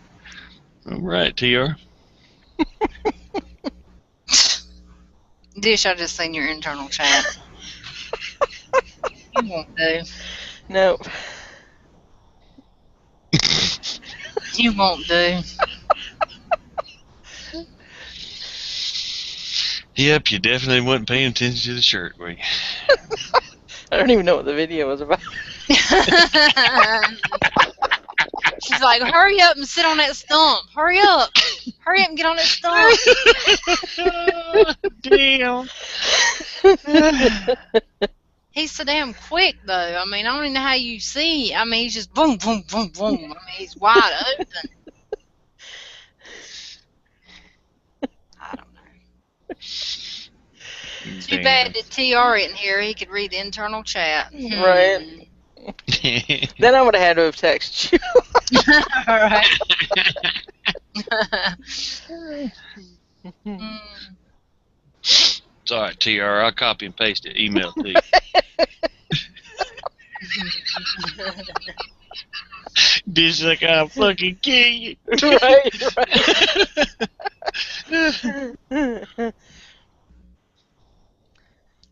All right, TR. Dish, I just seen your internal chat. You won't do. No. You won't do. Yep, you definitely wasn't paying attention to the shirt, were you? I don't even know what the video was about. She's like, hurry up and sit on that stump. Hurry up. Hurry up and get on that stump. Damn. He's so damn quick, though. I mean, I don't even know how you see. I mean, he's just boom, boom, boom, boom. I mean, he's wide open. I don't know. Too bad that TR isn't here. He could read the internal chat. Right. Then I would have had to have texted you. All right. It's all right, TR. I'll copy and paste it. Email to you. This like I'll fucking kill you. Right.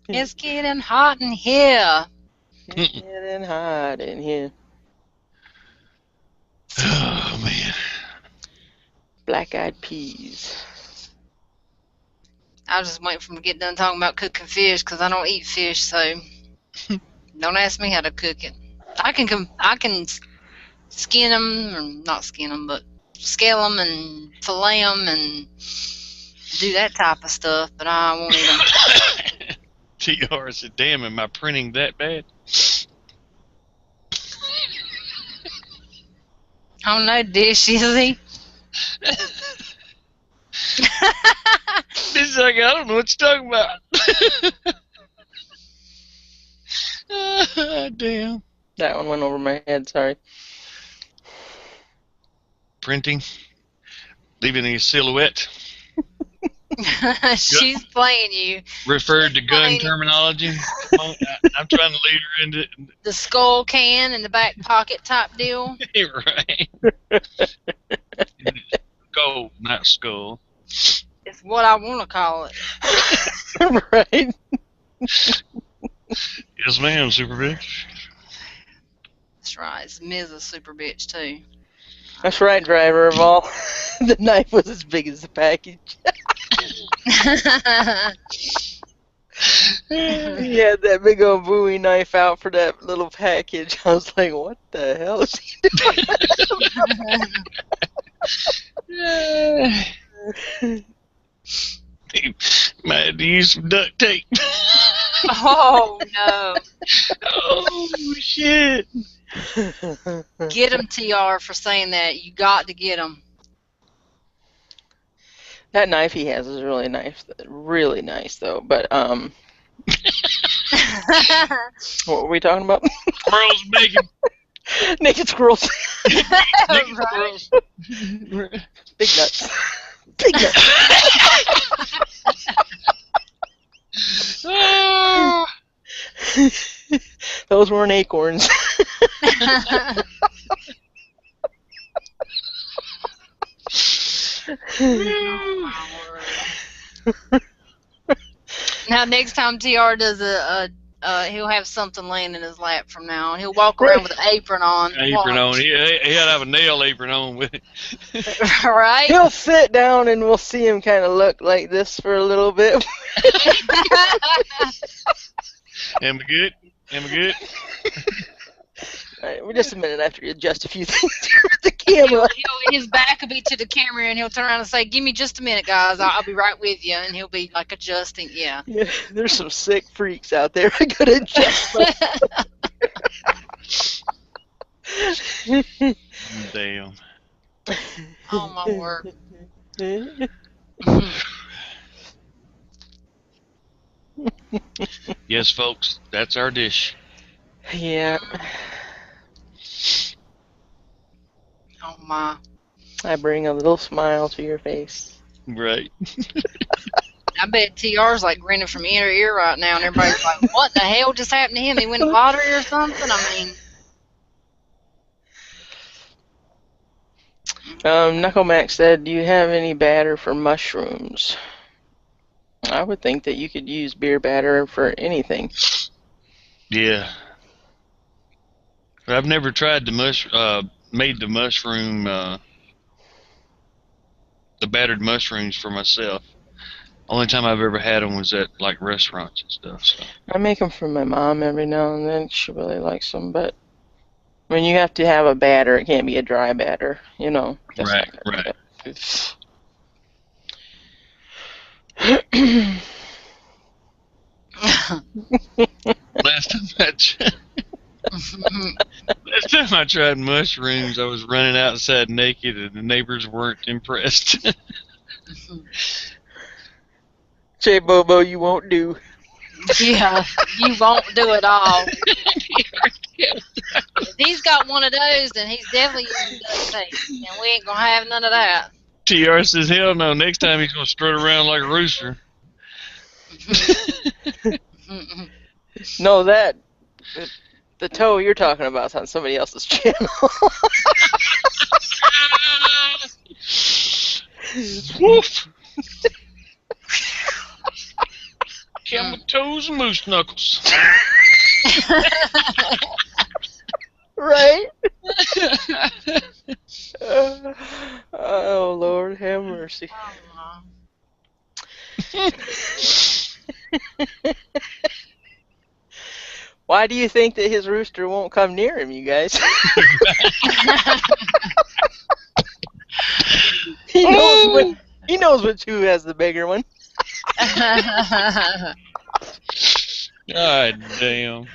It's getting hot in here. It's getting hot in here. Oh, man. Black-eyed peas. I was just waiting for him to get done talking about cooking fish because I don't eat fish, so don't ask me how to cook it. I can skin them, or not skin them, but scale them and fillet them and do that type of stuff, but I won't eat them. TR said, damn, am I printing that bad? I don't know, Dish, is he? This is like, I don't know what you're talking about. Damn. That one went over my head, sorry. Printing. Leaving a silhouette. She's playing you. Referred to gun Playing terminology. I'm trying to lead her into the skull can in the back pocket type deal. right. Gold, not skull. It's what I want to call it. Right. Yes, ma'am, super bitch. That's right. It's Ms. a super bitch, too. That's right, driver of all. The knife was as big as the package. He had that big old Bowie knife out for that little package. I was like, what the hell is he doing? Might have to use some duct tape. Oh, no. Oh, shit. Get him, TR, for saying that. You got to get him. That knife he has is really nice. Really nice, though. But, what were we talking about? Squirrels bacon. Naked squirrels. Naked Right. squirrels. Big nuts. Big nuts. Ah. Those weren't acorns. Now, next time TR does he'll have something laying in his lap from now on. He'll walk around with an apron on. Apron on. He had to have a nail apron on with it. Right? He'll sit down and we'll see him kind of look like this for a little bit. Am I good? Am I good? Just a minute after you adjust a few things with the camera. His back will be to the camera, and he'll turn around and say, "Give me just a minute, guys. I'll be right with you." And he'll be like adjusting. Yeah. Yeah, there's some sick freaks out there. I gotta adjust. Damn. Oh my word. Yes, folks, that's our dish. Yeah. Oh my. I bring a little smile to your face. Right. I bet TR's like grinning from ear to ear right now, and everybody's like, "What the hell just happened to him? He win the lottery or something?" I mean. Knucklemax said, "Do you have any batter for mushrooms?" I would think that you could use beer batter for anything. Yeah. But I've never tried made the mushroom, the battered mushrooms for myself. Only time I've ever had them was at like restaurants and stuff. So. I make them for my mom every now and then. She really likes them, but I mean, you have to have a batter. It can't be a dry batter, you know. Right, right. Last time I tried mushrooms, I was running outside naked, and the neighbors weren't impressed. Say, Bobo, you won't do. Yeah, you won't do it all. If he's got one of those, then he's definitely using duct tape, and we ain't gonna have none of that. TR says, "Hell no! Next time he's gonna strut around like a rooster." No, the toe you're talking about is on somebody else's channel. Woof! Camel toes and moose knuckles. Right? Oh, Lord have mercy. Why do you think that his rooster won't come near him, you guys? He knows which who has the bigger one. God damn.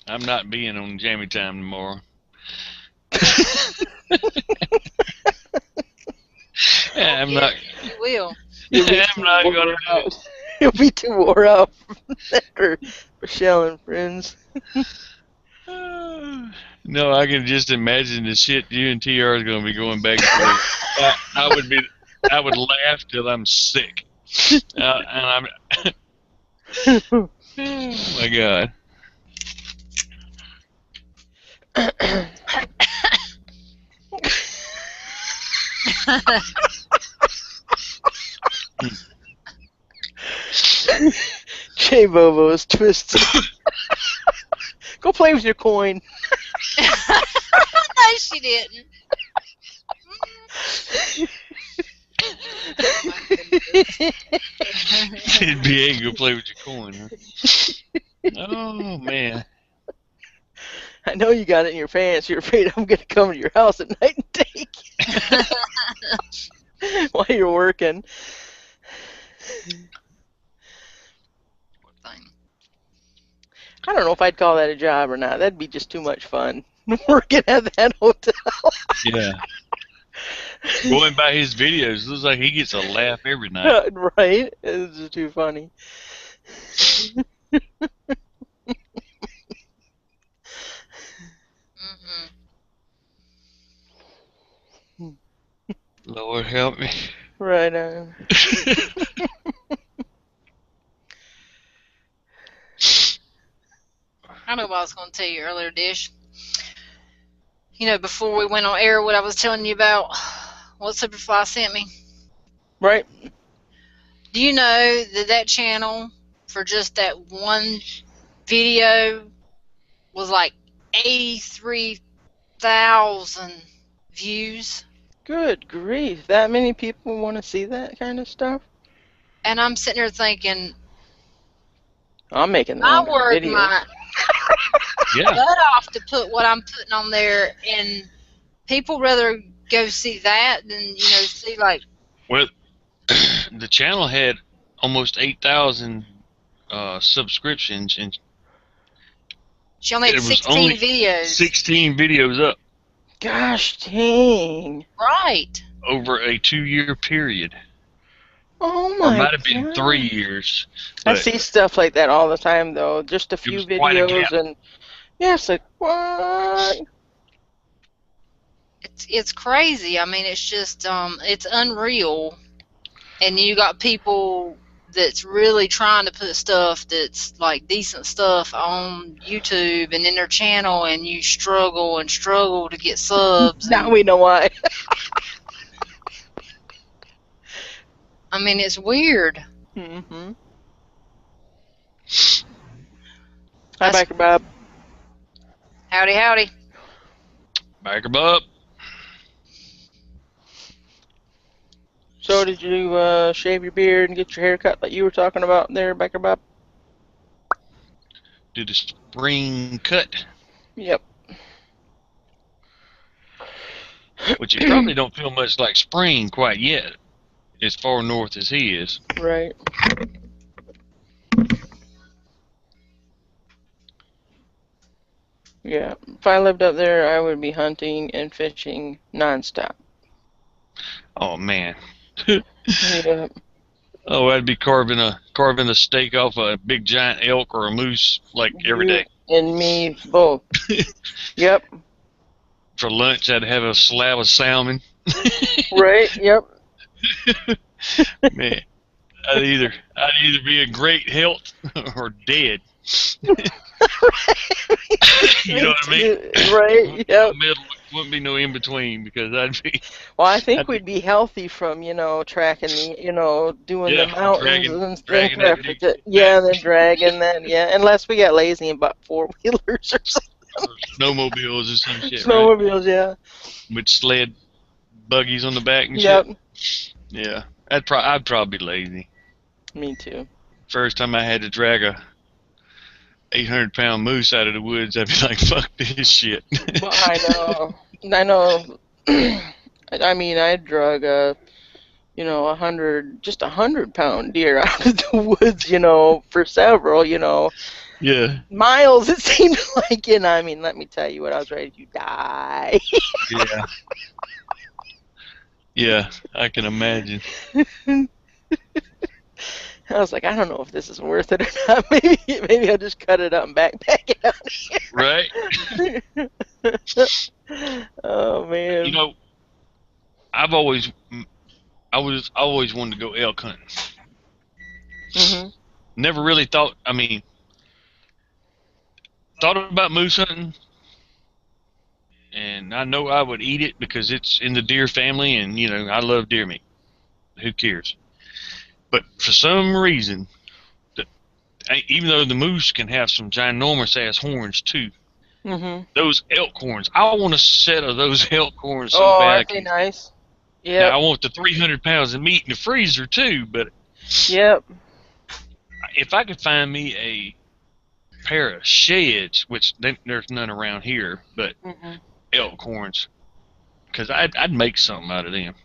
I'm not being on Jammy Time tomorrow. I'm not. You will. I'm not gonna do it. He'll be too wore out after Michelle and friends. No, I can just imagine the shit you and TR is gonna be going back and forth. I would laugh till I'm sick. And I'm. Oh my God. J Bobo is twisted. Go play with your coin. No, she didn't. It'd be ain't go play with your coin, huh? Oh man. I know you got it in your pants. You're afraid I'm gonna come to your house at night and take it while you're working. I don't know if I'd call that a job or not. That'd be just too much fun. Working at that hotel. Yeah. Going by his videos, looks like he gets a laugh every night. Right? It's just too funny. Lord help me. Right on. I know what I was going to tell you earlier, Dish. You know, before we went on air, what I was telling you about, what Superfly sent me. Right. Do you know that channel, for just that one video, was like 83,000 views? Good grief. That many people want to see that kind of stuff? And I'm sitting there thinking, I'm making the I longer work videos. my Yeah. butt off to put what I'm putting on there, and people rather go see that than see like. Well, the channel had almost 8,000 subscriptions, and She only had there was 16 only videos. 16 videos up Gosh dang. Right. over a 2-year period, Oh or my might have been 3 god. years. I But see stuff like that all the time though. Just a it few was quite a videos gap. and yeah, it's like what? It's crazy. I mean, it's just it's unreal. And you got people that's really trying to put stuff that's like decent stuff on YouTube and in their channel, and you struggle and struggle to get subs. Now And we know why. I mean, it's weird. Mm-hmm. Hi, That's Biker Bob. howdy, howdy. Back 'em up. So did you shave your beard and get your hair cut like you were talking about there, Biker Bob? Do the spring cut, Yep. which it probably don't feel much like spring quite yet, as far north as he is. Right. Yeah. If I lived up there, I would be hunting and fishing nonstop. Oh man. Yeah. Oh, I'd be carving a steak off a big giant elk or a moose like every You day. and me both. Yep. For lunch, I'd have a slab of salmon. Right. Yep. Man, I'd either be in great health or dead. You know what I mean? Right. Yep. Middle wouldn't be no in between because I'd be Well, I think we'd be healthy from, tracking doing the mountains and dragging that traffic. big Yeah, and then dragging that. Yeah, unless we got lazy and bought four-wheelers or something. snowmobiles or some shit, right? Snowmobiles, yeah. With sled buggies on the back and Yep. shit. Yeah, I'd probably be lazy. Me too. First time I had to drag a 800-pound moose out of the woods, I'd be like, fuck this shit. Well, I know. I know. I mean, I drug a 100-pound deer out of the woods, for several, Yeah, miles it seemed like, and I mean, let me tell you what, I was ready to die. yeah. Yeah, I can imagine. I was like, I don't know if this is worth it or not. Maybe I'll just cut it up and backpack it out Right? here. Oh man. You know, I was always wanted to go elk hunting. Hmm. Never really thought. I mean, thought about moose hunting, and I know I would eat it because it's in the deer family, and I love deer meat. Who cares? But for some reason, even though the moose can have some ginormous ass horns too, Hmm. those elk horns, I want a set of those elk horns so Oh, bad. that'd be nice. Now Yep. I want the 300 pounds of meat in the freezer too, but Yep. if I could find me a pair of sheds, which there's none around here, but Hmm. elk horns, because I'd make something out of them.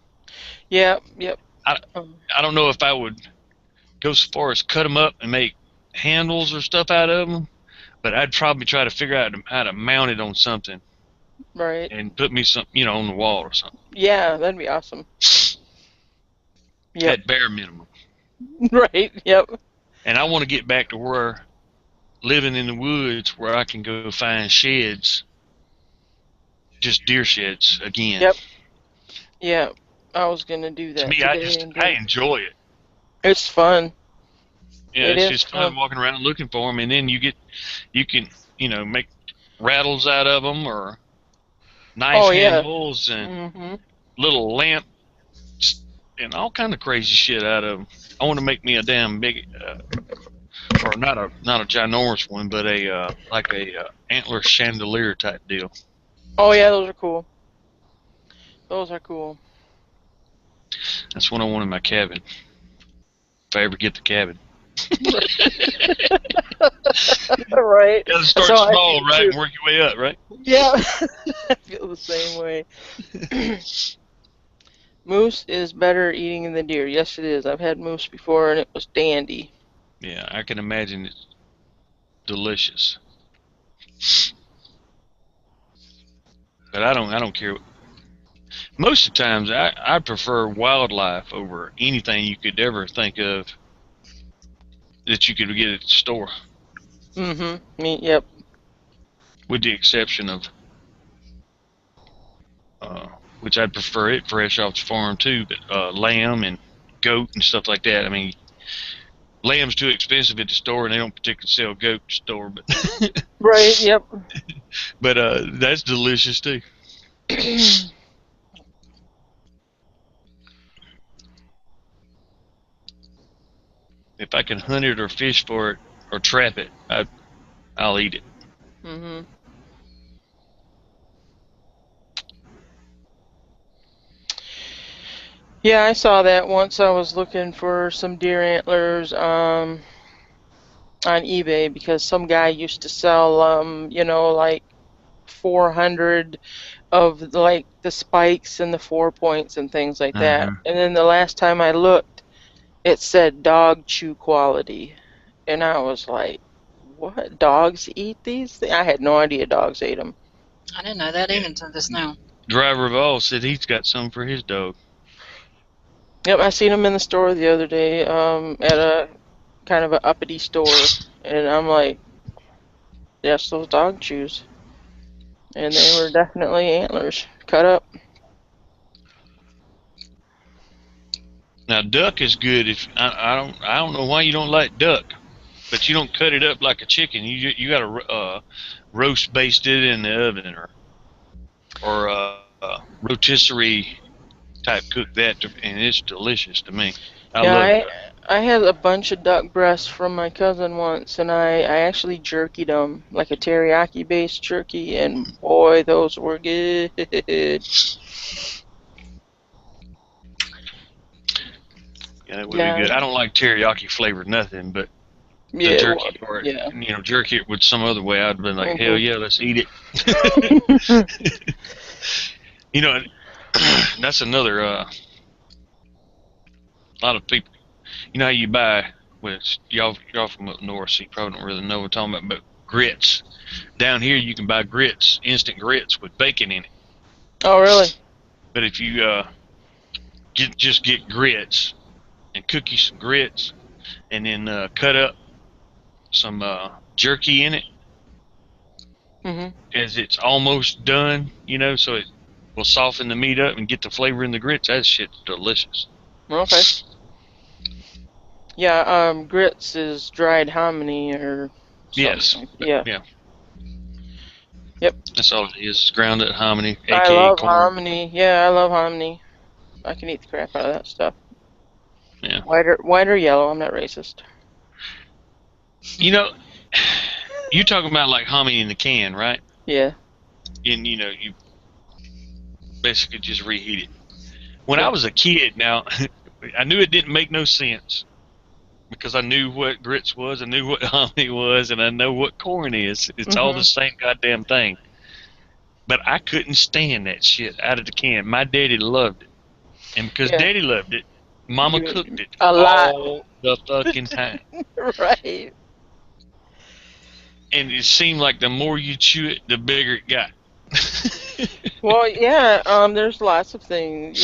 Yep. Yep. I don't know if I would go so far as cut them up and make handles or stuff out of them, but I'd probably try to figure out how to mount it on something Right. and put me some, on the wall or something. Yeah, that'd be awesome. Yep. At bare minimum. Right. Yep. And I want to get back to where living in the woods where I can go find sheds, just deer sheds again. Yep. Yeah. I was gonna do that To me, today. I enjoy it. It's fun. Yeah, It it's is just fun fun. walking around looking for them, and then you can, make rattles out of them or knife Oh yeah. handles and Hmm. little lamps and all kind of crazy shit out of them. I want to make me a damn big, or not a ginormous one, but like a antler chandelier type deal. Oh yeah, those are cool. Those are cool. That's what I want in my cabin. if I ever get the cabin. Right. You gotta start So I small, feel right, too. and work your way up, right? Yeah, I feel the same way. Moose is better eating than deer. Yes, it is. I've had moose before, and it was dandy. Yeah, I can imagine it's delicious. But I don't care. Most of the times, I prefer wildlife over anything you could ever think of that you could get at the store, Mm-hmm. Me, yep. with the exception of, which I'd prefer it fresh off the farm too, but lamb and goat and stuff like that. I mean, lamb's too expensive at the store, and they don't particularly sell goat at the store, but Right, yep. but that's delicious too. If I can hunt it or fish for it or trap it, I'll eat it. Mm-hmm. Yeah, I saw that once. I was looking for some deer antlers on eBay because some guy used to sell like 400 of like the spikes and the 4 points and things like that. Uh-huh. And then the last time I looked, it said dog chew quality. And I was like, what? Dogs eat these things? I had no idea dogs ate them. I didn't know that Yeah. even until just now. Driver of all said he's got some for his dog. Yep, I seen them in the store the other day, at a kind of a uppity store, and I'm like, yes, those dog chews, and they were definitely antlers cut up. Now duck is good. If I don't know why you don't like duck, but you don't cut it up like a chicken. You got to roast baste it in the oven or rotisserie type cook that, and it's delicious to me. I Yeah, love I duck. I had a bunch of duck breasts from my cousin once, and I actually jerkied them like a teriyaki based jerky, and boy, those were good. Yeah, that would be Yeah, good. I don't like teriyaki flavored nothing, but the yeah, jerky part, yeah. jerky it with some other way, I'd been like, hell Mhm. yeah, let's eat it. you know, that's another lot of people. You know how you buy, which y'all from up north, so you probably don't really know what I'm talking about, but grits. Down here, you can buy grits, instant grits with bacon in it. Oh, really? But if you just get grits and cook you some grits, and then cut up some jerky in it Mhm. as it's almost done, so it will soften the meat up and get the flavor in the grits. That shit's delicious. Okay. Yeah, grits is dried hominy or Yes, something. Yeah. yeah, Yep. that's all it is. Ground up hominy, I aka love corn. hominy. Yeah, I love hominy. I can eat the crap out of that stuff. Yeah, White or yellow. I'm not racist. you know, you talking about like hominy in the can, right? Yeah. And you basically just reheat it. When I Yep. was a kid, now I knew it didn't make no sense because I knew what grits was, I knew what hominy was, and I know what corn is. It's all the Mhm. same goddamn thing. But I couldn't stand that shit out of the can. My daddy loved it. And because Yeah. daddy loved it, mama cooked You it a lot. all the fucking time. Right. And it seemed like the more you chew it, the bigger it got. Well, yeah. There's lots of things.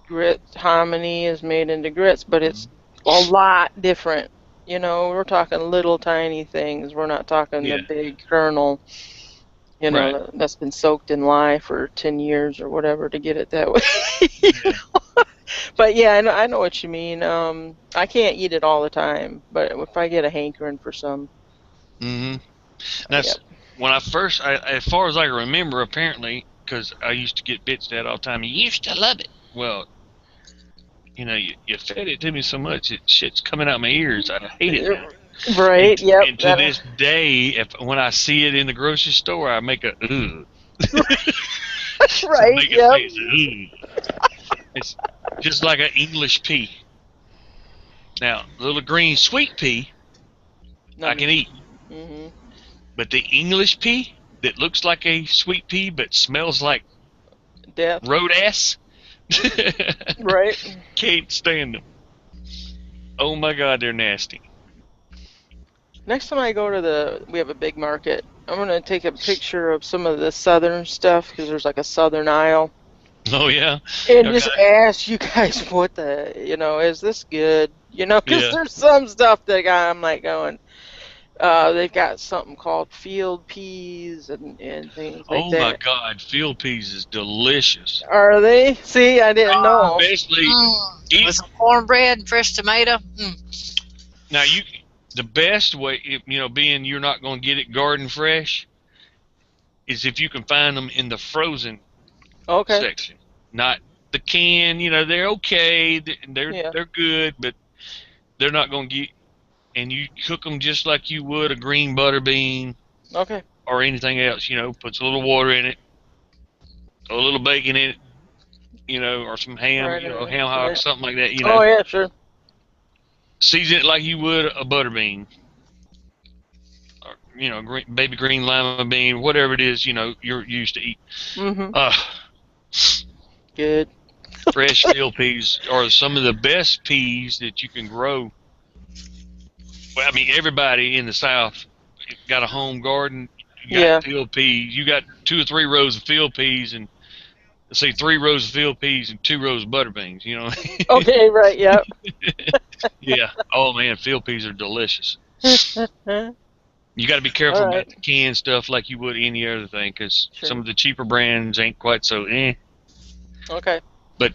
Grits. Hominy is made into grits, but it's a lot different. We're talking little tiny things. We're not talking the Yeah, big kernel. right. That's been soaked in lye for 10 years or whatever to get it that way. Yeah. But yeah, I know what you mean. I can't eat it all the time, but if I get a hankering for some, hmm yeah. That's when I first, as far as I remember, apparently, because I used to get bitched at all the time. You used to love it. Well, you fed it to me so much, shit's coming out my ears. I hate it now. Right, And, yep. and to this day, when I see it in the grocery store, I make a ugh. I Right, make a yep. face. Ugh. It's just like an English pea. Now, little green sweet pea, I can eat. Mm-hmm. But the English pea that looks like a sweet pea but smells like Death. road ass, Right. can't stand them. Oh my God, they're nasty. Next time I go to we have a big market. I'm gonna take a picture of some of the southern stuff because there's like a southern aisle, Oh yeah, and okay, just ask you guys what is this good? Because yeah. there's some stuff that I'm like going. They've got something called field peas and things like Oh my that. God, field peas is delicious. Are they? See, I didn't know. Especially With eat some cornbread and fresh tomato. now. The best way, being you're not going to get it garden fresh, is if you can find them in the frozen Okay. section, not the can. They're okay, Yeah. they're good, but they're not going to get. And you cook them just like you would a green butter bean Okay. or anything else. Puts a little water in it, a little bacon in it, or some ham, Right. ham hock, Right. something like that. Oh yeah, sure. Season it like you would a butter bean, or baby green lima bean, whatever it is, you're used to eat. Mhm. Uh, Good. Fresh field peas are some of the best peas that you can grow. Well, I mean, everybody in the South got a home garden. You got Yeah. field peas. You got 2 or 3 rows of field peas, and let's say 3 rows of field peas and 2 rows of butter beans. Okay. Right. Yep. Yeah. Oh man, field peas are delicious. All You got to be careful right. about the canned stuff like you would any other thing, because some Sure. of the cheaper brands ain't quite so eh. Okay. But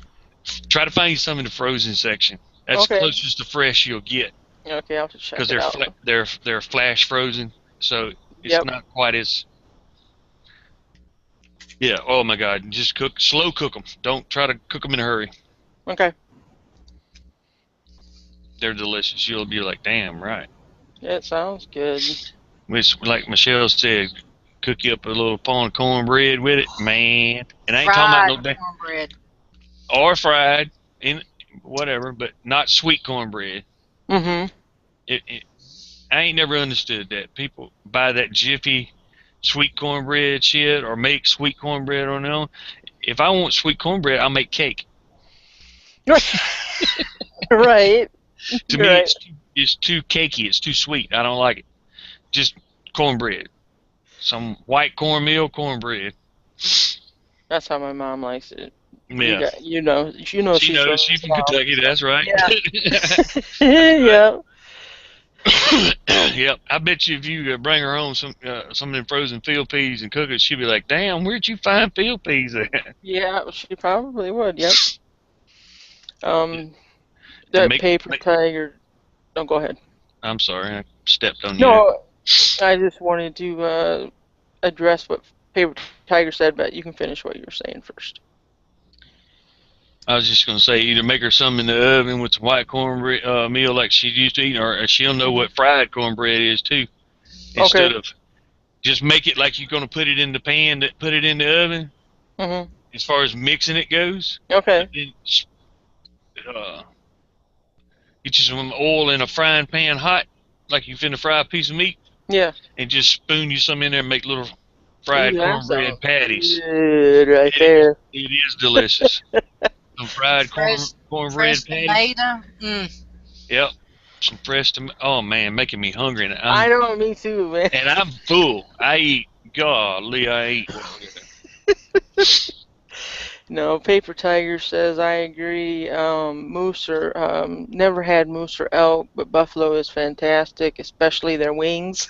try to find you some in the frozen section. That's the Okay. closest to fresh you'll get, Okay. I'll have to check because it out. they're flash frozen, so it's Yep. not quite as. Yeah. Oh my God. Just slow cook them. Don't try to cook them in a hurry. Okay. They're delicious. You'll be like, damn right. Yeah, it sounds good. Which, like Michelle said, cook you up a little pound of cornbread with it, man. And I ain't talking about Fried no cornbread. or fried, in whatever, but not sweet cornbread. Mhm. I ain't never understood that. People buy that Jiffy sweet cornbread shit or make sweet cornbread on their own. If I want sweet cornbread, I'll make cake. Right. To You're me, right. it's too cakey. It's too sweet. I don't like it. Just cornbread. Some white cornmeal cornbread. That's how my mom likes it. Yeah. She She she's from knows. the She's from South. Kentucky. That's right. Yeah. That's Yeah. right. Yep. I bet you if you bring her home some of them frozen field peas and cook it, she'll be like, "Damn, where'd you find field peas at?" Yeah, she probably would. Yep. Um, To that paper make. tiger. No, go ahead. I'm sorry, I stepped on you there. No, I just wanted to address what paper tiger said, but you can finish what you were saying first. I was just gonna say either make her some in the oven with some white cornbread meal like she used to eat, or she'll know what fried cornbread is too. Okay. Instead of just make it like you're gonna put it in the pan, put it in the oven. Mhm. As far as mixing it goes, Okay. then uh, get you some oil in a frying pan hot, like you finna fry a piece of meat, Yeah. and just spoon you some in there and make little Ooh, fried that sounds cornbread patties. good right It is, there. it is delicious. Some fried Fresh, cornbread fresh patties. tomato. Yep. Some fresh tomato. Oh man, making me hungry, and I know, me too, man. I'm full. I eat. Golly, I eat. No, Paper Tiger says I agree. Moose or never had moose or elk, but buffalo is fantastic, especially their wings.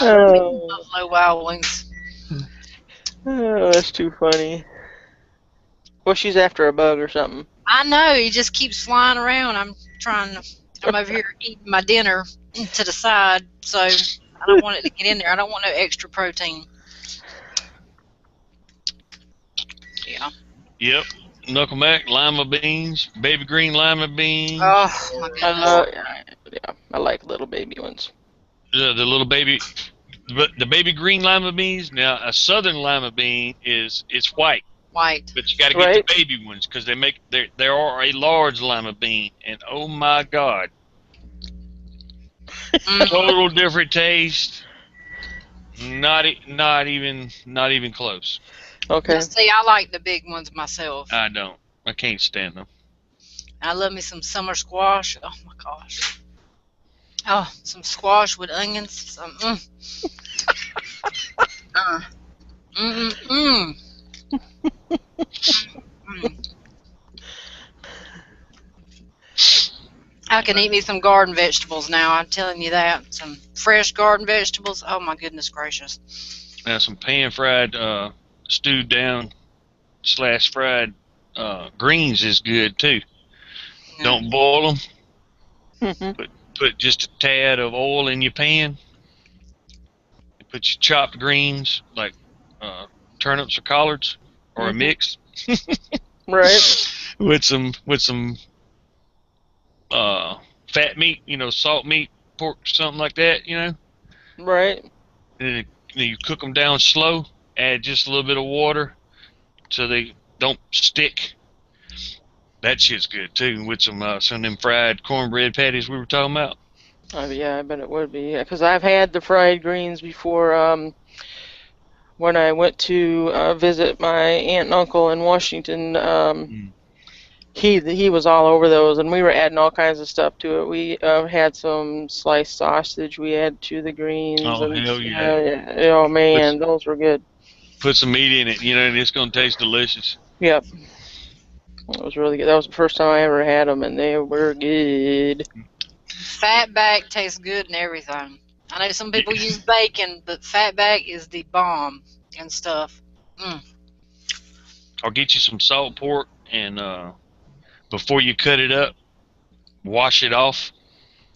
Oh, Buffalo Wild Wings. oh, that's too funny. Well, she's after a bug or something. I know, he just keeps flying around. I'm over here eating my dinner to the side, so I don't want it to get in there. I don't want no extra protein. Yeah. Yep. Knuckleback, lima beans, baby green lima beans. Oh, my goodness. Yeah, I like little baby ones. The little baby, but the baby green lima beans. Now, a southern lima bean it's white. white. But you got to get Right. the baby ones because there are a large lima bean, and oh my god, Mm. total different taste. Not even close. Yeah, Okay. see, I like the big ones myself. I don't. I can't stand them. I love me some summer squash. Oh my gosh. Oh, some squash with onions. Some uh, mm, mm, mm. I can eat me some garden vegetables now. I'm telling you that. Some fresh garden vegetables. Oh my goodness gracious. Now some pan fried, stewed down slash fried greens is good too. Yeah. Don't boil them. Hmm. Put just a tad of oil in your pan. Put your chopped greens like uh, turnips or collards or a Hmm. mix Right. with some fat meat, salt meat, pork, something like that, Right. And then you cook them down slow. Add just a little bit of water so they don't stick. That shit's good too with some of them fried cornbread patties we were talking about. Yeah, I bet it would be. Because I've had the fried greens before. When I went to visit my aunt and uncle in Washington, Mm. he was all over those, and we were adding all kinds of stuff to it. We had some sliced sausage we added to the greens, Oh and hell yeah! oh Put man, those were good. put some meat in it, and it's gonna taste delicious. Yep, it was really good. That was the first time I ever had them, and they were good. Fatback tastes good and everything. I know some people use bacon, but fatback is the bomb and stuff. Mm. I'll get you some salt pork, and before you cut it up, wash it off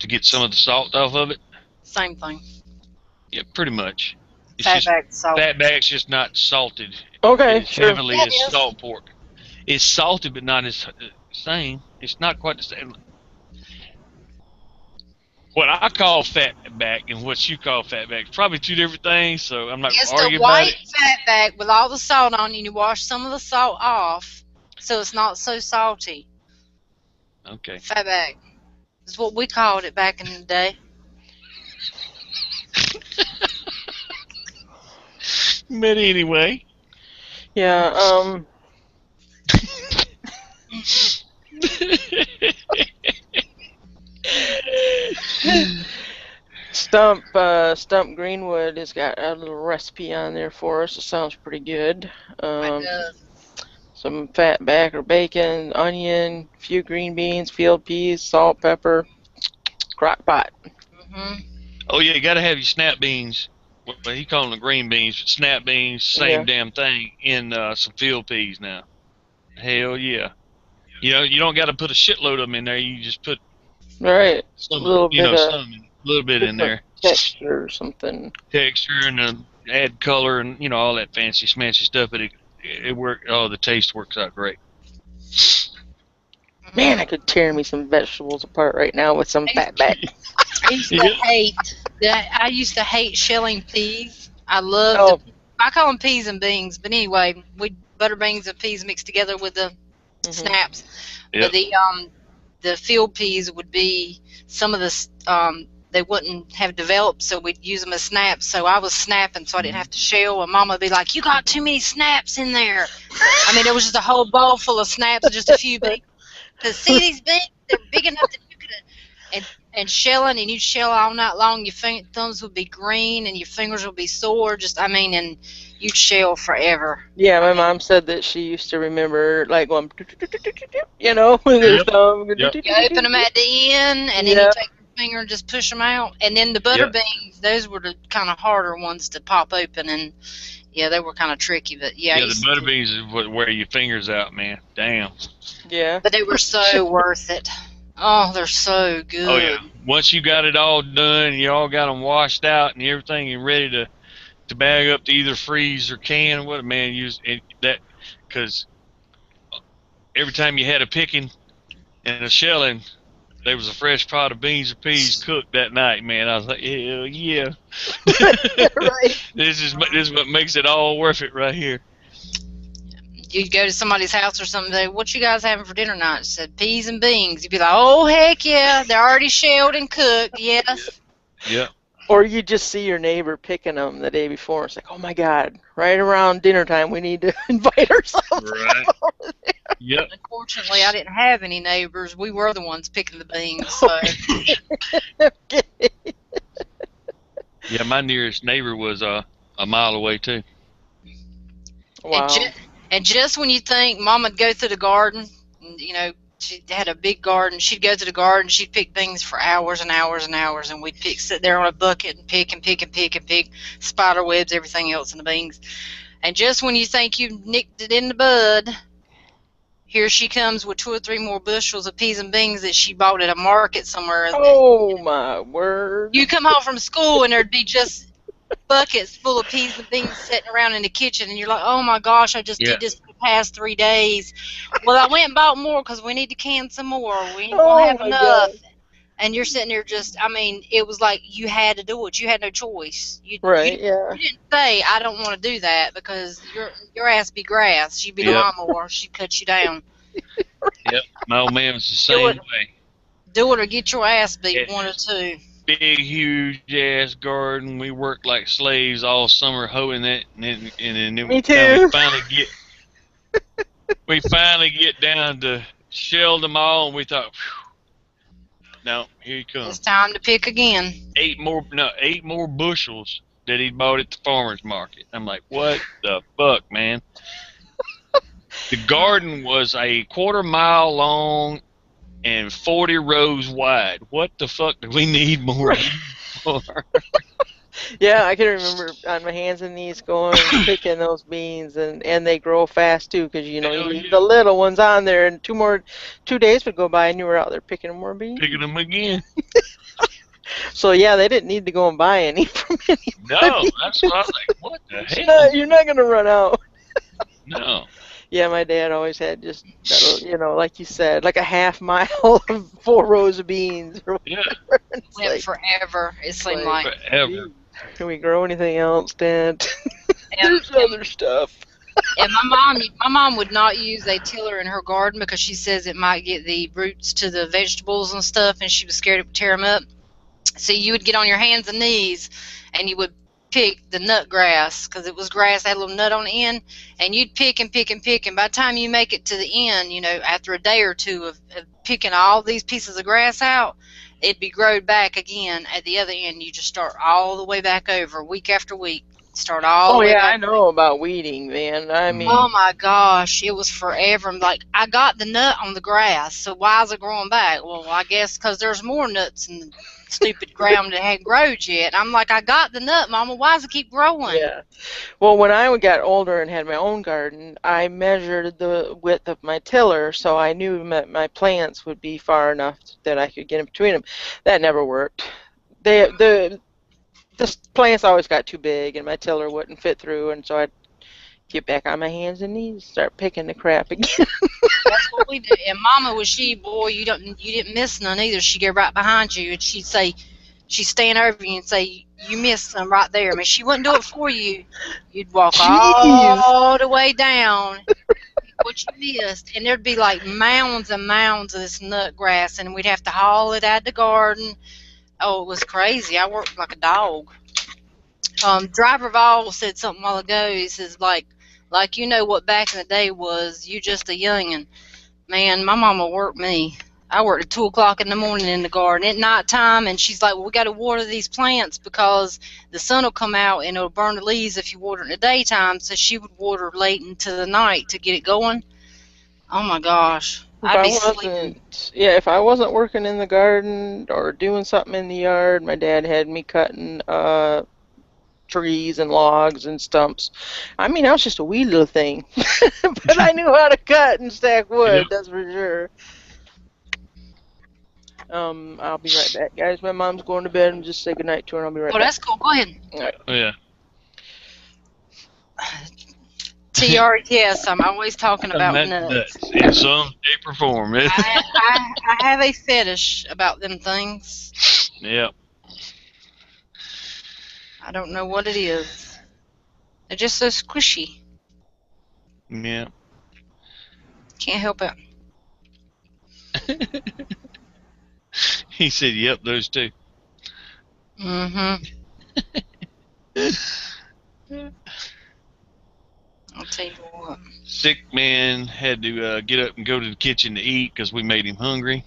to get some of the salt off of it. Same thing. Yeah, pretty much. It's just Fatback salt. fatback's just not salted Okay, as sure. heavily Yeah, as it is. salt pork. It's salted, but not as same. It's not quite the same. What I call fatback and what you call fatback is probably two different things. So I'm not gonna It's the argue about white it. fatback with all the salt on, and you wash some of the salt off, so it's not so salty. Okay. Fatback is what we called it back in the day. But anyway. Yeah. Stump Greenwood has got a little recipe on there for us. It sounds pretty good. It Um, does. some fat back or bacon, onion, few green beans, field peas, salt, pepper, crock pot. Hmm. Oh yeah, you gotta have your snap beans. Well, he called them the green beans, but snap beans, Yeah. same damn thing. In some field peas now. Hell yeah. You don't got to put a shitload of them in there. You just put All right. A some, little bit of a little bit in different there. texture or something. Texture and add color and all that fancy smancy stuff. But it work. Oh, the taste works out great. Man, I could tear me some vegetables apart right now with some fat back. I used to hate that. I used to hate shelling peas. I loved the. Oh. I call them peas and beans, but anyway, we butter beans and peas mixed together with the Mhm. snaps. Yep. But the field peas would be some of the they wouldn't have developed, so we'd use them as snaps. So I was snapping, so I didn't have to shell. And Mama would be like, "You got too many snaps in there." I mean, there was just a whole bowl full of snaps and just a few beans. To see these beans, they're big enough that you could and shelling, and you'd shell all night long. Your thumbs would be green, and your fingers would be sore. And you'd shell forever. Yeah, I my mean, mom said that she used to remember like going, with her Yep. thumb. Yep. you open them at the end, and then you Yep. take your finger and just push them out. And then the butter Yep. beans, those were the kind of harder ones to pop open, and yeah, they were kind of tricky. But yeah, I Yeah, the used butter to, beans is what wear your fingers out, man. Damn. Yeah. but they were so worth it. Oh, they're so good. Oh yeah. Once you got it all done, you all got them washed out and everything, and ready to bag up to either freeze or can. What a man use that because every time you had a picking and a shelling, there was a fresh pot of beans or peas cooked that night, man. I was like, hell yeah. Right. This is what makes it all worth it right here. you'd go to somebody's house or something. They, what you guys having for dinner tonight? She said peas and beans. You'd be like, oh heck yeah, they're already shelled and cooked. Yes. Yeah. Or you just see your neighbor picking them the day before. It's like, oh my God, right around dinner time, we need to invite ourselves Right. out. Yep. Unfortunately, I didn't have any neighbors. We were the ones picking the beans. So. Okay. Yeah, my nearest neighbor was a mile away too. Wow. And just when you think Mom would go through the garden, you know, she had a big garden. She'd go to the garden. She'd pick things for hours and hours and hours, and we'd sit there on a bucket and pick and pick and pick and pick spider webs, everything else in the beans. And just when you think you've nicked it in the bud, here she comes with 2 or 3 more bushels of peas and beans that she bought at a market somewhere. Oh my word. You come home from school and there'd be just buckets full of peas and beans sitting around in the kitchen, and you're like, oh my gosh, I just did this for the past 3 days. Well, I went and bought more because we need to can some more. We ain't going to have enough. God. And you're sitting there just, I mean, it was like you had to do it. You had no choice. You didn't say, I don't want to do that because your ass be grass. She'd be the lawnmower. She'd cut you down. Yep. My old man was the same way. Do it or get your ass beat, one or two. Big, huge ass garden. We worked like slaves all summer hoeing it, and then Me too. we finally get down to shell them all, and we thought, no, here he comes. It's time to pick again. 8 more bushels that he bought at the farmer's market. I'm like, what the fuck, man? The garden was a 1/4 mile long and 40 rows wide. What the fuck do we need more for? Yeah, I can remember on my hands and knees going and picking those beans, and they grow fast too, because you leave the little ones on there, and 2 days would go by and you were out there picking more beans. Picking them again. So yeah, they didn't need to go and buy any from anybody. No, that's what I was like, what the hell? You're not gonna run out. No. Yeah, my dad always had just, like you said, like a half mile of 4 rows of beans. Or whatever. It went forever. It seemed like forever. Can we grow anything else, Dad? There's other stuff. And my mom would not use a tiller in her garden because she says it might get the roots to the vegetables and stuff, and she was scared it would tear them up. So you would get on your hands and knees, and you would pick the nut grass, because it was grass that had a little nut on the end, and you'd pick and pick and pick, and by the time you make it to the end, after a day or two of picking all these pieces of grass out, it'd be growed back again at the other end. You just start all the way back over, week after week. Start all the way back. I know about weeding, man. I mean, oh my gosh, it was forever. I'm like, I got the nut on the grass, so why is it growing back? Well, I guess because there's more nuts in the stupid ground that hadn't grown yet. I'm like, I got the nut, Mama. Why does it keep growing? Yeah. Well, when I got older and had my own garden, I measured the width of my tiller, so I knew that my plants would be far enough that I could get in between them. That never worked. The plants always got too big, and my tiller wouldn't fit through, and so I'd get back on my hands and knees, start picking the crap again. That's what we did. And Mama was boy, you didn't miss none either. She'd get right behind you, and she'd stand over you and say, you missed some right there. I mean, she wouldn't do it for you. You'd walk all the way down, what you missed, and there'd be like mounds and mounds of this nut grass, and we'd have to haul it out of the garden. Oh, it was crazy. I worked like a dog. Driver Vol said something a while ago. He says, like what back in the day was, you just a youngin'. Man, my mama worked me. I worked at 2 o'clock in the morning in the garden at nighttime, and she's like, well, we got to water these plants because the sun will come out and it'll burn the leaves if you water in the daytime. So she would water late into the night to get it going. Oh my gosh. If I wasn't working in the garden or doing something in the yard, my dad had me cutting trees and logs and stumps. I mean, I was just a wee little thing, but I knew how to cut and stack wood. That's for sure. I'll be right back, guys. My mom's going to bed, and just say goodnight to her, and I'll be right back. Oh, that's cool. Go ahead. All right. Oh, yeah. TR, yes, I'm always talking about nuts. In some shape or form. I have a fetish about them things. Yeah. I don't know what it is. They're just so squishy. Yeah. Can't help it. He said, "Yep, those two." Mm-hmm. I'll tell you what. Sick man had to get up and go to the kitchen to eat because we made him hungry.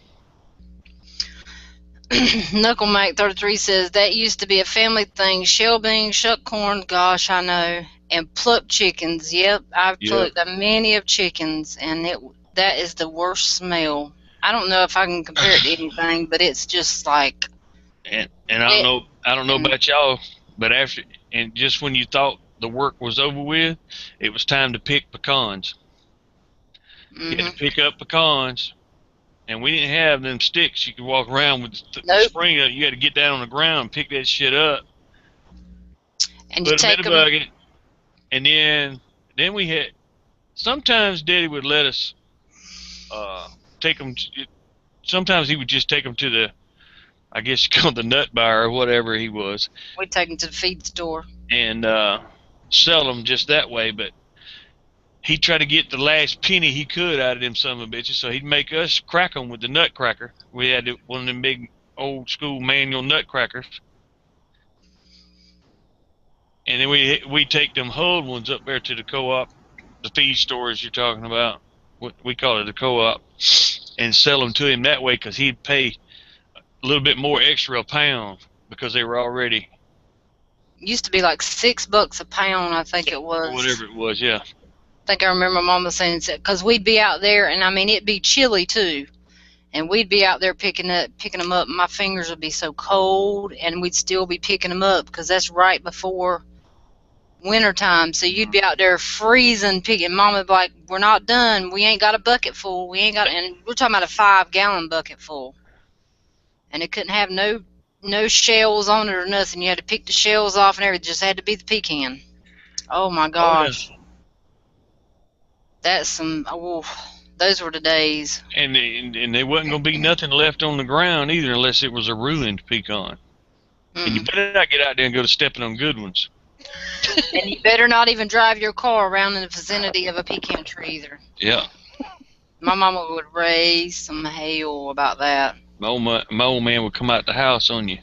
Knuckle Mike 33 says that used to be a family thing. Shell beans, shuck corn, gosh, I know, and plucked chickens. Yep, I've plucked a many of chickens, and that is the worst smell. I don't know if I can compare it to anything, but it's just like. And I don't know about y'all, but just when you thought the work was over with, it was time to pick pecans. Mm-hmm. You had to pick up pecans, and we didn't have them sticks you could walk around with the spring. You had to get down on the ground and pick that shit up. And put them in a bucket, and then we had. Sometimes Daddy would let us take them. Sometimes he would just take them to the, I guess you call it the nut bar or whatever he was. We'd take them to the feed store and sell them just that way. But he tried to get the last penny he could out of them son of a bitches, so he'd make us crack them with the nut cracker. We had one of them big old school manual nut crackers. And then we take them hulled ones up there to the co-op, the feed stores you're talking about. What we call it, the co-op, and sell them to him that way because he'd pay a little bit more extra a pound because they were already. Used to be like $6 a pound, I think it was. Whatever it was, yeah. I think I remember Mama saying that because we'd be out there, and I mean it'd be chilly too, and we'd be out there picking them up. And my fingers would be so cold, and we'd still be picking them up because that's right before wintertime. So you'd be out there freezing picking. Mama would be like, "We're not done. We ain't got a bucket full. We ain't got," and we're talking about a 5-gallon bucket full, and it couldn't have no shells on it or nothing. You had to pick the shells off and everything. It just had to be the pecan. Oh my gosh. That's some. Oh, those were the days. And there wasn't gonna be nothing left on the ground either, unless it was a ruined pecan. And you better not get out there and go to stepping on good ones. And you better not even drive your car around in the vicinity of a pecan tree either. Yeah. My mama would raise some hell about that. My old man would come out the house on you.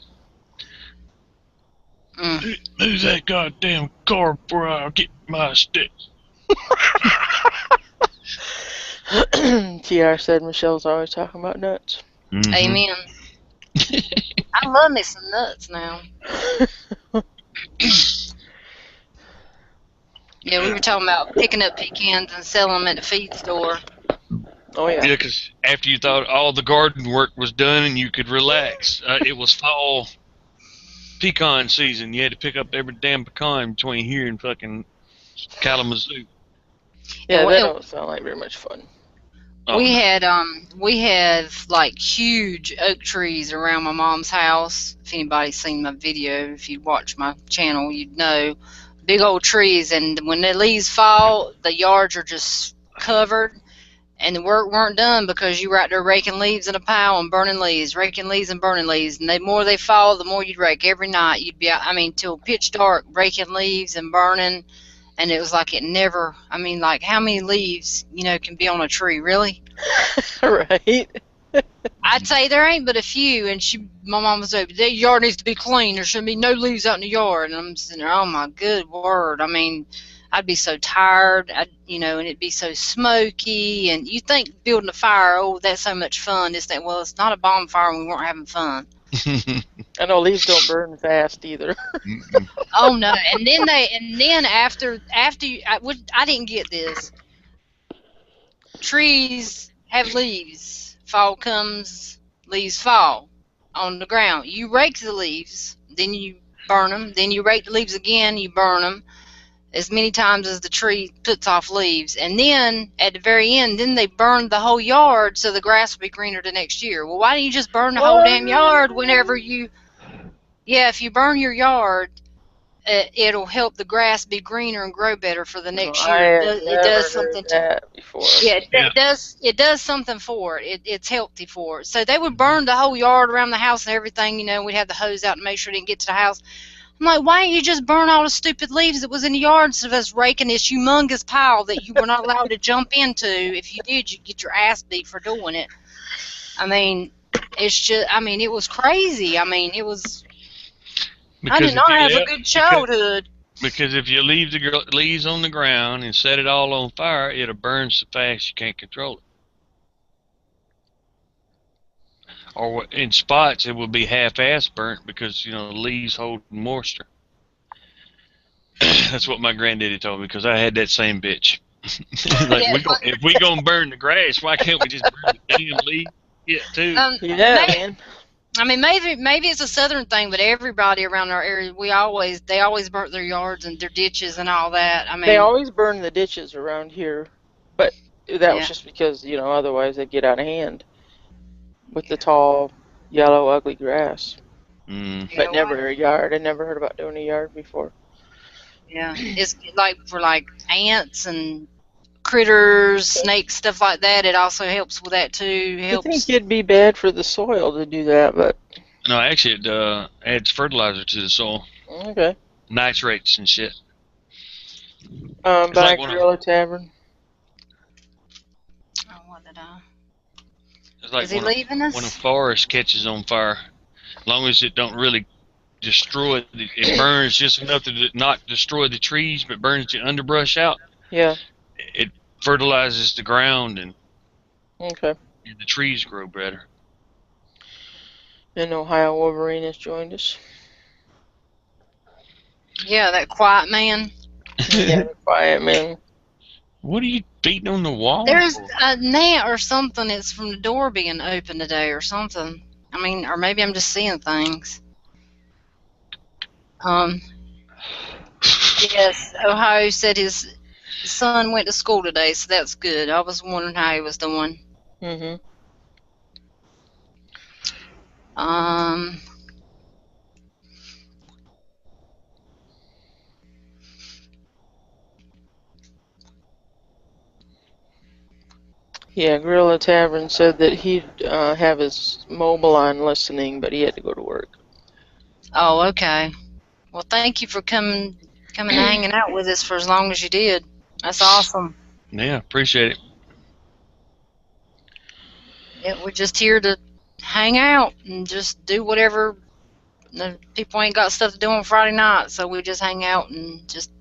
Move that goddamn car before I get my stick. TR said Michelle's always talking about nuts. Mm-hmm. Amen. I love me some nuts now. Yeah, we were talking about picking up pecans and selling them at the feed store. Oh, yeah. Yeah, because after you thought all the garden work was done and you could relax, it was fall pecan season. You had to pick up every damn pecan between here and fucking Kalamazoo. Yeah, that don't sound like very much fun. We had like huge oak trees around my mom's house. If anybody's seen my video, if you watch my channel, you'd know. Big old trees, and when the leaves fall, the yards are just covered, and the work weren't done because you were out there raking leaves in a pile and burning leaves, raking leaves and burning leaves, and the more they fall, the more you'd rake. Every night you'd be out, till pitch dark, raking leaves and burning, and it was like it never, like how many leaves, can be on a tree, really? Right. I'd say there ain't but a few, and my mom was like, "That yard needs to be clean. There shouldn't be no leaves out in the yard." And I'm sitting there, oh my good word. I'd be so tired, and it'd be so smoky. And you think building a fire, oh, that's so much fun. Well, it's not a bonfire, and we weren't having fun. I know leaves don't burn fast either. Oh no! And then after I didn't get this. Trees have leaves. Fall comes, leaves fall on the ground. You rake the leaves, then you burn them, then you rake the leaves again, you burn them as many times as the tree puts off leaves. And then at the very end, then they burn the whole yard so the grass will be greener the next year. Well, why don't you just burn the whole damn yard whenever if you burn your yard, it'll help the grass be greener and grow better for the next year. It does something before. Yeah, it does something for it. It's healthy for it. So they would burn the whole yard around the house and everything. We'd have the hose out to make sure it didn't get to the house. I'm like, why didn't you just burn all the stupid leaves that was in the yard instead of us raking this humongous pile that you were not allowed to jump into? If you did, you'd get your ass beat for doing it. I mean, it's just, I mean, it was crazy. I mean, it was, I did not have a good childhood. Because if you leave the leaves on the ground and set it all on fire, it'll burn so fast you can't control it. Or in spots, it will be half-ass burnt because, the leaves hold moisture. That's what my granddaddy told me, because I had that same bitch. Like, if we gonna burn the grass, why can't we just burn the damn leaves? Yeah, too. Man. I mean, maybe it's a southern thing, but everybody around our area, they always burnt their yards and their ditches and all that. I mean, they always burn the ditches around here, but that was just because otherwise they'd get out of hand with the tall, yellow, ugly grass. But never a yard. I never heard about doing a yard before. Yeah, it's like for ants and critters, snakes, stuff like that. It also helps with that too. I think it'd be bad for the soil to do that, but no, actually, it adds fertilizer to the soil. Okay. Nitrates and shit. By Gorilla Tavern. Oh, what did I? It's like Is he leaving us? When a forest catches on fire, as long as it don't really destroy it, burns just enough to not destroy the trees, but burns the underbrush out. Yeah. It fertilizes the ground and the trees grow better. And Ohio Wolverine has joined us. Yeah, that quiet man. Yeah, the quiet man. What are you beating on the wall? There's a gnat or something. It's from the door being open today or something. I mean, or maybe I'm just seeing things. Yes, Ohio said his son went to school today, so that's good. I was wondering how he was doing. Yeah, Gorilla Tavern said that he'd have his mobile on listening, but he had to go to work. Oh, okay. Well, thank you for coming and hanging out with us for as long as you did. That's awesome. Yeah, appreciate it. Yeah, we're just here to hang out and just do whatever. The people ain't got stuff to do on Friday night, so we just hang out and just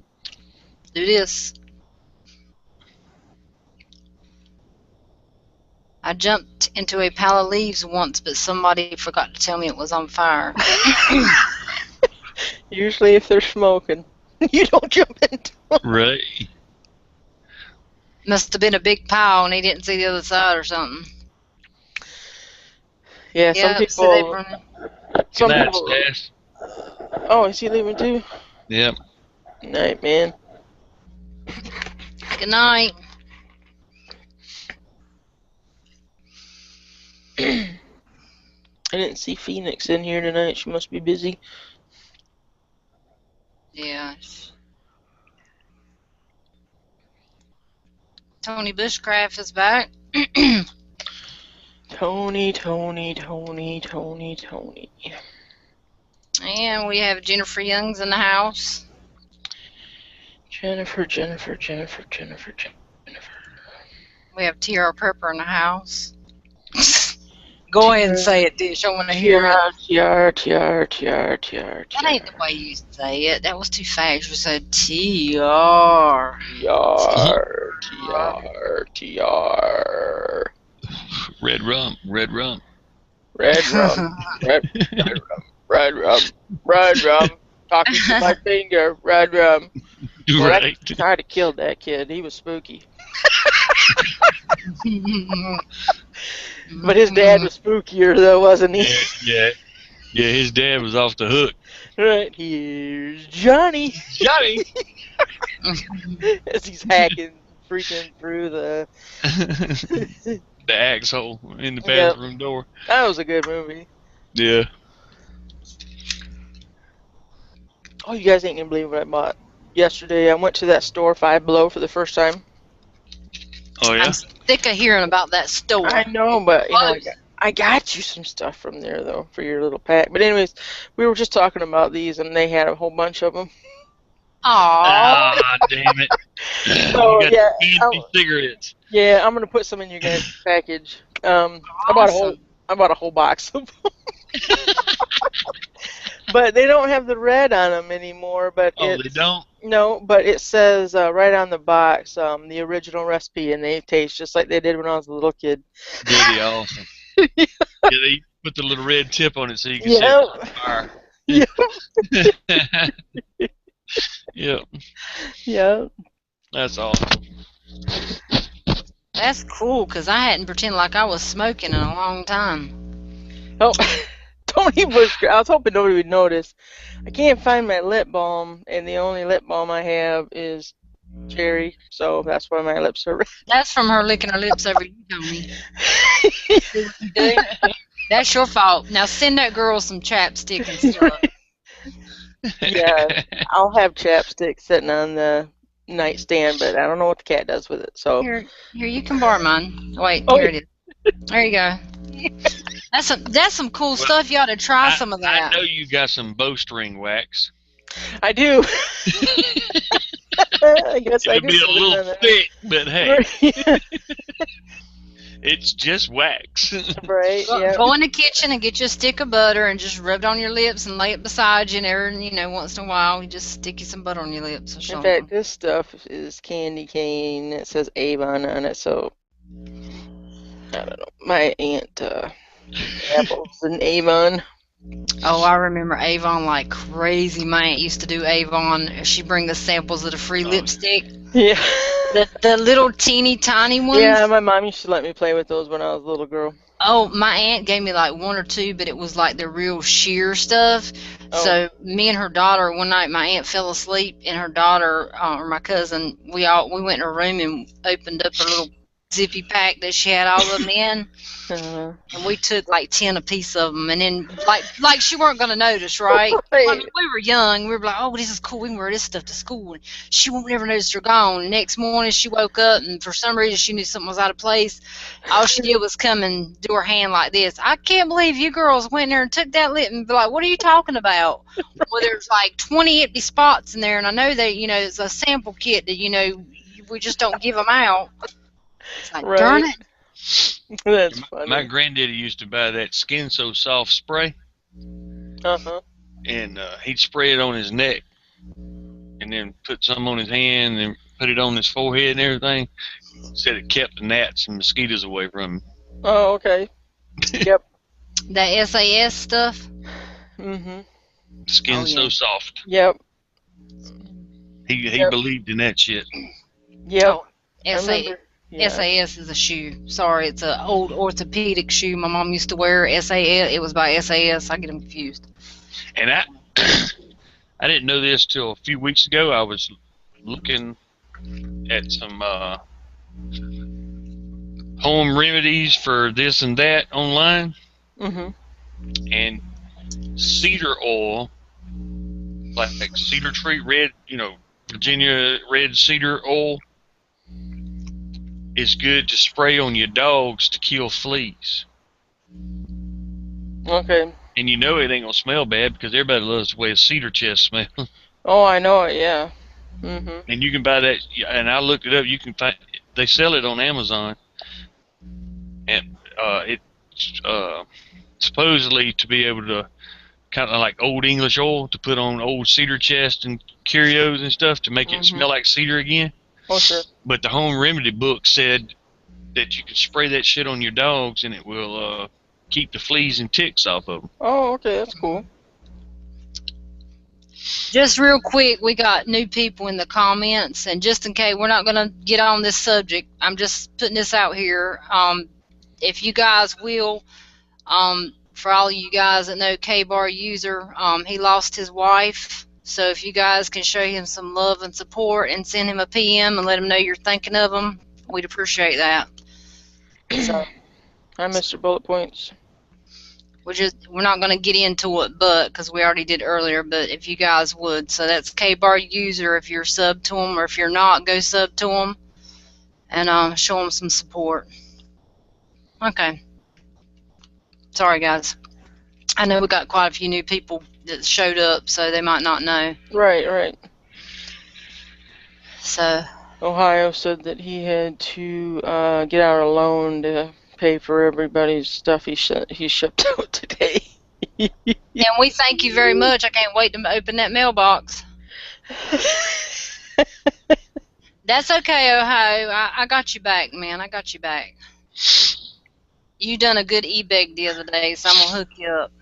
do this. I jumped into a pile of leaves once, but somebody forgot to tell me it was on fire. Usually if they're smoking, you don't jump into them. Right. Must have been a big pile and he didn't see the other side or something. Yeah, some people... Oh, is he leaving too? Yep. Night, man. Good night. I didn't see Phoenix in here tonight. She must be busy. Yeah. Tony Bushcraft is back. Tony. And we have Jennifer Young's in the house. Jennifer. We have T.R. Pepper in the house. Go ahead and say it, Dish. I want to hear it. TR. That ain't the way you say it. That was too fast. You said T.R. TR. Red rum. Red rum. Talking to my finger. Red rum. Right. I'd have killed that kid. He was spooky. But his dad was spookier, though, wasn't he? Yeah, his dad was off the hook. Right, here's Johnny. As he's hacking, freaking through the axe hole in the bathroom door. That was a good movie. Yeah. Oh, you guys ain't gonna believe what I bought yesterday. I went to that store, Five Below, for the first time. Oh, yeah? I'm sick of hearing about that store. I know, but you know, I got you some stuff from there though for your little pack. But anyways, we were just talking about these, and they had a whole bunch of them. Aww. Ah, damn it. So You got yeah, candy cigarettes. yeah, I'm gonna put some in your guys' package. I Awesome. bought a whole box of them. But they don't have the red on them anymore. But Oh, they don't? no, but it says right on the box the original recipe, and they taste just like they did when I was a little kid. Pretty awesome. Yeah, they put the little red tip on it so you can set it on fire. Yeah. Yep. Yeah. That's awesome. That's cool, because I hadn't pretended like I was smoking in a long time. Oh, Tony Bush. I was hoping nobody would notice. I can't find my lip balm, and the only lip balm I have is cherry, so that's why my lips are red. That's from her licking her lips over you, Tony. See what you do? That's your fault. Now send that girl some chapstick and stuff. Yeah, I'll have chapstick sitting on the nightstand, but I don't know what the cat does with it. So Here, you can borrow mine. Wait, Oh, here it is. There you go. That's some cool stuff. You ought to try some of I that. know you got some bowstring wax. I do. I guess I It'll do. be a little thick, but hey, it's just wax. Right. Yeah. Go in the kitchen and get you a stick of butter and just rub it on your lips and lay it beside you. And every, once in a while, you just stick you some butter on your lips or In something. fact, this stuff is candy cane. It says Avon on it, so I don't know. My aunt apples and Avon. Oh, I remember Avon like crazy. My aunt used to do Avon. She'd bring us samples of the free lipstick. Yeah. The little teeny tiny ones. Yeah, my mom used to let me play with those when I was a little girl. Oh, my aunt gave me like one or two, but it was like the real sheer stuff. Oh. So me and her daughter, one night my aunt fell asleep, and her daughter, or my cousin, we went in her room and opened up her little zippy pack that she had all of them in. And we took like 10 a piece of them, and then like she weren't gonna notice, right? Right. I mean, we were young. We were like, oh, this is cool. We can wear this stuff to school. And she won't never notice they're gone. The next morning, she woke up, and for some reason, she knew something was out of place. All she did was come and do her hand like this. I can't believe you girls went in there and took that lip and be like, what are you talking about? Well, there's like 20 empty spots in there, and I know that it's a sample kit that we just don't give them out. It's like, Right. darn it. That's funny. My granddaddy used to buy that Skin So Soft spray, and he'd spray it on his neck, and then put some on his hand, and put it on his forehead and everything. Said it kept the gnats and mosquitoes away from him. Oh, okay. Yep. That SAS stuff. Skin So Soft. Yep. He believed in that shit. Yep. Oh, I remember. Yeah. SAS is a shoe. Sorry, it's an old orthopedic shoe my mom used to wear. SAS. It was by SAS. I get them confused. And I didn't know this till a few weeks ago. I was looking at some home remedies for this and that online, and cedar oil, like cedar tree red, Virginia red cedar oil, is good to spray on your dogs to kill fleas. Okay. And it ain't gonna smell bad because everybody loves the way a cedar chest smells. Oh, I know it. Yeah. And you can buy that. And I looked it up. You can find. They sell it on Amazon. And it's supposedly to be able to kind of like Old English oil to put on old cedar chest and curios and stuff to make it smell like cedar again. Oh, sure. But the home remedy book said that you can spray that shit on your dogs and it will keep the fleas and ticks off of them. Oh, okay, that's cool. Just real quick, we got new people in the comments, and just in case we're not going to get on this subject, I'm just putting this out here. If you guys will, for all of you guys that know K-Bar User, he lost his wife. So if you guys can show him some love and support and send him a PM and let him know you're thinking of him, we'd appreciate that. So, Hi, Mr. Bullet Points. we're not going to get into it, because we already did earlier, but if you guys would. So that's K-Bar User. If you're sub to him, or if you're not, go sub to him and show him some support. Okay. Sorry, guys. I know we got quite a few new people that showed up, so they might not know. Right. So Ohio said that he had to get out a loan to pay for everybody's stuff he shipped out today. and we thank you very much. I can't wait to open that mailbox. That's okay, Ohio. I got you back, man. I got you back. You done a good e-bag the other day, so I'm gonna hook you up.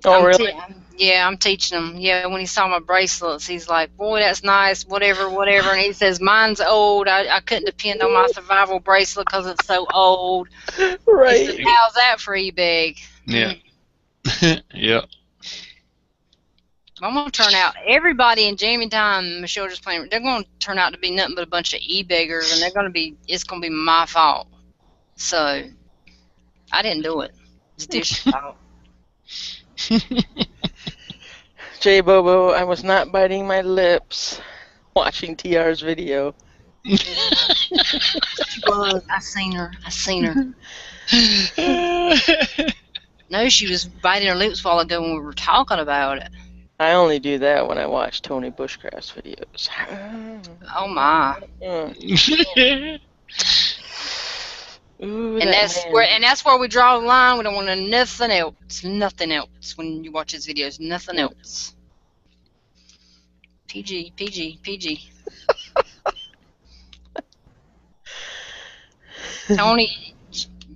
Oh, really? Yeah, I'm teaching him. Yeah, when he saw my bracelets, he's like, "Boy, that's nice." Whatever. And he says, "Mine's old. I couldn't depend on my survival bracelet because it's so old." Right. He said, "How's that for e-bag?" Yeah. Yeah. I'm gonna turn out everybody in Jamie Time, Michelle just playing. They're gonna turn out to be nothing but a bunch of e-beggars, and it's gonna be my fault. So I didn't do it. It's Dish's fault. J Bobo, I was not biting my lips watching TR's video. She was. I seen her. No, she was biting her lips a while ago when we were talking about it. I only do that when I watch Tony Bushcraft's videos. Oh my! Ooh, And that's where we draw the line. We don't want nothing else. Nothing else when you watch his videos. Nothing else. PG. Tony,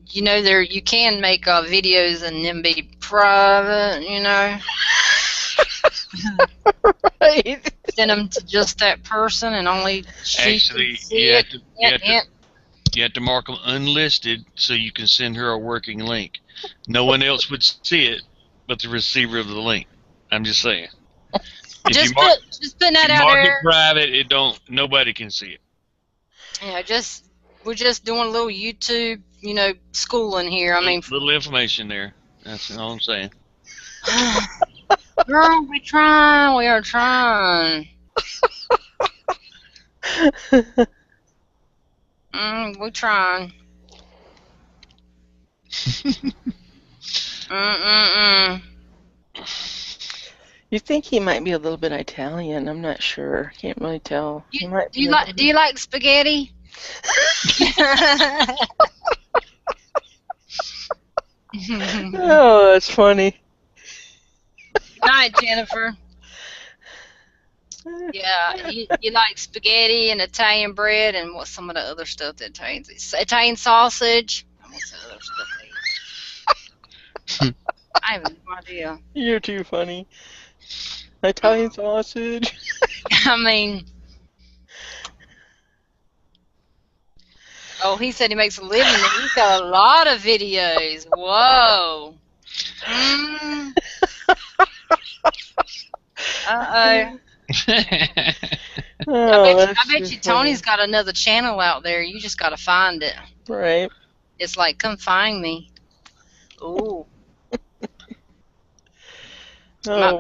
you know you can make videos and then be private. You know. Right. Send them to just that person and only she Actually, can see it. You have to mark them unlisted so you can send her a working link. No one else would see it but the receiver of the link. I'm just saying. Just putting that out mark there. it private, nobody can see it. Yeah, we're just doing a little YouTube, schooling here. I mean, little information there. That's all I'm saying. Girl, we are trying. We're trying. You think he might be a little bit Italian? I'm not sure. Can't really tell. Do you like spaghetti? Oh, that's funny. Good night, Jennifer. Yeah, you like spaghetti and Italian bread and what's some of the other stuff that Italian sausage. What's the other stuff? I have no idea. You're too funny. Italian sausage. I mean, he said he makes a living and he's got a lot of videos. Whoa. Uh-oh. I bet you Tony's got another channel out there. You just got to find it. Right. It's like, come find me. Ooh. It might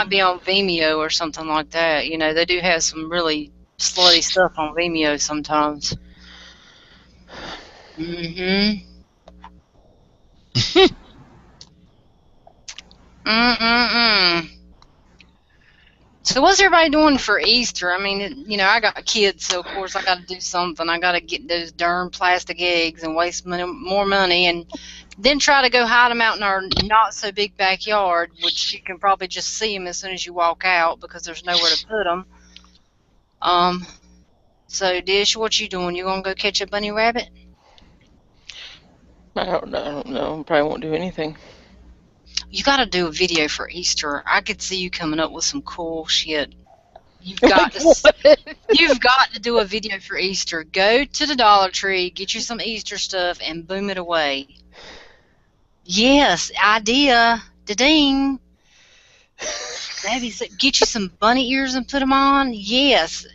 be on Vimeo or something like that. They do have some really slutty stuff on Vimeo sometimes. So what's everybody doing for Easter? I mean, I got kids, so of course I got to do something. I got to get those darn plastic eggs and waste more money, and then try to go hide them out in our not so big backyard, which you can probably just see them as soon as you walk out because there's nowhere to put them. So Dish, what you doing? You gonna go catch a bunny rabbit? I don't know. Probably won't do anything. You got to do a video for Easter. I could see you coming up with some cool shit. You've got to do a video for Easter. Go to the Dollar Tree, get you some Easter stuff, and boom it away. Yes, idea. Da-ding. Get you some bunny ears and put them on. Yes.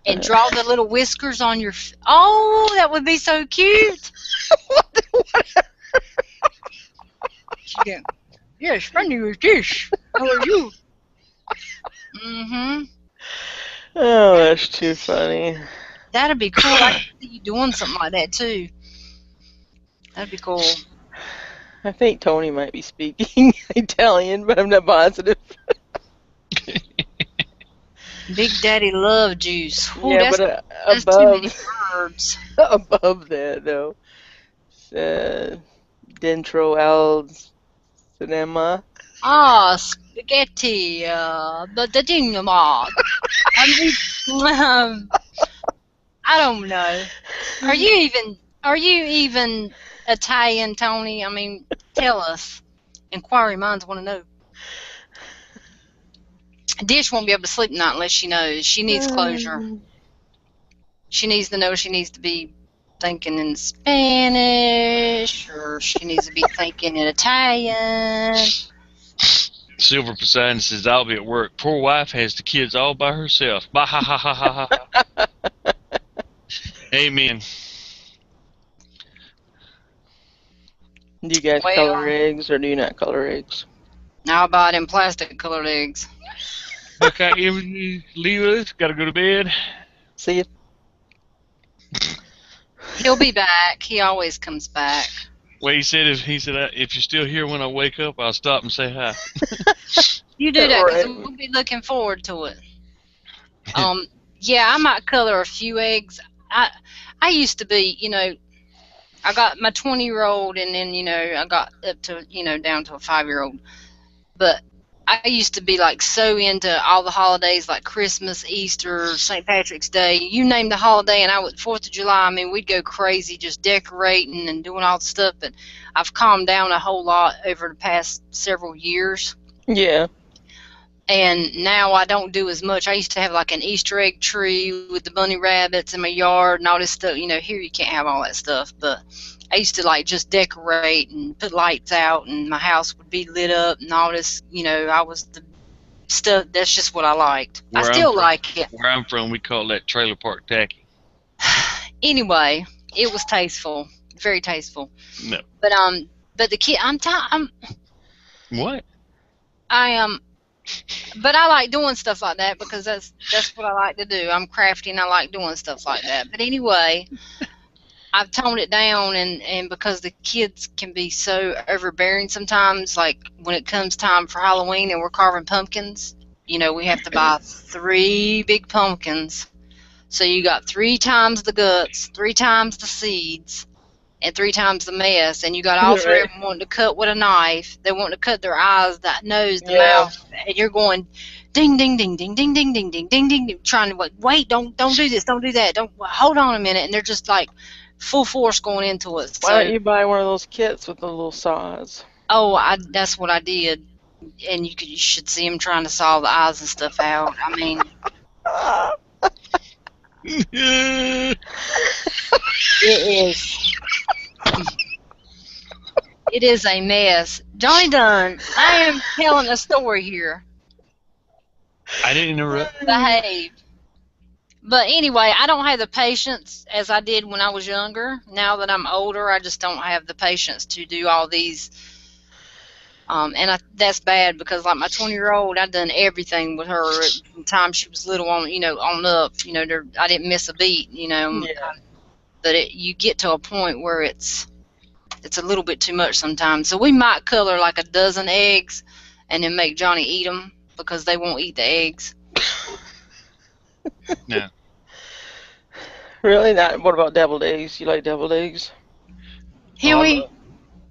And draw the little whiskers on your... Oh, that would be so cute. Yeah. Yes, funny with this. How are you? Oh, that's too funny. That'd be cool. I could see you doing something like that too. That'd be cool. I think Tony might be speaking Italian, but I'm not positive. Big Daddy Love Juice. Ooh, Yeah, but that's too many above words. above that though, dentro al cinema. Ah, spaghetti. The dingamot. I mean, I don't know. Are you even Italian, Tony? I mean, tell us. Inquiry minds want to know. Dish won't be able to sleep tonight unless she knows. She needs closure. She needs to know she needs to be thinking in Spanish, or she needs to be thinking in Italian. Silver Poseidon says, I'll be at work. Poor wife has the kids all by herself. Bah, ha, ha, ha, ha, ha. Amen. Do you guys Well, color eggs or do you not color eggs? now I buy them plastic colored eggs. Okay, leave us. Gotta go to bed. See you. He'll be back. He always comes back. Well, he said if you're still here when I wake up, I'll stop and say hi. You do that because Right. we'll be looking forward to it. Yeah, I might color a few eggs. I used to be, I got my 20-year-old, and then I got up to down to a 5-year-old. But I used to be like so into all the holidays, like Christmas, Easter, St. Patrick's Day. You name the holiday, and I would 4th of July. I mean, we'd go crazy just decorating and doing all the stuff. But I've calmed down a whole lot over the past several years. Yeah. And now I don't do as much. I used to have like an Easter egg tree with the bunny rabbits in my yard and all this stuff. Here you can't have all that stuff, but I used to like just decorate and put lights out, and my house would be lit up and all this. I was the stuff. That's just what I liked. I still like it. Where I'm from, we call that trailer park tacky. Anyway, it was tasteful, very tasteful. No. But the kid, What? But I like doing stuff like that because that's what I like to do. I'm crafty and I like doing stuff like that. But anyway, I've toned it down, and because the kids can be so overbearing sometimes, like when it comes time for Halloween and we're carving pumpkins, we have to buy 3 big pumpkins. So you got 3 times the guts, 3 times the seeds, and 3 times the mess, and you got all 3 of them wanting to cut with a knife. They want to cut their eyes, the nose, the mouth, and you're going ding, ding, ding, ding, ding, ding, ding, ding, ding, ding, trying to wait, don't do this, don't do that, hold on a minute, and they're just like full force going into it. Why don't you buy one of those kits with the little saws? Oh, that's what I did, and you should see them trying to saw the eyes and stuff out. I mean, it is a mess. Johnny Dunn, I am telling a story here. I didn't interrupt. Behave. But anyway, I don't have the patience as I did when I was younger. Now that I'm older, I just don't have the patience to do all these. That's bad because like my 20-year-old, I've done everything with her from the time she was little on up. I didn't miss a beat. Yeah. But you get to a point where it's a little bit too much sometimes. So we might color like a dozen eggs and then make Johnny eat them because they won't eat the eggs. No. Really? Not. What about deviled eggs? You like deviled eggs?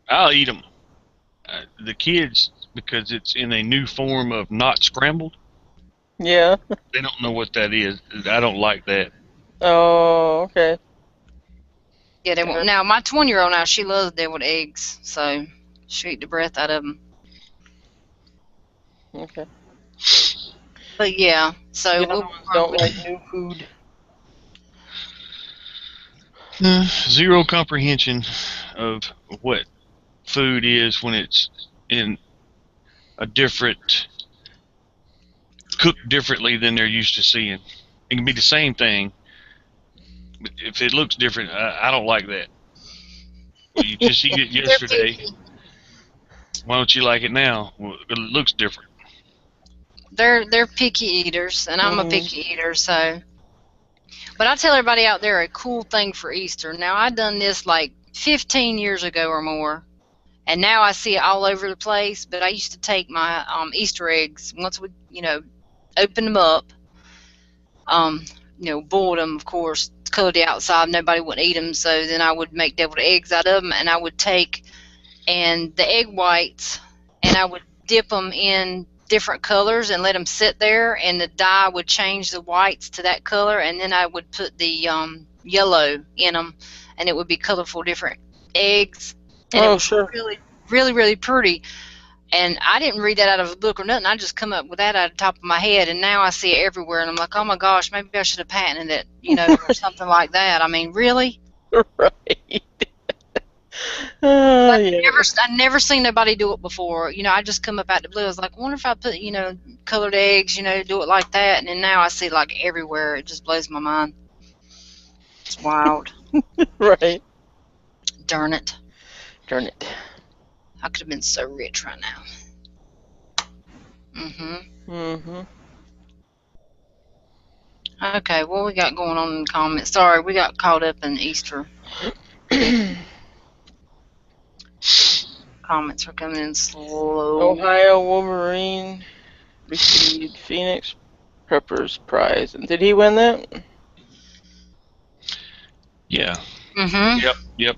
I'll eat them. The kids, because it's in a new form of not scrambled. Yeah. They don't know what that is. I don't like that. Oh, okay. Yeah, they won't. Now my 20-year-old now she loves deviled eggs, so she'll eat the breath out of them. Okay. But yeah, so Young ones don't like new food. Zero comprehension of what food is when it's in a cooked differently than they're used to seeing. It can be the same thing, but if it looks different, I don't like that. Well, you just eat it yesterday. Why don't you like it now? Well, it looks different. They're picky eaters, and I'm a picky eater, so. But I tell everybody out there a cool thing for Easter. Now I done this like 15 years ago or more, And now I see it all over the place. But I used to take my Easter eggs once we, opened them up. Boiled them, of course, colored the outside. Nobody would eat them, so then I would make deviled eggs out of them, and I would take the egg whites, and I would dip them in different colors and let them sit there, and the dye would change the whites to that color, and then I would put the yellow in them, and it would be colorful different eggs, and it was sure. really, really, really pretty. And I didn't read that out of a book or nothing. I just come up with that out of the top of my head, and now I see it everywhere, and I'm like, oh my gosh, maybe I should have patented it, or something like that. I mean, really? Right. Yeah. I've never seen nobody do it before. I just come up out the blue. I was like, I wonder if I put, colored eggs, do it like that. And then now I see like everywhere. It just blows my mind. It's wild. Right. Darn it. Darn it. I could have been so rich right now. Okay, what we got going on in the comments? Sorry, we got caught up in Easter. Comments are coming in slow. Ohio Wolverine received Phoenix Prepper's prize. And did he win that? Yeah. Yep.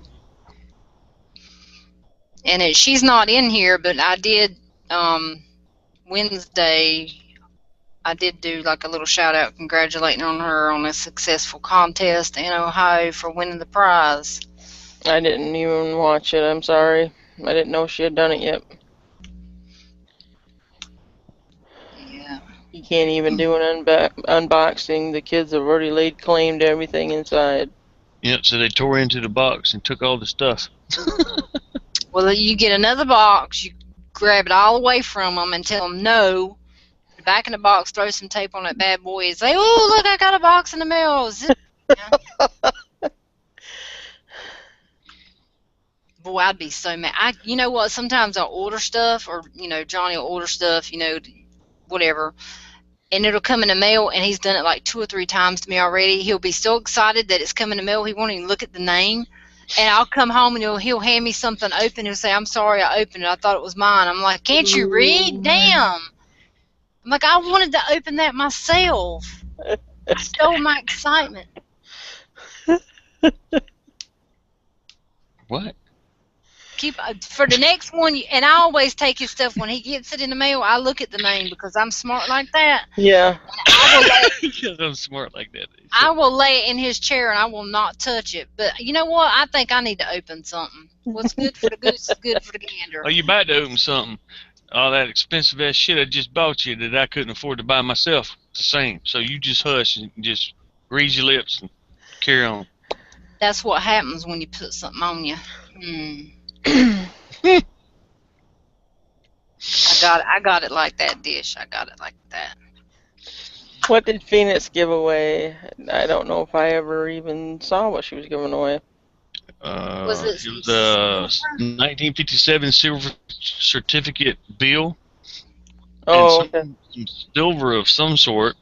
And she's not in here, but I did Wednesday. I did do like a little shout out congratulating on her on a successful contest in Ohio for winning the prize. I didn't even watch it. I'm sorry. I didn't know she had done it yet. Yeah. You can't even do an unboxing. The kids have already laid claim to everything inside. Yep, so they tore into the box and took all the stuff. Well, you get another box, you grab it all away from them and tell them no. Back in the box, throw some tape on that bad boy and say, oh, look, I got a box in the mail. Boy, I'd be so mad. You know what? Sometimes I'll order stuff, or, Johnny will order stuff, whatever, and it'll come in the mail, and he's done it like 2 or 3 times to me already. He'll be so excited that it's coming in the mail, he won't even look at the name. And I'll come home, and he'll hand me something open. He'll say, I'm sorry, I opened it. I thought it was mine. I'm like, can't you read? Damn. I'm like, I wanted to open that myself. I stole my excitement. What? For the next one, and I always take his stuff when he gets it in the mail. I look at the name because I'm smart like that. Yeah. Because I'm smart like that. I will lay it in his chair and I will not touch it. But you know what? I think I need to open something. What's good for the goose is good for the gander. Oh, you about to open something? All that expensive ass shit I just bought you that I couldn't afford to buy myself. It's the same. So you just hush and just grease your lips and carry on. That's what happens when you put something on you. I got it like that dish. I got it like that. What did Phoenix give away? I don't know if I ever even saw what she was giving away. It was a 1957 silver certificate bill. Oh, and some silver of some sort.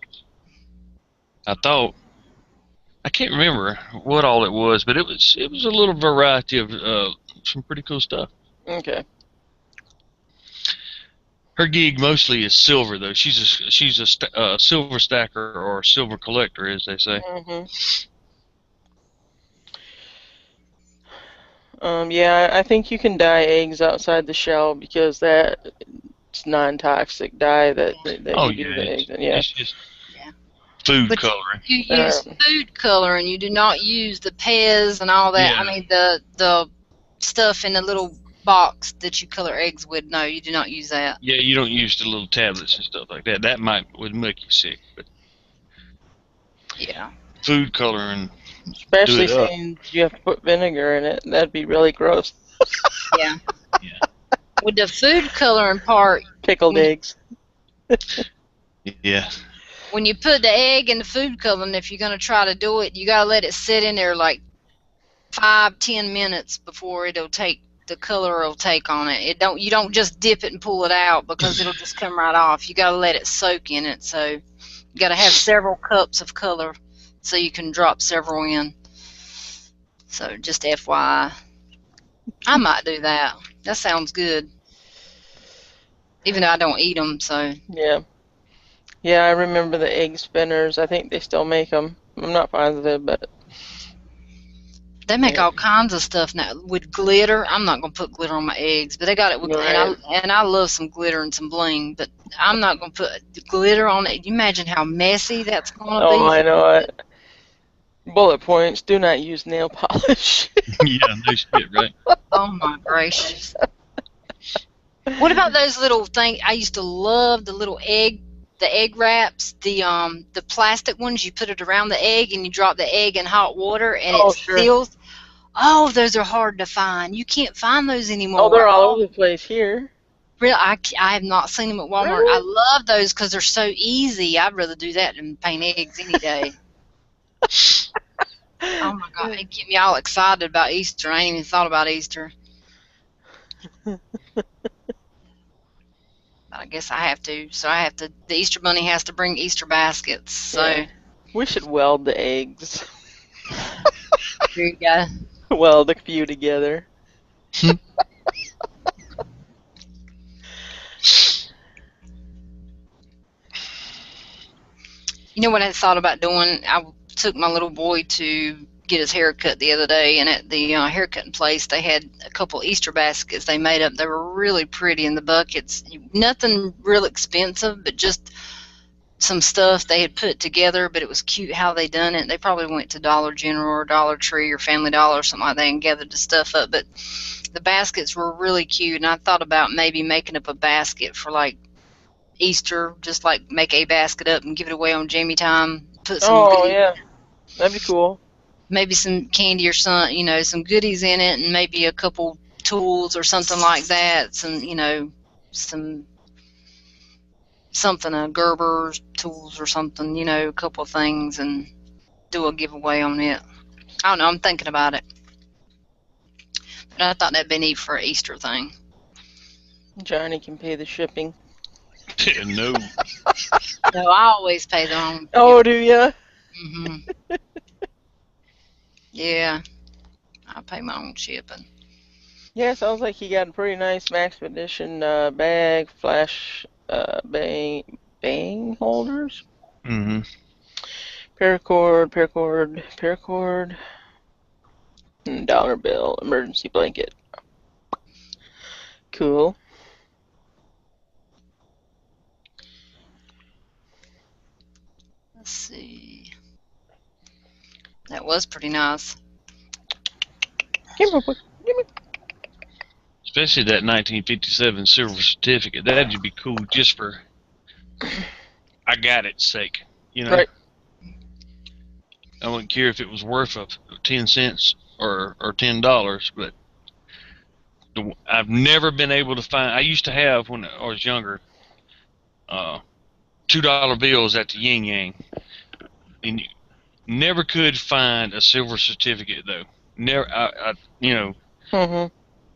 I thought. I can't remember what all it was, but it was a little variety of some pretty cool stuff. Okay. Her gig mostly is silver, though. She's a silver stacker or silver collector, as they say. Yeah, I think you can dye eggs outside the shell because that's non-toxic dye that you do the eggs in. Yeah. It's just food coloring. You use food coloring. You do not use the Pez and all that. Yeah. I mean, the stuff in the little box that you color eggs with. No, you do not use that. Yeah, you don't use the little tablets and stuff like that. That would make you sick. But yeah. Food coloring. Especially since you have to put vinegar in it. That'd be really gross. Yeah. With the food coloring part. Pickled eggs. Yeah. When you put the egg in the food coloring, if you're going to try to do it, you got to let it sit in there like 5-10 minutes before the color will take on it. You don't just dip it and pull it out because it'll just come right off. You got to let it soak in it. So you got to have several cups of color so you can drop several in. So just FYI. I might do that. That sounds good. Even though I don't eat them, so. Yeah. Yeah, I remember the egg spinners. I think they still make them. I'm not positive, but They make yeah. all kinds of stuff now with glitter. I'm not gonna put glitter on my eggs, but they got it with, Right. and I love some glitter and some bling, but I'm not gonna put glitter on it. You imagine how messy that's gonna Oh, be if I you know do it. it. Bullet points, do not use nail polish. Yeah, no shit, right? Oh my gracious! What about those little things? I used to love the egg wraps, the plastic ones. You put it around the egg and you drop the egg in hot water and it Oh, sure. seals. Oh, those are hard to find. You can't find those Oh, anymore. they're all Oh, over the place here. really? I have not seen them at Walmart. I Really? love those because they're so easy. I'd rather do that than paint eggs any day. Oh my God, it get me all excited about Easter. I ain't even thought about Easter. But I guess I have to. So I have to. The Easter Bunny has to bring Easter baskets. So Yeah. We should weld the eggs. here you go. Weld a few together. You know what I thought about doing? I took my little boy to get his hair cut the other day, and at the haircutting place, they had a couple Easter baskets they made up. They were really pretty in the buckets. Nothing real expensive, but just some stuff they had put together, but it was cute how they done it. They probably went to Dollar General or Dollar Tree or Family Dollar or something like that and gathered the stuff up. But the baskets were really cute, and I thought about maybe making up a basket for like Easter, just like make a basket up and give it away on Jamie time. Put some Oh, goodies, yeah. That'd be cool. maybe some candy or some, some goodies in it, and maybe a couple tools or something like that. Some, some something, Gerber's tools or something, a couple of things, and do a giveaway on it. I don't know. I'm thinking about it, but I thought that'd be neat for an Easter thing. Johnny can pay the shipping. No. No, I always pay the own. Oh, do ya? Yeah, I pay my own shipping. Yeah, sounds like he got a pretty nice Max Edition bag, flash bang holders, Mm-hmm. paracord, and dollar bill, emergency blanket. Cool. Let's see. That was pretty nice. Give me, give me. Especially that 1957 silver certificate. That'd be cool just for I got it sake. Right. I wouldn't care if it was worth of 10 cents or $10, but I've never been able to find. I used to have when I was younger, $2 bills at the Yin Yang, and you never could find a silver certificate though. Never, Mm-hmm.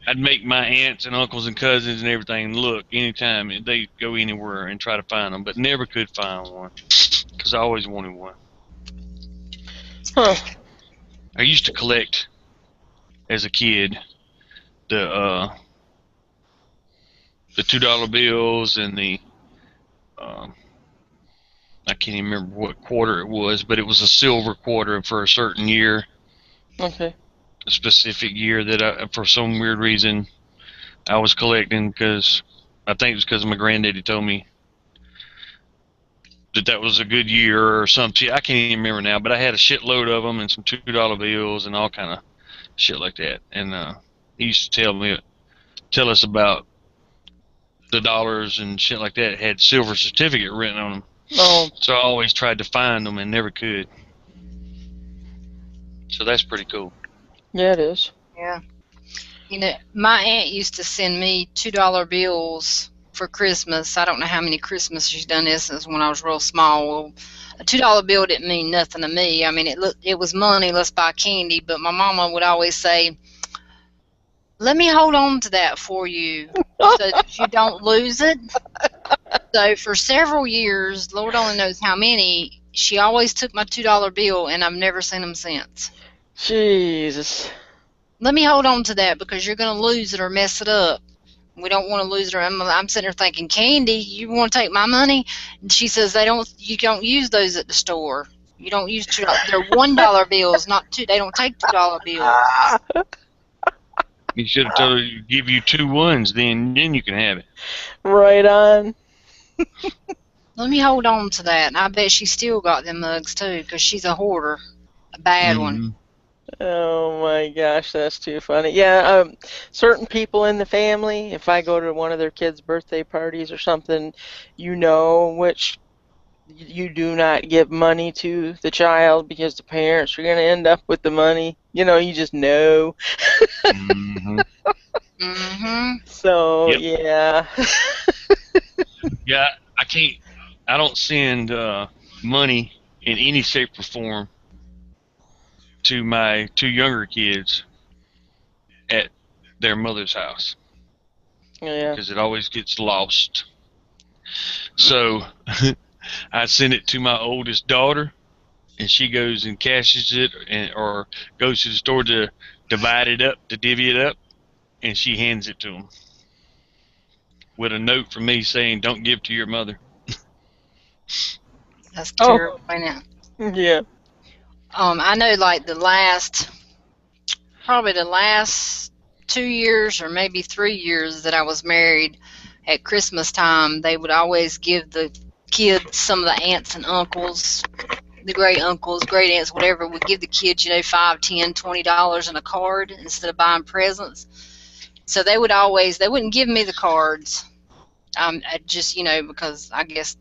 I'd make my aunts and uncles and cousins and everything look anytime they go anywhere and try to find them, but never could find one because I always wanted one. Huh. I used to collect as a kid the $2 bills and the I can't even remember what quarter it was, but it was a silver quarter for a certain year, Okay. a specific year that I, for some weird reason, I was collecting because I think it was because my granddaddy told me that was a good year or something. I can't even remember now, but I had a shitload of them and some $2 bills and all kind of shit like that. And he used to tell us about the dollars and shit like that had silver certificate written on them. Oh. So I always tried to find them and never could. So that's pretty cool. Yeah, it is. Yeah. My aunt used to send me $2 bills for Christmas. I don't know how many Christmases she's done this since when I was real small. Well, a $2 bill didn't mean nothing to me. I mean, it was money. Let's buy candy. But my mama would always say, "Let me hold on to that for you, so that you don't lose it." So for several years, Lord only knows how many, she always took my $2 bill, and I've never seen them since. Jesus. let me hold on to that because you're going to lose it or mess it up. We don't want to lose it. I'm sitting there thinking, Candy, you want to take my money? And she says you don't use those at the store. You don't use they're $1 bills, not two. They don't take $2 bills. You should have told her to give you 2 ones, then you can have it. Right on. Let me hold on to that. And I bet she still got them mugs too because she's a hoarder, a bad one. Oh my gosh, that's too funny. Yeah, certain people in the family, if I go to one of their kids' birthday parties or something, you know which you do not give money to the child because the parents are going to end up with the money. You just know. Mm-hmm. Mm-hmm. So, Yep. yeah. Yeah, I don't send money in any shape or form to my 2 younger kids at their mother's house Yeah. because it always gets lost. So I send it to my oldest daughter, and she goes and cashes it, or goes to the store to divide it up, to divvy it up, and she hands it to them with a note from me saying, "Don't give to your mother." That's Oh, terrible, ain't it? yeah. I know like probably the last 2 years or maybe 3 years that I was married, at Christmas time, they would always give the kids, some of the aunts and uncles, the great uncles, great aunts, whatever, would give the kids, $5, $10, $20 in a card instead of buying presents. So they wouldn't give me the cards. I just, because I guess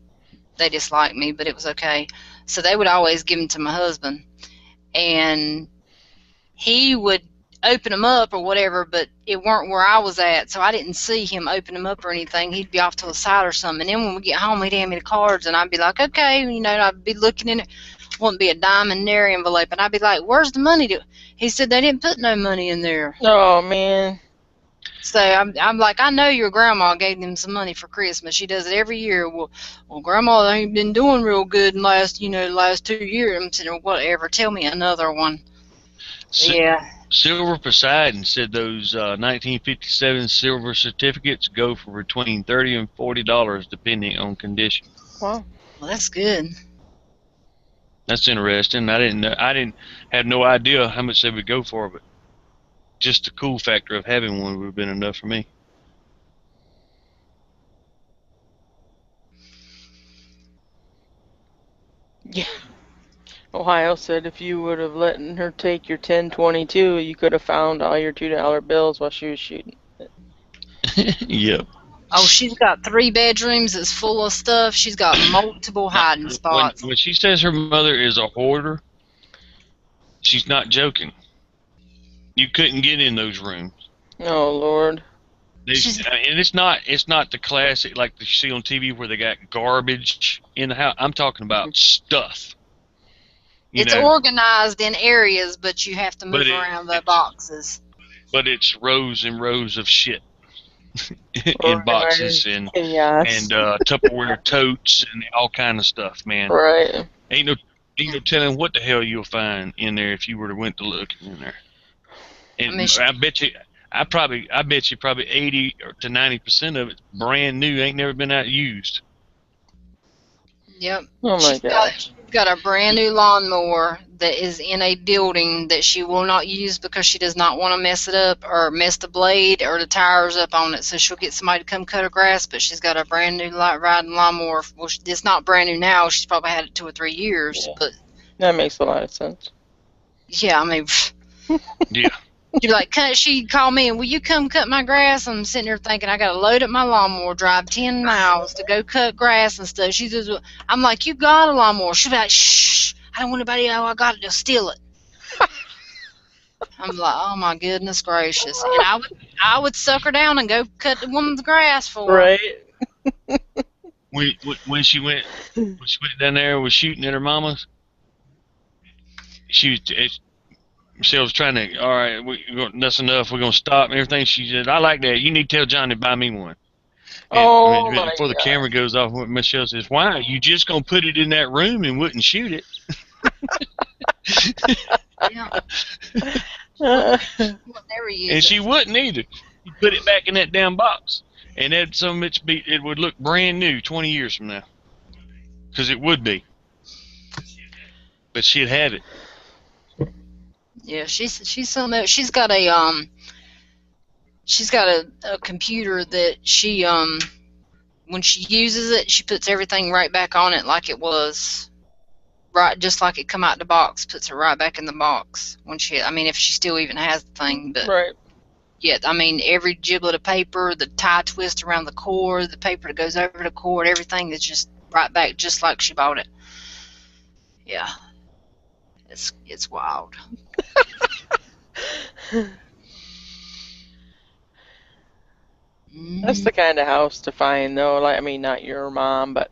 they disliked me, but it was okay. So they would always give them to my husband. And he would open them up or whatever, but it weren't where I was at, so I didn't see him open them up or anything. He'd be off to the side or something. And then when we get home, he'd hand me the cards, and I'd be like, okay, I'd be looking in it. Wouldn't be a dime in their envelope, and I'd be like, where's the money? He said they didn't put no money in there. Oh, man. So I'm like, I know your grandma gave them some money for Christmas. She does it every year. Well, grandma ain't been doing real good in last 2 years. I'm saying, whatever. Tell me another one. Yeah. Silver Poseidon said those 1957 silver certificates go for between $30 and $40 depending on condition. Wow. Well, that's good. That's interesting. I didn't have no idea how much they would go for, but just the cool factor of having one would have been enough for me. Yeah. Ohio said if you would have let her take your 1022, you could have found all your $2 bills while she was shooting. Yep. Oh, she's got 3 bedrooms that's full of stuff. She's got multiple hiding spots. When she says her mother is a hoarder, she's not joking. You couldn't get in those rooms. Oh, Lord. And it's not the classic like you see on TV where they got garbage in the house. I'm talking about stuff. It's organized in areas, but you have to move around the boxes. But it's rows and rows of shit in boxes and Tupperware totes and all kind of stuff, man. Right. Ain't no telling what the hell you'll find in there if you were to went to look in there. And I bet you probably 80 to 90% of it's brand new, ain't never been out used. Yep. Oh my gosh. She's got a brand new lawnmower that is in a building that she will not use because she does not want to mess it up or mess the blade or the tires up on it. So she'll get somebody to come cut her grass, but she's got a brand new riding lawnmower. Well, it's not brand new now. She's probably had it 2 or 3 years, but that makes a lot of sense. Yeah, I mean, yeah. You're like, she'd call me and will you come cut my grass? I'm sitting there thinking I got to load up my lawnmower, drive 10 miles to go cut grass and stuff. She says, I'm like, you got a lawnmower. She'll be like, shh, I don't want anybody to know I got it. They'll steal it. I'm like, oh my goodness gracious. And I would suck her down and go cut the woman's grass for her. Right. When she went down there and was shooting at her mama's, Michelle was trying to, all right, that's enough. We're going to stop and everything. She said, I like that. You need to tell Johnny to buy me one. And before the camera goes off, Michelle says, why? You just going to put it in that room and wouldn't shoot it? Yeah. Well, never use And it. she wouldn't either. You put it back in that damn box, and that so much it would look brand new 20 years from now, because it would be. But she'd have it. Yeah, she's something. She's got a computer that she when she uses it, she puts everything right back on it like it was. Right, just like it come out the box, puts it right back in the box when I mean, if she still even has the thing, but Right. yeah, I mean, every giblet of paper, the tie twist around the cord, the paper that goes over the cord, everything is just right back, just like she bought it. Yeah, it's wild. That's the kind of house to find, though. Like, I mean, not your mom, but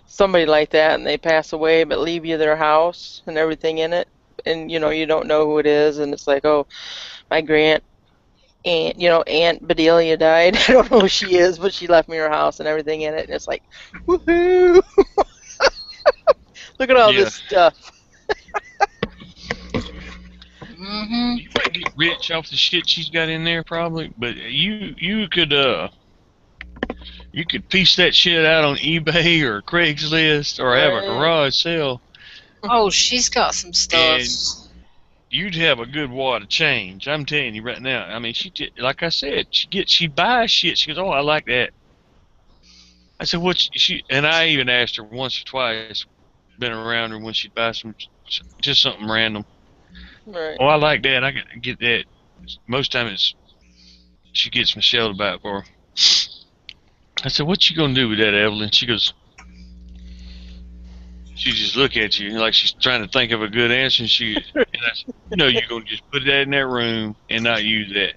somebody like that, and they pass away, but leave you their house and everything in it, and you don't know who it is, and it's like, oh, my Aunt Bedelia died. I don't know who she is, but she left me her house and everything in it, and it's like, woohoo! Look at all this stuff. You might get rich off the shit she's got in there, probably, but you could piece that shit out on eBay or Craigslist or have a garage sale. Oh, she's got some stuff. And you'd have a good wad of change. I'm telling you right now. I mean, like I said, she buys shit. She goes, "Oh, I like that." I said, "What?" And I even asked her once or twice, been around her when she'd buy just something random. Right. Oh, I like that. I get that. Most time she gets Michelle to buy it for her. I said, "What you gonna do with that, Evelyn?" She goes, she just look at you like she's trying to think of a good answer. And I said, you're gonna just put that in that room and not use that.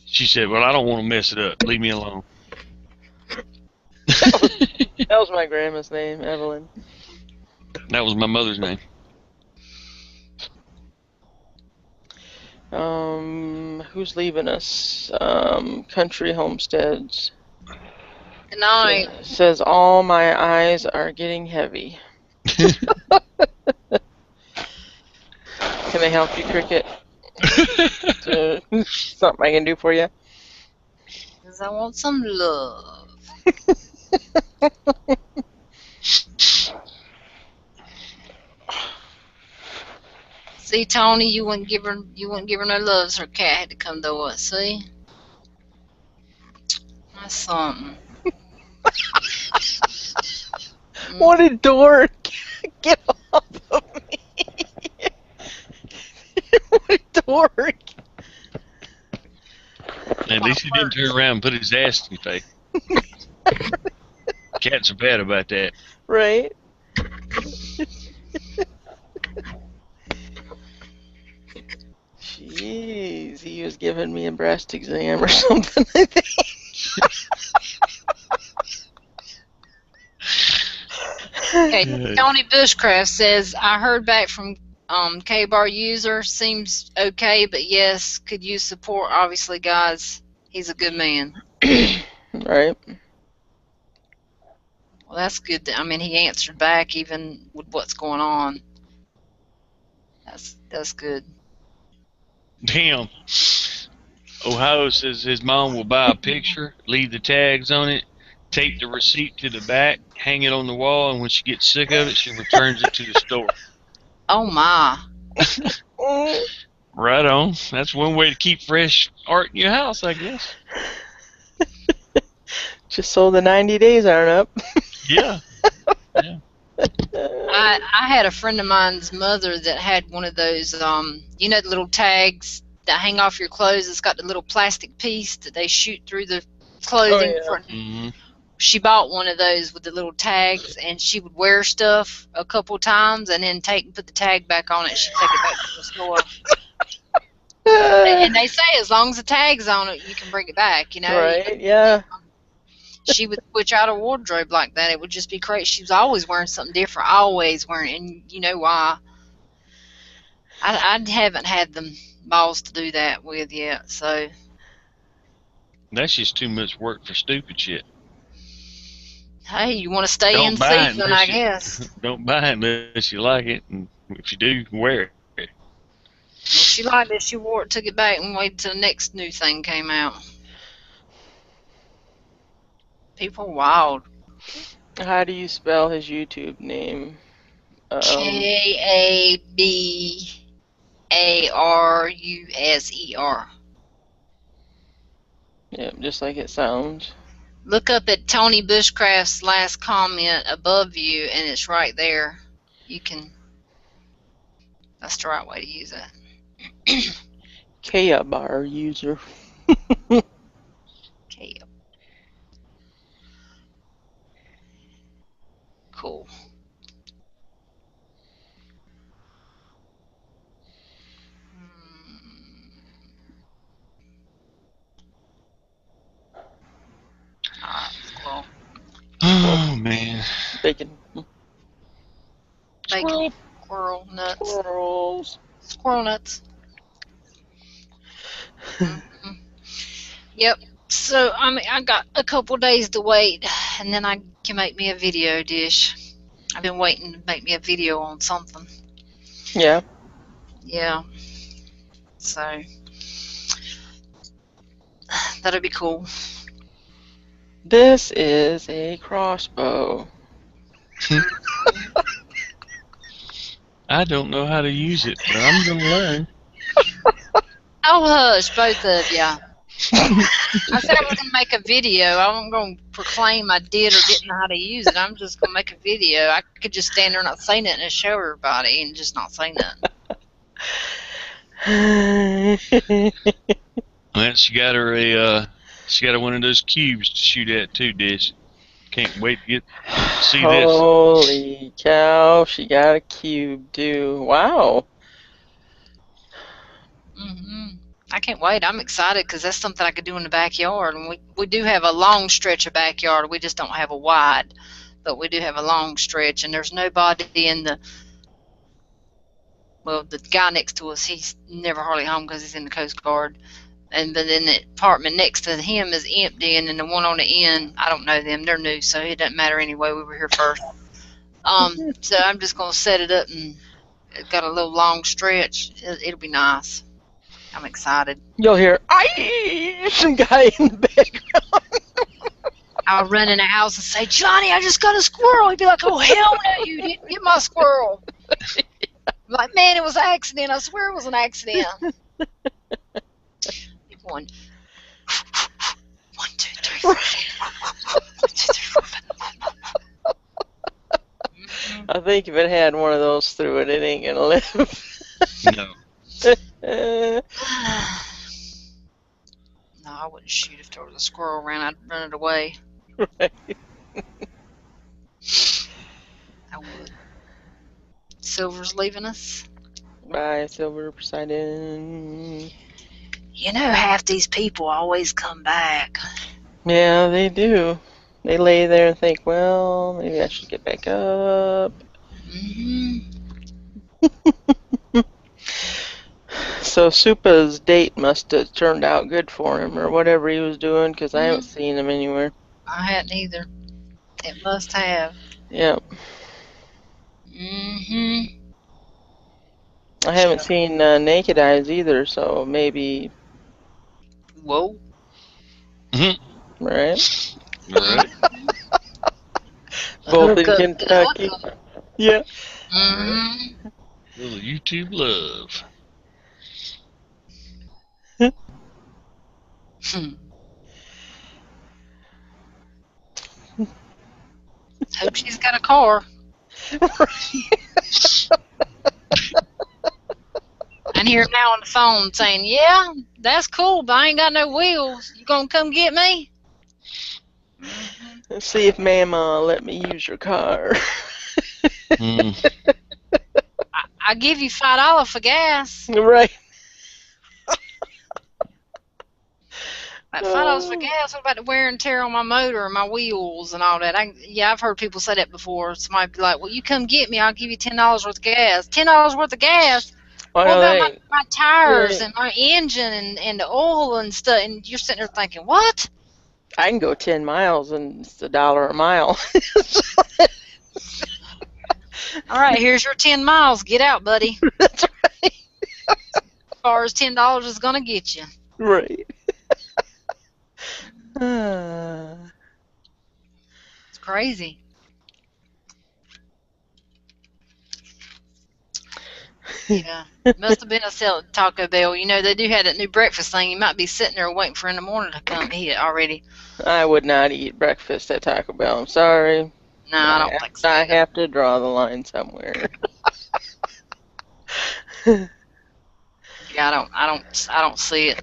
She said, "Well, I don't want to mess it up. Leave me alone." That was my grandma's name, Evelyn. That was my mother's name. Who's leaving us? Country Homesteads. Good night. Says all my eyes are getting heavy. Can I help you, Cricket? Something I can do for you? Because I want some love. See, Tony, you wouldn't give her no loves. Her cat had to come to us. See, that's something. What a dork! Get off of me! What a dork! At least he didn't turn around and put his ass in your face. Cats are bad about that. Right? Jeez, he was giving me a breast exam or something, I think. Okay, Tony Bushcraft says, I heard back from K-Bar user, seems okay, but yes, could use support. Obviously, guys, he's a good man. Right. Well, that's good. I mean, he answered back even with what's going on. That's good. Damn. Ohio says his mom will buy a picture, leave the tags on it, tape the receipt to the back, hang it on the wall, and when she gets sick of it, she returns it to the store. Oh, my. Right on. That's one way to keep fresh art in your house, I guess. Just so the 90 days aren't up. Yeah. Yeah. I had a friend of mine's mother that had one of those, the little tags that hang off your clothes. It's got the little plastic piece that they shoot through the clothing. Mm-hmm. She bought one of those with the little tags, and she would wear stuff a couple times and then put the tag back on it. She'd take it back to the store. And they say as long as the tag's on it, you can bring it back, Right, yeah. She would switch out her wardrobe like that. It would just be crazy. She was always wearing something different, always wearing, and you know why. I haven't had the balls to do that with yet, so. That's just too much work for stupid shit. Hey, you want to stay in season, I guess. Don't buy it unless you like it, and if you do, wear it. Well, she liked it. She wore it, took it back, and waited till the next new thing came out. People are wild. How do you spell his YouTube name? Kabarusser. Yeah, just like it sounds. Look up at Tony Bushcraft's last comment above you, and it's right there. You can. That's the right way to use it. Kea bar user. Okay. Cool. Alright, squirrel. Oh man. Bacon. Bacon. Squirrel nuts. Squirrels. Squirrel nuts. Mm-hmm. Yep. So I got a couple days to wait, and then I can make me a video dish. I've been waiting to make me a video on something. Yeah. Yeah. So that'll be cool. This is a crossbow. I don't know how to use it, but I'm gonna learn. Oh, hush, both of ya. I said I was going to make a video. I wasn't going to proclaim I did or didn't know how to use it. I'm just going to make a video. I could just stand there and not say nothing and show everybody and just not say nothing. Well, she got her one of those cubes to shoot at too, Dish. Can't wait to see this. Holy cow, she got a cube too. Wow. Mm-hmm. I can't wait. I'm excited because that's something I could do in the backyard. And we do have a long stretch of backyard. We just don't have a wide, but we do have a long stretch. And there's nobody in the, well, the guy next to us, he's never hardly home because he's in the Coast Guard. But then the apartment next to him is empty, and then the one on the end, I don't know them. They're new, so it doesn't matter anyway. We were here first. So I'm just going to set it up, and it's got a little long stretch. It'll be nice. I'm excited. You'll hear, "Aye!" some guy in the background. I'll run in the house and say, "Johnny, I just got a squirrel." He'd be like, "Oh, hell no, you didn't get my squirrel." I'm like, "Man, it was an accident. I swear it was an accident." One, 1, 2, 3, 4. 1, 2, 3, 4. I think if it had one of those through it, it ain't gonna live. No. No, I wouldn't shoot if there was a squirrel around. I'd run it away. Right. I would. Silver's leaving us. Bye, Silver Poseidon. You know, half these people always come back. Yeah, they do. They lay there and think, well, maybe I should get back up. Mm-hmm. So Supa's date must have turned out good for him, or whatever he was doing, because I haven't seen him anywhere. I hadn't either. It must have. Yep. Mm-hmm. I haven't seen Naked Eyes either, so maybe. Whoa. Mm-hmm. Right? Right. Both in Kentucky. Yeah. Mm-hmm. Little YouTube love. Hope she's got a car. I hear him now on the phone saying, "Yeah, that's cool, but I ain't got no wheels. You gonna come get me?" Let's see if Mama let me use your car. I give you $5 for gas. Right. Like $5 for gas. What about the wear and tear on my motor and my wheels and all that? I've heard people say that before. Somebody be like, "Well, you come get me. I'll give you $10 worth of gas." $10 worth of gas. Well, What about my tires and my engine and the oil and stuff? And you're sitting there thinking, what? I can go 10 miles and it's $1 a mile. All right, here's your 10 miles. Get out, buddy. That's right. far as $10 is gonna get you. Right. It's crazy. Yeah. Must have been a sale at Taco Bell. You know, they do have that new breakfast thing. You might be sitting there waiting for in the morning to come eat it already. I would not eat breakfast at Taco Bell. I'm sorry. No, I don't think so. I Either. have to draw the line somewhere. Yeah, I don't see it.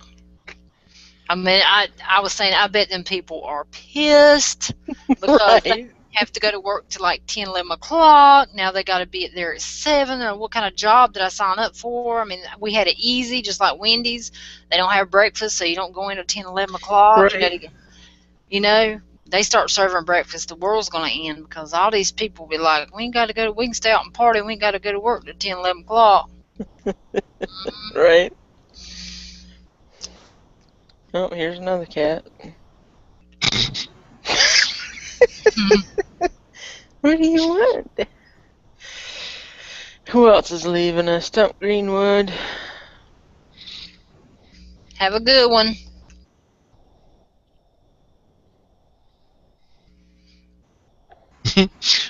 I mean, I was saying, I bet them people are pissed because they Right. have to go to work to like 10, 11 o'clock. Now they got to be there at 7. Or what kind of job did I sign up for? I mean, we had it easy, just like Wendy's. They don't have breakfast, so you don't go in at 10, 11 o'clock. Right. You know, they start serving breakfast, the world's going to end because all these people be like, we can stay out and party. We ain't got to go to work at 10, 11 o'clock. Right. Oh, here's another cat. What do you want? Who else is leaving us? Stump Greenwood. Have a good one.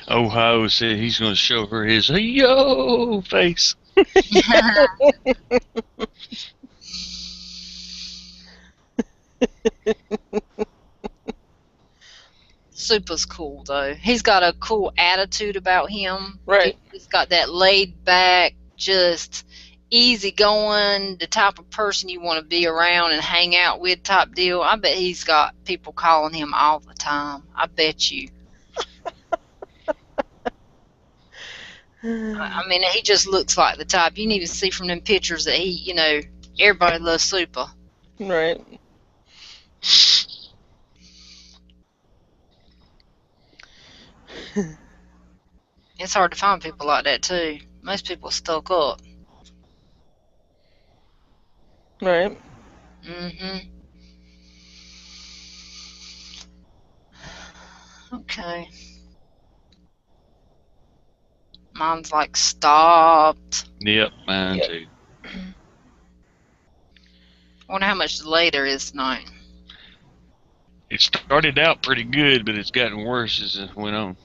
Ohio said he's going to show her his yo face. Super's cool though. He's got a cool attitude about him. Right. He's got that laid back, just easy going, the type of person you want to be around and hang out with type deal. I bet he's got people calling him all the time. I bet you. I mean, he just looks like the type. You need to see from them pictures that he, you know, everybody loves Super. Right. It's hard to find people like that too. Most people are stuck up. Right. Okay. Mine's like stopped. Yep, mine Yep. too. I wonder how much delay there is tonight. It started out pretty good, but it's gotten worse as it went on.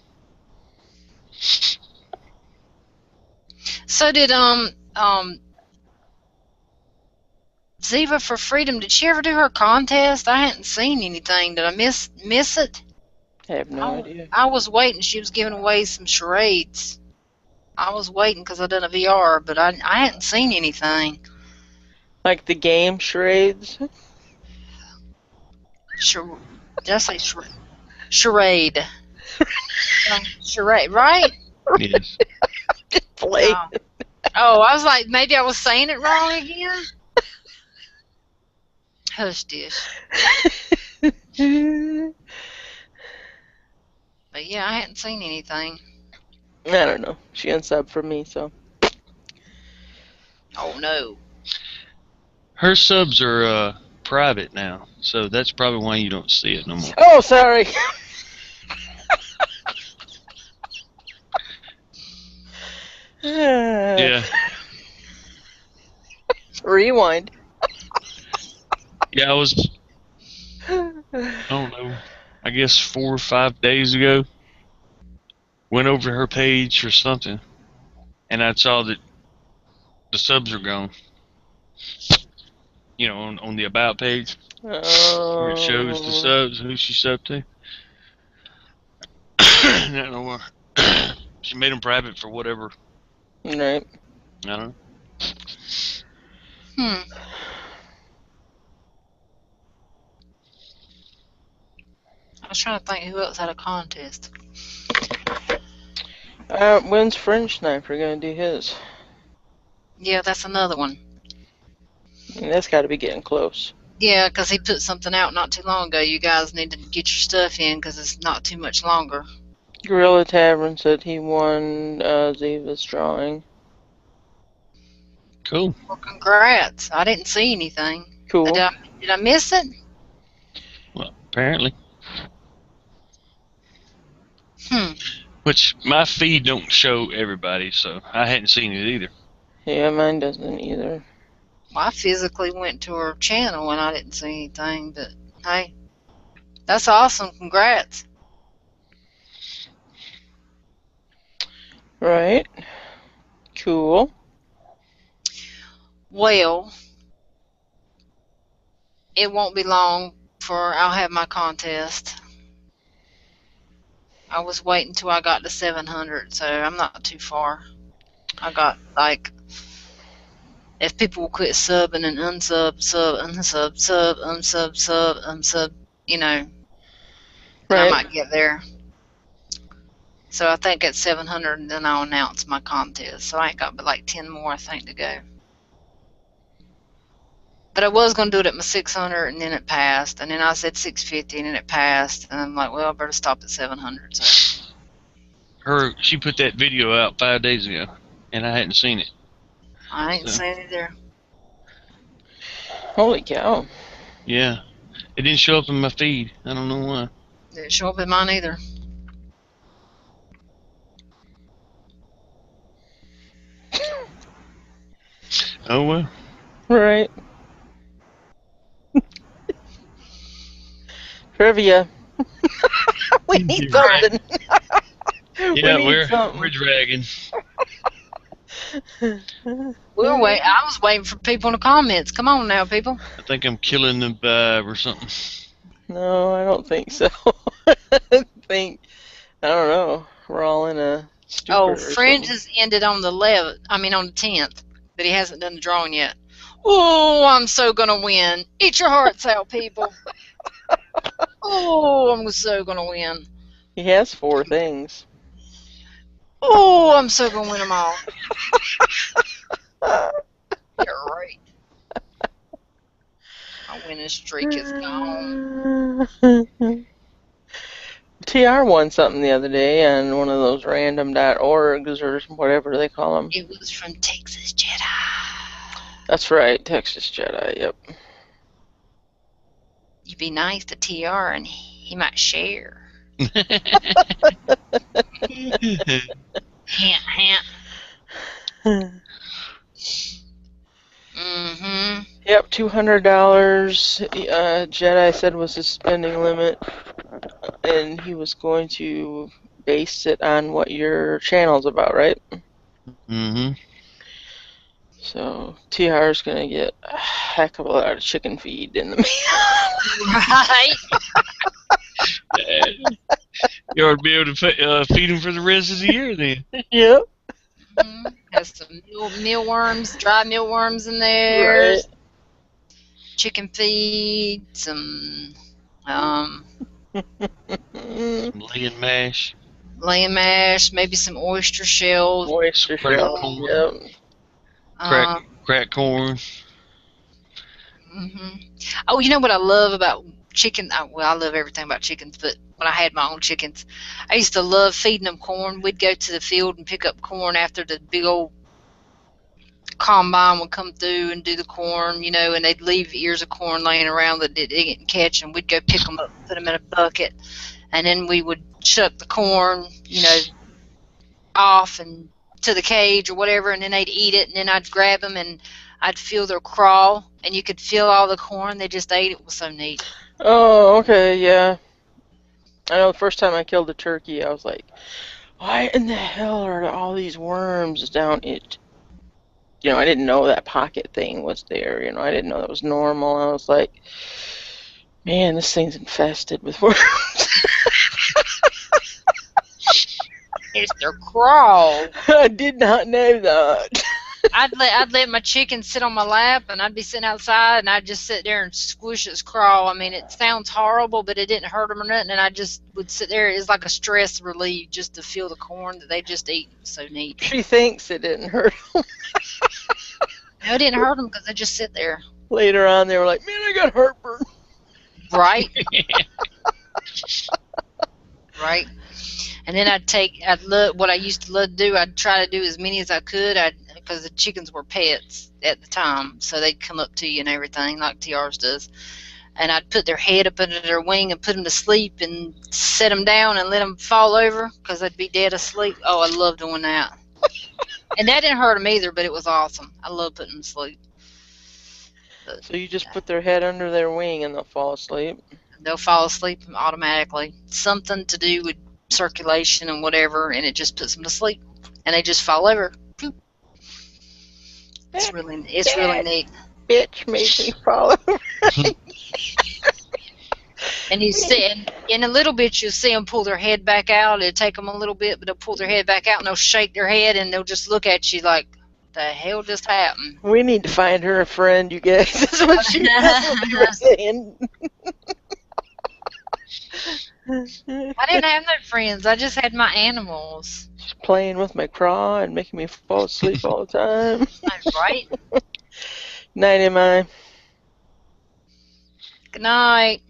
So did Ziva for Freedom, did she ever do her contest? I hadn't seen anything. Did I miss it? I have no idea. I was waiting. She was giving away some charades. I was waiting because I done a VR, but I hadn't seen anything. Like the game charades? Did I say charade? Charade. Charade, right? Yes. Play. Oh, I was like, maybe I was saying it wrong again. Hush dish. But yeah, I hadn't seen anything. I don't know. She unsubbed for me, so. Oh no. Her subs are private now, so that's probably why you don't see it no more. Oh, sorry. Yeah. Rewind. Yeah, I don't know, I guess 4 or 5 days ago, went over to her page or something, and I saw that the subs are gone. You know, on the About page, where it shows the subs, who she subbed to. I don't know where. She made them private for whatever. Right. I don't know. I was trying to think who else had a contest. When's Fringe Sniper gonna do his? Yeah, that's another one. That's got to be getting close. Yeah, because he put something out not too long ago. You guys need to get your stuff in because it's not too much longer. Gorilla Tavern said he won Ziva's drawing. Cool. Well, congrats. I didn't see anything. Cool. Did I miss it? Well, apparently. Hmm. Which my feed don't show everybody, so I hadn't seen it either. Yeah, mine doesn't either. Well, I physically went to her channel and I didn't see anything, but hey, that's awesome. Congrats. Right. Cool. Well, it won't be long before I'll have my contest. I was waiting till I got to 700, so I'm not too far. I got, like, if people will quit subbing and unsub, sub, unsub, sub, unsub, sub, unsub, you know, then I Right. might get there. So I think at 700, then I'll announce my contest. So I ain't got but like 10 more, I think, to go. But I was going to do it at my 600, and then it passed. And then I said 650, and then it passed. And I'm like, well, I better stop at 700. So She put that video out 5 days ago, and I hadn't seen it. I ain't So. seen it there. Holy cow. Yeah. It didn't show up in my feed. I don't know why. Didn't show up in mine either. Oh, well. Right. Trivia. We need something. Yeah, we're something. dragging. I was waiting for people in the comments. Come on now, people. I think I'm killing the vibe or something. No, I don't think so. I don't know. We're all in a stupor. Oh, Fringe has ended on the 11th. I mean, on the 10th, but he hasn't done the drawing yet. Oh, I'm so gonna win! Eat your hearts out, people. Oh, I'm so gonna win. He has 4 things. Oh, I'm so gonna win them all. You're right. My winning streak is gone. TR won something the other day on one of those random.orgs or whatever they call them. It was from Texas Jedi. That's right, Texas Jedi, yep. You be nice to TR and he might share. Hint, hint. Mm-hmm. Yep, $200. Jedi said was his spending limit, and he was going to base it on what your channel's about, right? Mm-hmm. So TR's gonna get a heck of a lot of chicken feed in the mail. Right? You ought to be able to feed him for the rest of the year then. Yep. Mm-hmm. Has some mealworms, dry mealworms in there. Right. Chicken feed, some Laying mash. lamb mash, maybe some oyster shells. Oyster shell. Yep. Crack corn. Mm-hmm. Oh, you know what I love about chicken? Well, I love everything about chickens, but when I had my own chickens, I used to love feeding them corn. We'd go to the field and pick up corn after the big old combine would come through and do the corn, you know, and they'd leave ears of corn laying around that they didn't catch, and we'd go pick them up, put them in a bucket, and then we would shuck the corn, you know, off and to the cage or whatever, and then they'd eat it, and then I'd grab them and I'd feel their craw, and you could feel all the corn they just ate. It was so neat. Oh, okay, yeah. I know the first time I killed a turkey, I was like, why in the hell are all these worms down it? You know, I didn't know that pocket thing was there. You know, I didn't know that was normal. I was like, man, this thing's infested with worms. It's their craw. I did not know that. I'd let my chicken sit on my lap, and I'd be sitting outside, and I'd just sit there and squish its craw. I mean, it sounds horrible, but it didn't hurt them or nothing, and I just would sit there. It was like a stress relief just to feel the corn that they just eat. It was so neat. She thinks it didn't hurt them. No, it didn't hurt them because they just sit there. Later on, they were like, man, I got heartburn. Right? Right? And then what I used to love to do, I'd try to do as many as I could, because the chickens were pets at the time, so they'd come up to you and everything, like TR's does. And I'd put their head up under their wing and put them to sleep and set them down and let them fall over because they'd be dead asleep. Oh, I love doing that. And that didn't hurt them either, but it was awesome. I love putting them to sleep. So you just put their head under their wing and they'll fall asleep? They'll fall asleep automatically. Something to do with circulation and whatever, and it just puts them to sleep, and they just fall over. It's really neat. Bitch made me fall over. And you see, and in a little bit, you'll see them pull their head back out. It'll take them a little bit, but they'll pull their head back out and they'll shake their head and they'll just look at you like, "The hell just happened?" We need to find her a friend, you guys. That's what they were saying. I didn't have no friends. I just had my animals. She's playing with my craw and making me fall asleep all the time. Right? Night, am I? Good night.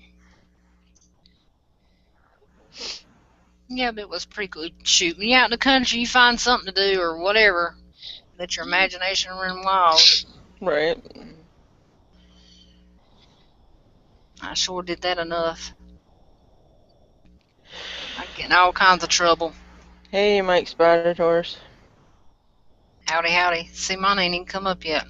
Yeah, but it was pretty good. Shoot, when you're out in the country, you find something to do or whatever. Let your imagination run wild. Right. I sure did that enough. I get in all kinds of trouble. Hey, Mike Spotted Horse. Howdy, howdy. See, mine ain't even come up yet.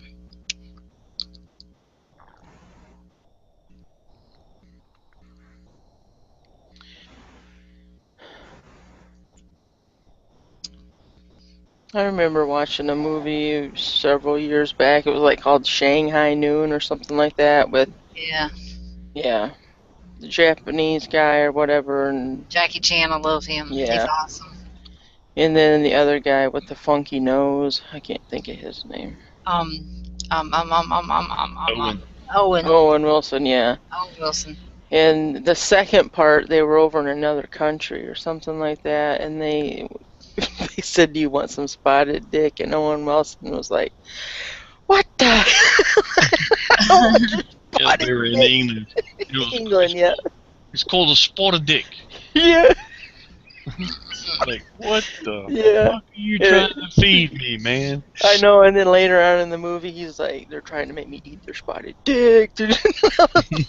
I remember watching a movie several years back. It was like called Shanghai Noon or something like that with, Yeah, the Japanese guy or whatever, and Jackie Chan, I love him. Yeah. He's awesome. then the other guy with the funky nose. I can't think of his name. Owen. Owen Wilson, yeah. Owen Wilson. And the second part, they were over in another country or something like that, and they they said, "Do you want some spotted dick?" And Owen Wilson was like, "What the?" Yeah, they were in England. England, yeah. It's called a spotted dick. Yeah. Like, what the Yeah. fuck are you trying to feed me, man? I know, and then later on in the movie, he's like, "They're trying to make me eat their spotted dick."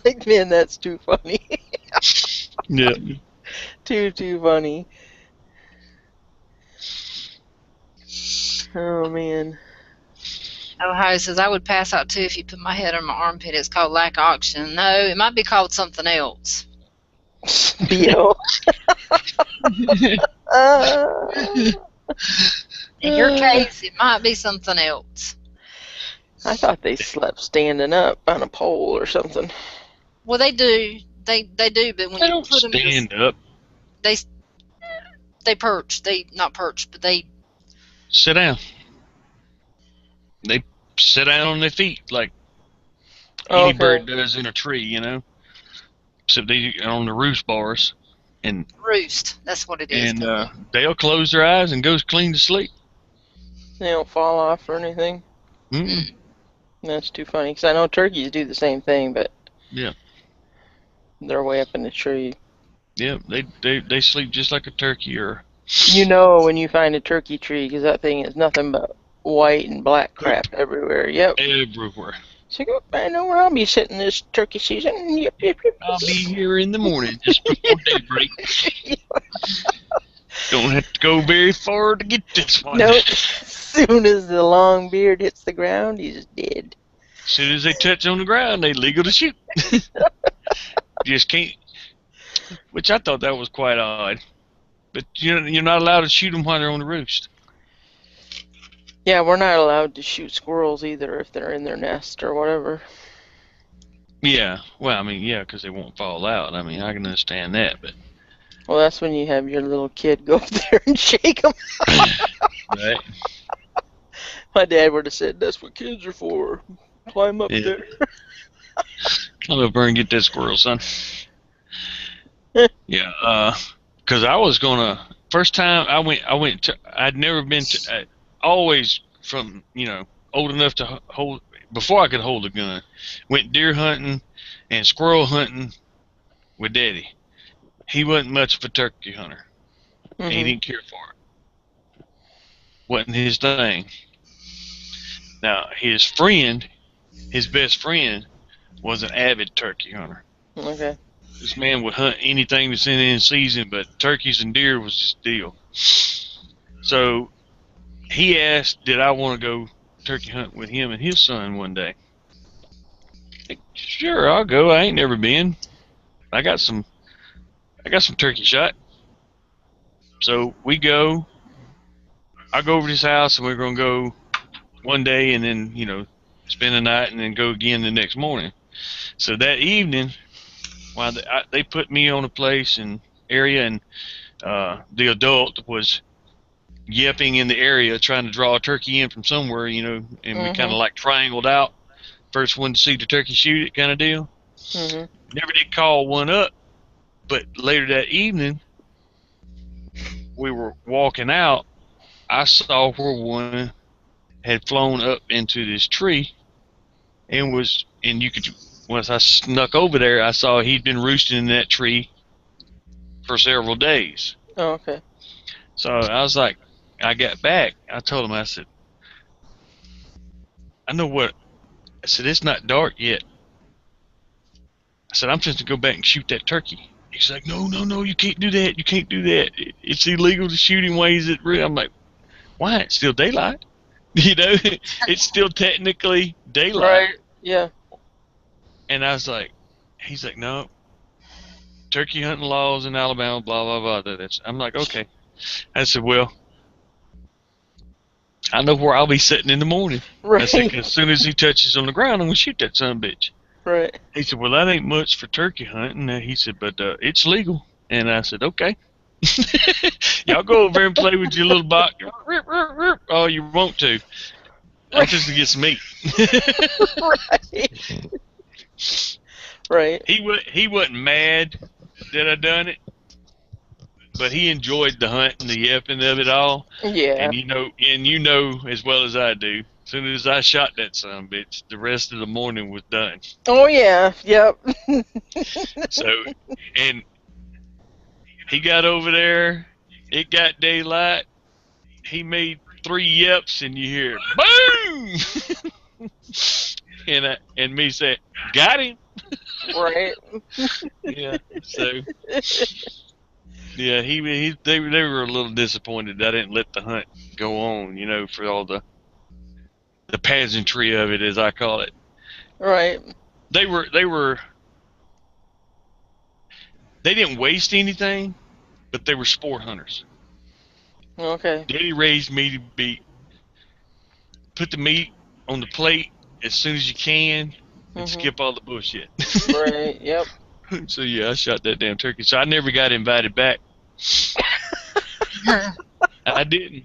Like, man, that's too funny. Yeah. Too funny. Oh, man. Ohio says, I would pass out too if you put my head on my armpit. It's called lack of oxygen. No, it might be called something else. B.O. In your case, it might be something else. I thought they slept standing up on a pole or something. Well, they do. They do, but when They you don't put them, stand up. they perch. They not perch, but they Sit down. They sit down on their feet like any bird does in a tree, you know. So they are on the roost bars, and roost. That's what it is. and they'll close their eyes and go clean to sleep. They don't fall off or anything. Mm-mm. That's too funny, because I know turkeys do the same thing, but Yeah. they're way up in the tree. Yeah, they sleep just like a turkey or. You know when you find a turkey tree, because that thing is nothing but white and black crap everywhere. Yep. Everywhere. So I know where I'll be sitting this turkey season. Yep. I'll be here in the morning just before daybreak. Don't have to go very far to get this one. Nope. As soon as the long beard hits the ground, he's dead. As soon as they touch on the ground, they legal to shoot. Just can't. Which I thought that was quite odd. But you're not allowed to shoot them while they're on the roost. Yeah, we're not allowed to shoot squirrels either if they're in their nest or whatever. Yeah, well, I mean, yeah, because they won't fall out. I mean, I can understand that, but. Well, that's when you have your little kid go up there and shake them. Right. My dad would have said, "That's what kids are for. Climb up there." Climb up there and get that squirrel, son. Yeah, because I was gonna. First time I'd never been to. Always from old enough to hold before I could hold a gun. Went deer hunting and squirrel hunting with Daddy. He wasn't much of a turkey hunter. Mm-hmm. He didn't care for it. Wasn't his thing. Now his best friend, was an avid turkey hunter. Okay. This man would hunt anything that's in season, but turkeys and deer was his deal. So he asked, did I want to go turkey hunt with him and his son one day? Sure, I'll go. I ain't never been. I got some turkey shot. So we go. I go over to his house, and we're gonna go one day, and then spend the night, and then go again the next morning. So that evening, while they put me on a place and area, and the adult was yipping in the area, trying to draw a turkey in from somewhere, and we kind of like triangled out. First one to see the turkey shoot it, kind of deal. Never did call one up, but later that evening, we were walking out. I saw where one had flown up into this tree, and once I snuck over there, I saw he'd been roosting in that tree for several days. Oh, okay. So I was like, I got back. I told him, I said, I know what. I said, it's not dark yet. I said, I'm just going to go back and shoot that turkey. He's like, no, you can't do that. You can't do that. It's illegal to shoot in ways that really. I'm like, why? It's still daylight. It's still technically daylight. Right, yeah. And I was like, he's like, no. Turkey hunting laws in Alabama, blah, blah, blah. I'm like, okay. I said, well, I know where I'll be sitting in the morning. Right. I said, 'cause as soon as he touches on the ground, I'm going to shoot that son of a bitch. Right. He said, well, that ain't much for turkey hunting. He said, but it's legal. And I said, okay. Y'all go over there and play with your little box. Oh, you want to. I'm just going to get some meat. Right. He wasn't mad that I done it, but he enjoyed the hunt and the yipping of it all. Yeah. And you know as well as I do, as soon as I shot that son of a bitch, the rest of the morning was done. Oh yeah. Yep. So, and he got over there. It got daylight. He made 3 yips, and you hear boom, and me say, got him. Right. Yeah. So. Yeah, they were a little disappointed I didn't let the hunt go on, for all the pageantry of it, as I call it. Right. They didn't waste anything, but they were sport hunters. Okay. Daddy raised me to put the meat on the plate as soon as you can and skip all the bullshit. Right. Yep. So yeah, I shot that damn turkey. So I never got invited back. I didn't.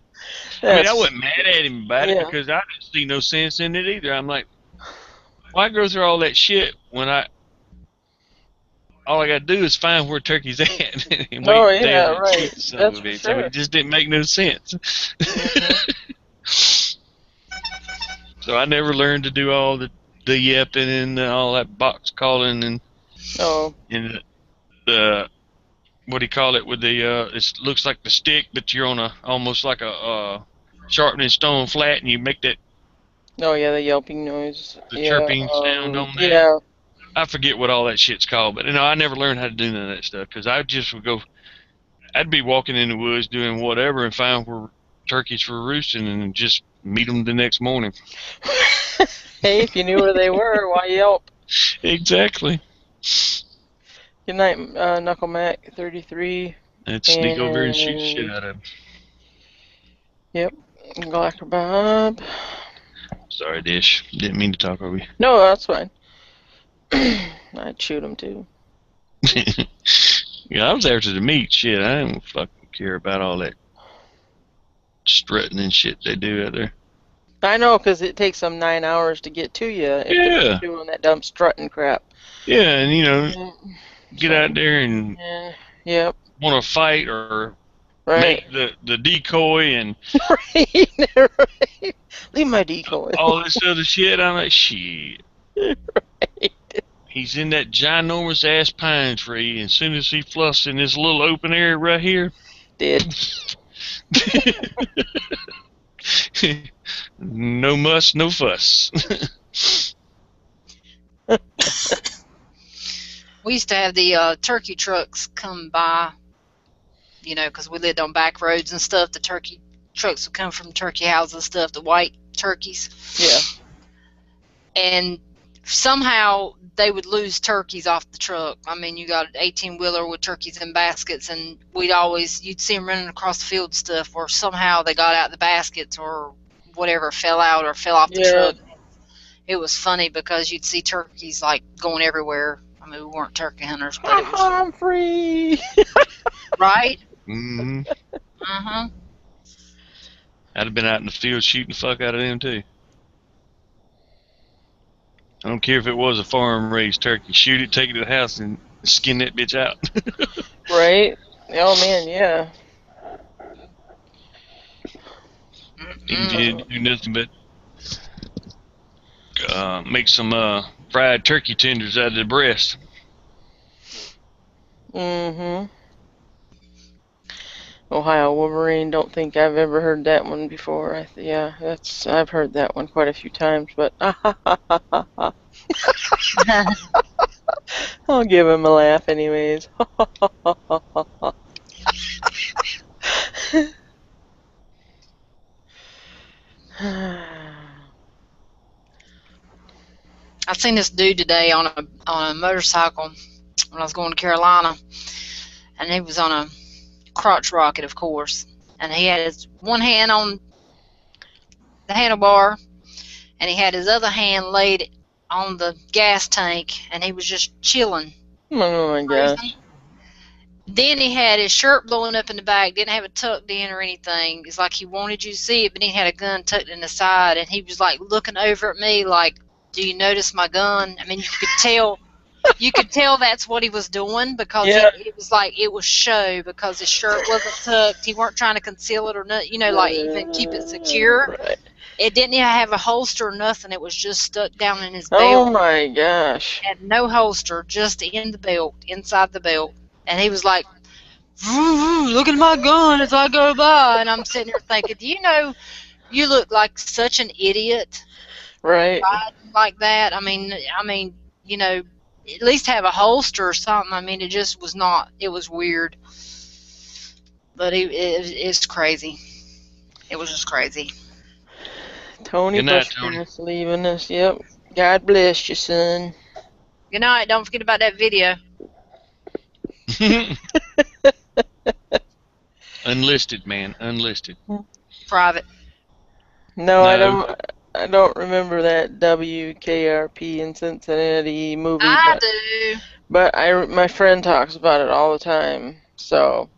I mean, I wasn't mad at him about it because I didn't see no sense in it either. I'm like, why go through all that shit when all I got to do is find where turkey's at and wait right. That's for sure. I mean, it just didn't make no sense. So I never learned to do all the yipping and all that box calling and the what do you call it with the it looks like the stick, but you're on almost like a sharpening stone flat, and you make that. Oh yeah, the yelping noise. The chirping sound on that. Yeah. I forget what all that shit's called, but I never learned how to do none of that stuff because I just would go. I'd be walking in the woods doing whatever and find where turkeys were roosting and just meet them the next morning. Hey, if you knew where they were, why yelp? Exactly. Good night, Knuckle Mac 33. Let's sneak over and shoot the shit out of him. Yep. Glacker Bob. Sorry, Dish. Didn't mean to talk over you. No, that's fine. I'd shoot him too. Yeah, I was after the meat. Shit, I didn't fucking care about all that strutting and shit they do out there. I know, because it takes them 9 hours to get to you if they're doing that dumb strutting crap. Yeah, and get out there and want to fight or make the decoy and right. Leave my decoy. All this other shit. I'm like, shit. Right. He's in that ginormous ass pine tree, and as soon as he fluffs in this little open area right here, dead. No muss, no fuss. We used to have the turkey trucks come by, because we lived on back roads and stuff. The turkey trucks would come from turkey houses and stuff, the white turkeys. Yeah. And somehow they would lose turkeys off the truck. I mean, you got an 18-wheeler with turkeys in baskets, and you'd see them running across the field and stuff, or somehow they got out the baskets or whatever, fell out or fell off the truck. It was funny because you'd see turkeys like going everywhere. I mean, we weren't turkey hunters, but it was I'm free. right. Mm-hmm. Uh-huh. I'd have been out in the field shooting the fuck out of them too. I don't care if it was a farm-raised turkey. Shoot it, take it to the house, and skin that bitch out. Right? Oh man, yeah. You didn't do nothing but make some fried turkey tenders out of the breast. Mm-hmm. Ohio Wolverine. Don't think I've ever heard that one before. I've heard that one quite a few times, but I'll give him a laugh anyways. I seen this dude today on a motorcycle when I was going to Carolina, and he was on a crotch rocket, of course, and he had his one hand on the handlebar, and he had his other hand laid on the gas tank, and he was just chilling. Oh my gosh. Then he had his shirt blowing up in the back, didn't have it tucked in or anything. It's like he wanted you to see it, but he had a gun tucked in the side, and he was like looking over at me like, "Do you notice my gun?" I mean, you could tell that's what he was doing because it was like it was show because his shirt wasn't tucked. He weren't trying to conceal it or nothing, like even keep it secure. Right. It didn't even have a holster or nothing. It was just stuck down in his Oh belt. my gosh. Had no holster, just in the belt, inside the belt. And he was like, "Look at my gun as I go by." And I'm sitting here thinking, do you know, you look like such an idiot. Right. Riding like that. I mean, at least have a holster or something. I mean, it just was not. It was weird. But it's crazy. It was just crazy. Tony Good night, Tony. Bushcraft's leaving us. Yep. God bless you, son. Good night. Don't forget about that video. Unlisted, man. Unlisted. Private. No, No. I don't remember that WKRP in Cincinnati movie. I do. But my friend talks about it all the time, so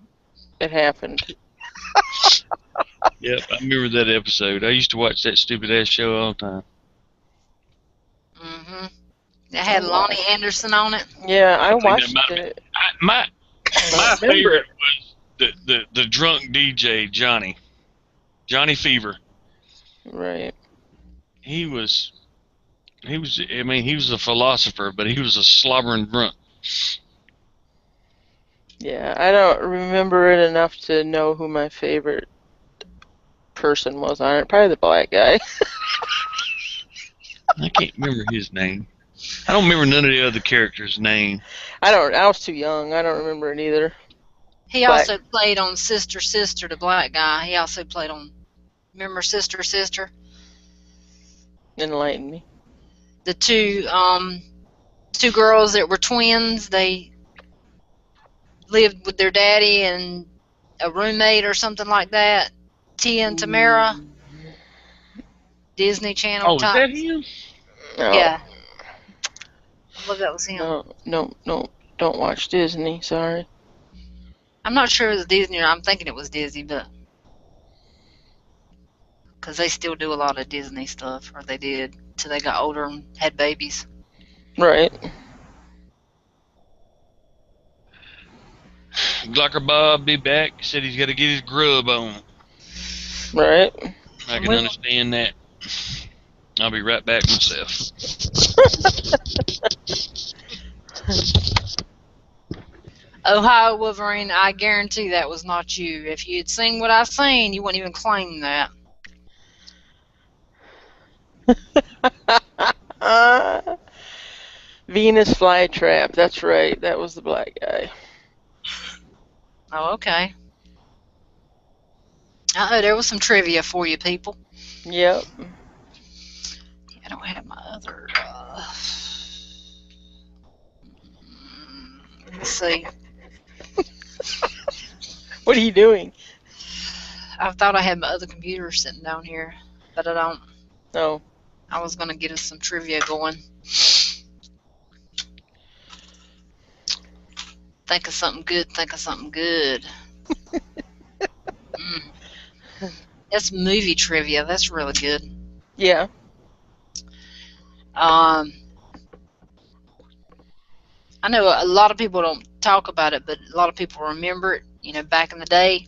it happened. Yep, I remember that episode. I used to watch that stupid ass show all the time. Mhm. It had Lonnie Anderson on it. Yeah, I think that watched might be- it. My I remember favorite was the drunk DJ Johnny Fever. Right. He was I mean, he was a philosopher, but he was a slobbering drunk. Yeah, I don't remember it enough to know who my favorite person was on it. Probably the black guy. I can't remember his name. I don't remember none of the other characters' name. I was too young. I don't remember it either. He also played on Sister Sister, the black guy. He also played on, remember Sister Sister? Enlighten me. The two girls that were twins, they lived with their daddy and a roommate or something like that. Tia and Tamara. Disney Channel Oh, is type. that him? No. Yeah. I believe that was him. No, don't watch Disney, sorry. I'm not sure it was Disney, or I'm thinking it was Disney, but because they still do a lot of Disney stuff, or they did till they got older and had babies. Right. Glocker Bob be back. Said he's got to get his grub on. Right. I can understand that. I'll be right back myself. Ohio Wolverine, I guarantee that was not you. If you had seen what I seen, you wouldn't even claim that. Venus Flytrap, that's right. That was the black guy. Oh, okay. Uh-oh, there was some trivia for you people. Yep. I don't have my other... Let's see. What are you doing? I thought I had my other computer sitting down here, but I don't. No. I was gonna get us some trivia going. Think of something good. Think of something good. That's movie trivia. That's really good. Yeah. I know a lot of people don't talk about it, but a lot of people remember it. You know, back in the day,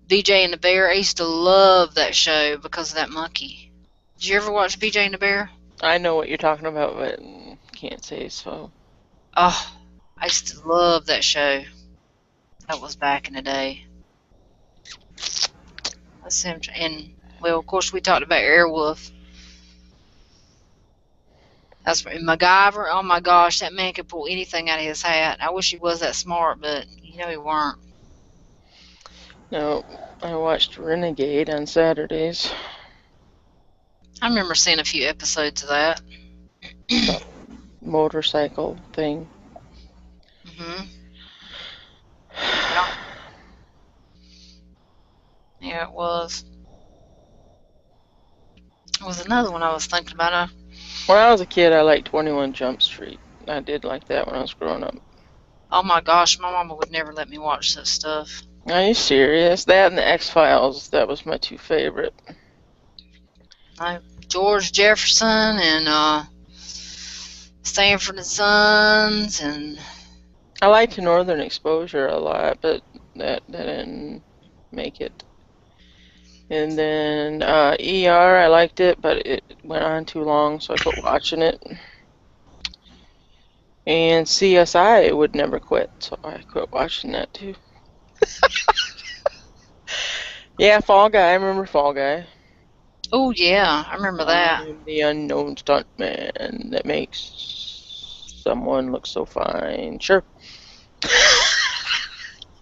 BJ and the Bear. I used to love that show because of that monkey. Did you ever watch BJ and the Bear? I know what you're talking about, but can't say so. Oh, I used to love that show. That was back in the day. Let's see, and well, of course, we talked about Airwolf. That's MacGyver. Oh my gosh, that man could pull anything out of his hat. I wish he was that smart, but you know he weren't. No, I watched Renegade on Saturdays. I remember seeing a few episodes of that. Motorcycle thing. Mhm. Yeah. Yeah, it was. It was another one I was thinking about. When I was a kid, I liked 21 Jump Street. I did like that when I was growing up. Oh my gosh, my mama would never let me watch that stuff. Are you serious? That and the X-Files, that was my two favorite. George Jefferson and Stanford and Sons and I liked Northern Exposure a lot, but that didn't make it. And then ER, I liked it, but it went on too long, so I quit watching it. And CSI would never quit, so I quit watching that too. Yeah, Fall Guy. I remember Fall Guy. oh yeah, I remember that. I'm the unknown stuntman that makes someone look so fine. Sure.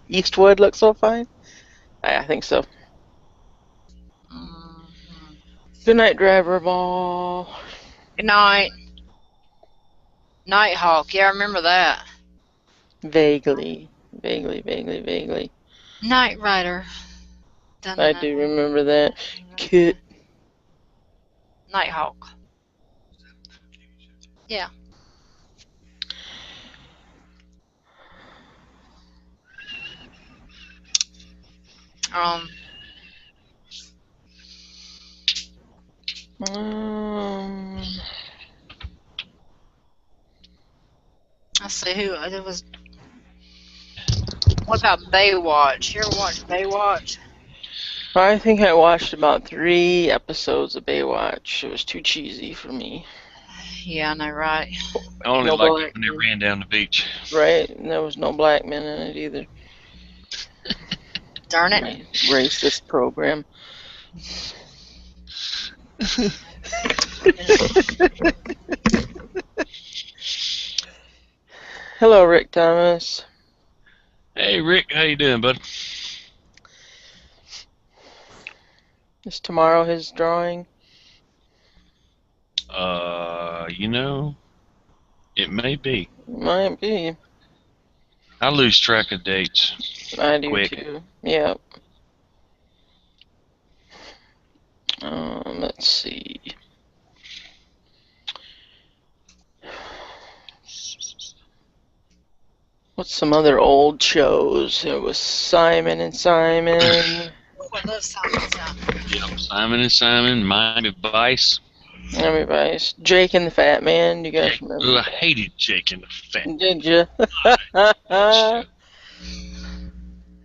Eastwood looks so fine? I think so. Mhm. Good night, Driver Ball. Good night. Nighthawk, yeah, I remember that. Vaguely. Vaguely. Knight Rider. I do remember that. Kit. Nighthawk. Yeah. Um, let's see who it was. What about Baywatch? You ever watch Baywatch? I think I watched about 3 episodes of Baywatch. It was too cheesy for me. Yeah, I know, right? I only No liked black it when they men. ran down the beach. Right, and there was no black men in it either. Darn it. Racist program. Hello, Rick Thomas. Hey Rick, how you doing, bud? Is tomorrow his drawing? You know, it may be. Might be. I lose track of dates I do quick. too. Yep. Let's see. What's some other old shows? It was Simon and Simon. Oh, I love Simon Simon. Yep, Simon and Simon, Miami Vice. Miami Vice. Jake and the Fat Man. Do you guys remember? Ooh, I hated Jake and the Fat. Did you? I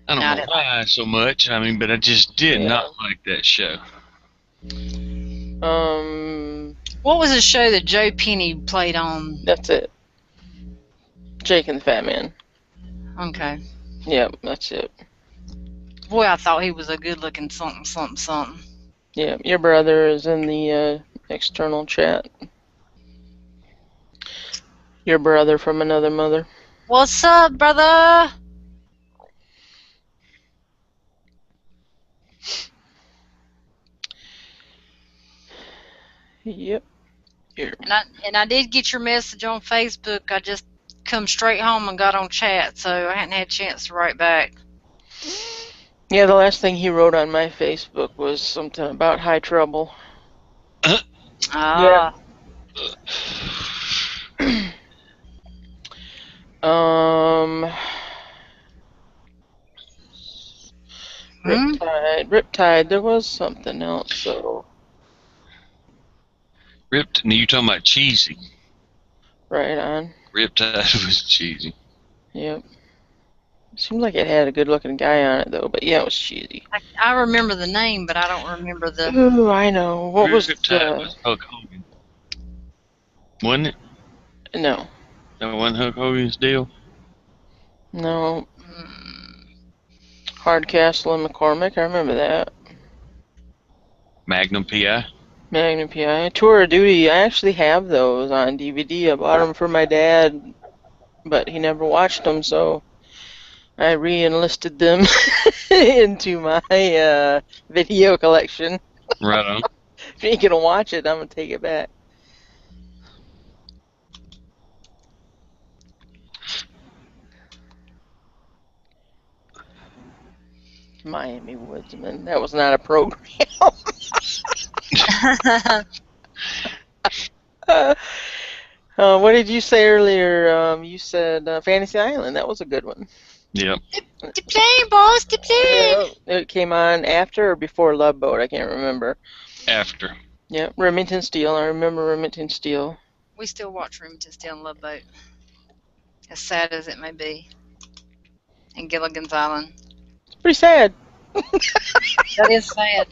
don't Not know it. why so much. I mean, but I just did Yeah. not like that show. What was the show that Joe Penny played on? That's it. Jake and the Fat Man. Okay. Yep, that's it. Boy, I thought he was a good-looking something. Yep, your brother is in the external chat. Your brother from another mother. What's up, brother? Yep. Here. And I did get your message on Facebook. I just come straight home and got on chat, so I hadn't had a chance to write back. Yeah, the last thing he wrote on my Facebook was something about high trouble. Ah. um, Riptide. There was something else. So Ripped. You talking about cheesy? right on. Riptide was cheesy. Yep. Seemed like it had a good-looking guy on it, though. But yeah, it was cheesy. I remember the name, but I don't remember the. Ooh, I know. What was Riptide was Hulk Hogan, wasn't it? No. That wasn't Hulk Hogan's deal. No. Mm, Hardcastle and McCormick. I remember that. Magnum PI. Magnum PI. Tour of Duty. I actually have those on DVD. I bought them for my dad, but he never watched them, so I re-enlisted them into my video collection. Right on. If you ain't gonna watch it, I'm gonna take it back. Miami Woodsman. That was not a program. What did you say earlier? You said Fantasy Island. That was a good one. Yep. the plane, boss, the plane. Yeah, it came on after or before Love Boat. I can't remember. After. Yeah, Remington Steele. I remember Remington Steele. We still watch Remington Steele and Love Boat, as sad as it may be. And Gilligan's Island. It's pretty sad. That is sad.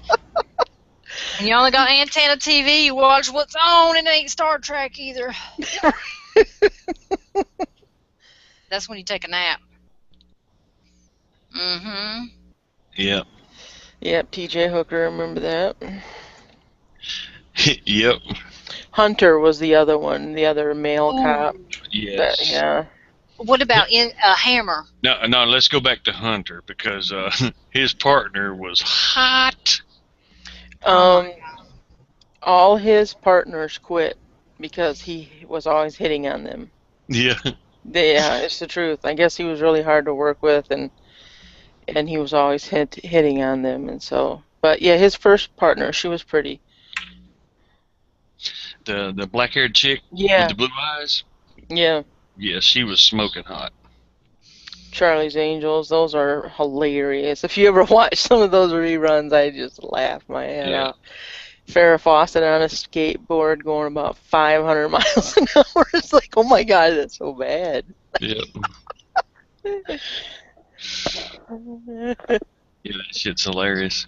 When you only got antenna TV, you watch what's on, and it ain't Star Trek either. That's when you take a nap. Mm-hmm. Yep. Yep, T.J. Hooker. I remember that. Yep. Hunter was the other one, the other male cop. Yes. Yeah. What about Hammer? No, let's go back to Hunter because his partner was hot. All his partners quit because he was always hitting on them. Yeah. Yeah, it's the truth. I guess he was really hard to work with, and he was always hitting on them, and so. But yeah, his first partner, she was pretty. The black-haired chick Yeah. with the blue eyes. Yeah. Yeah, she was smoking hot. Charlie's Angels, those are hilarious. If you ever watch some of those reruns, I just laugh my head off. Farrah Fawcett on a skateboard going about 500 miles an hour. It's like, oh my god, that's so bad. Yep. Yeah, that shit's hilarious.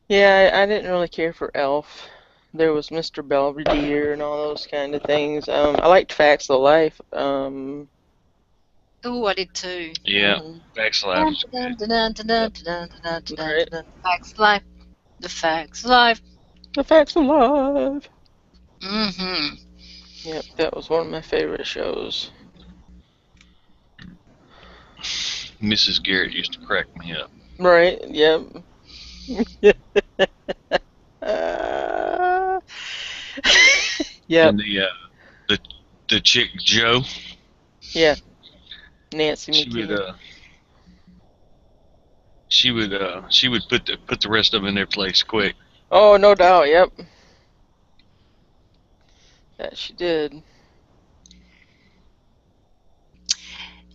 Yeah, I didn't really care for Elf. There was Mr. Belvedere and all those kind of things. I liked Facts of Life. Ooh, I did too. Yeah, Facts of Life. Facts of Life. The Facts of Life. The Facts of Life. Mm-hmm. Yep, that was one of my favorite shows. Mrs. Garrett used to crack me up. Right, yep. Yep. And the chick Jo. Yeah. Nancy McKee. She would put the rest of them in their place quick. Oh, no doubt, yep. That she did.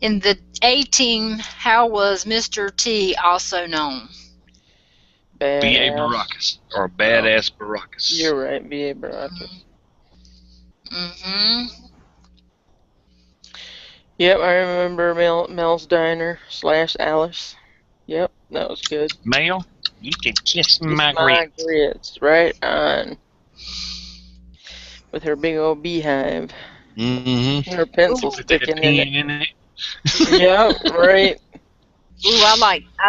In the A-Team, how was Mr. T also known? B.A. Baracus. Or Badass Baracus. You're right, B.A. Baracus. Mm-hmm. Yep, I remember Mel's Diner / Alice. Yep, that was good. Mel, you can kiss my grits. Right on. With her big old beehive. Mm-hmm. And her pencil sticking in it. Yep, right. Ooh, I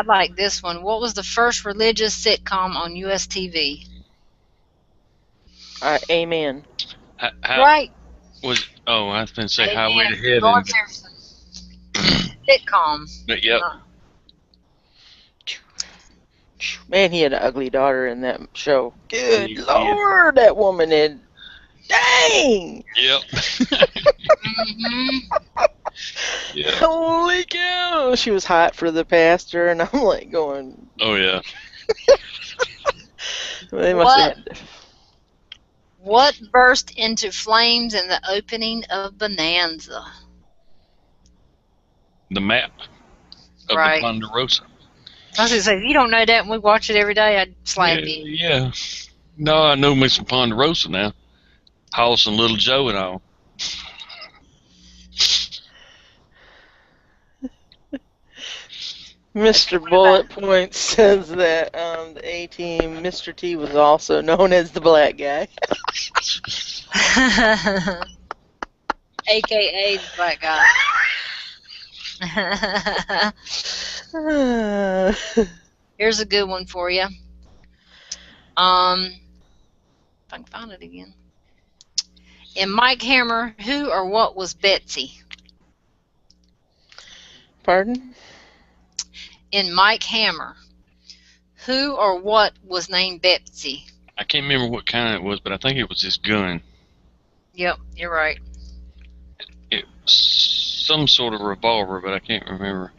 like this one. What was the first religious sitcom on US TV? Amen. Right. I was going to say Amen. Highway to Heaven. Lord sitcom. But yep. Man, he had an ugly daughter in that show. Good Yeah. Lord, that woman had. Dang! Yep. Hmm. Yeah. Holy cow! She was hot for the pastor, and I'm like going. Oh yeah. They must have had. What burst into flames in the opening of Bonanza? The map of the Right. Ponderosa. I was gonna say, if you don't know that and we watch it every day, I'd slap Yeah, you. yeah. No, I know me some Ponderosa now. House and Little Joe and all. Mr. Bullet Point says that the A team, Mr. T, was also known as the black guy. AKA the black guy. Here's a good one for you. If I can find it again. In Mike Hammer, who or what was Betsy? Pardon? In Mike Hammer, who or what was named Betsy? I can't remember what kind it was, but I think it was his gun. Yep, you're right. It was some sort of revolver, but I can't remember.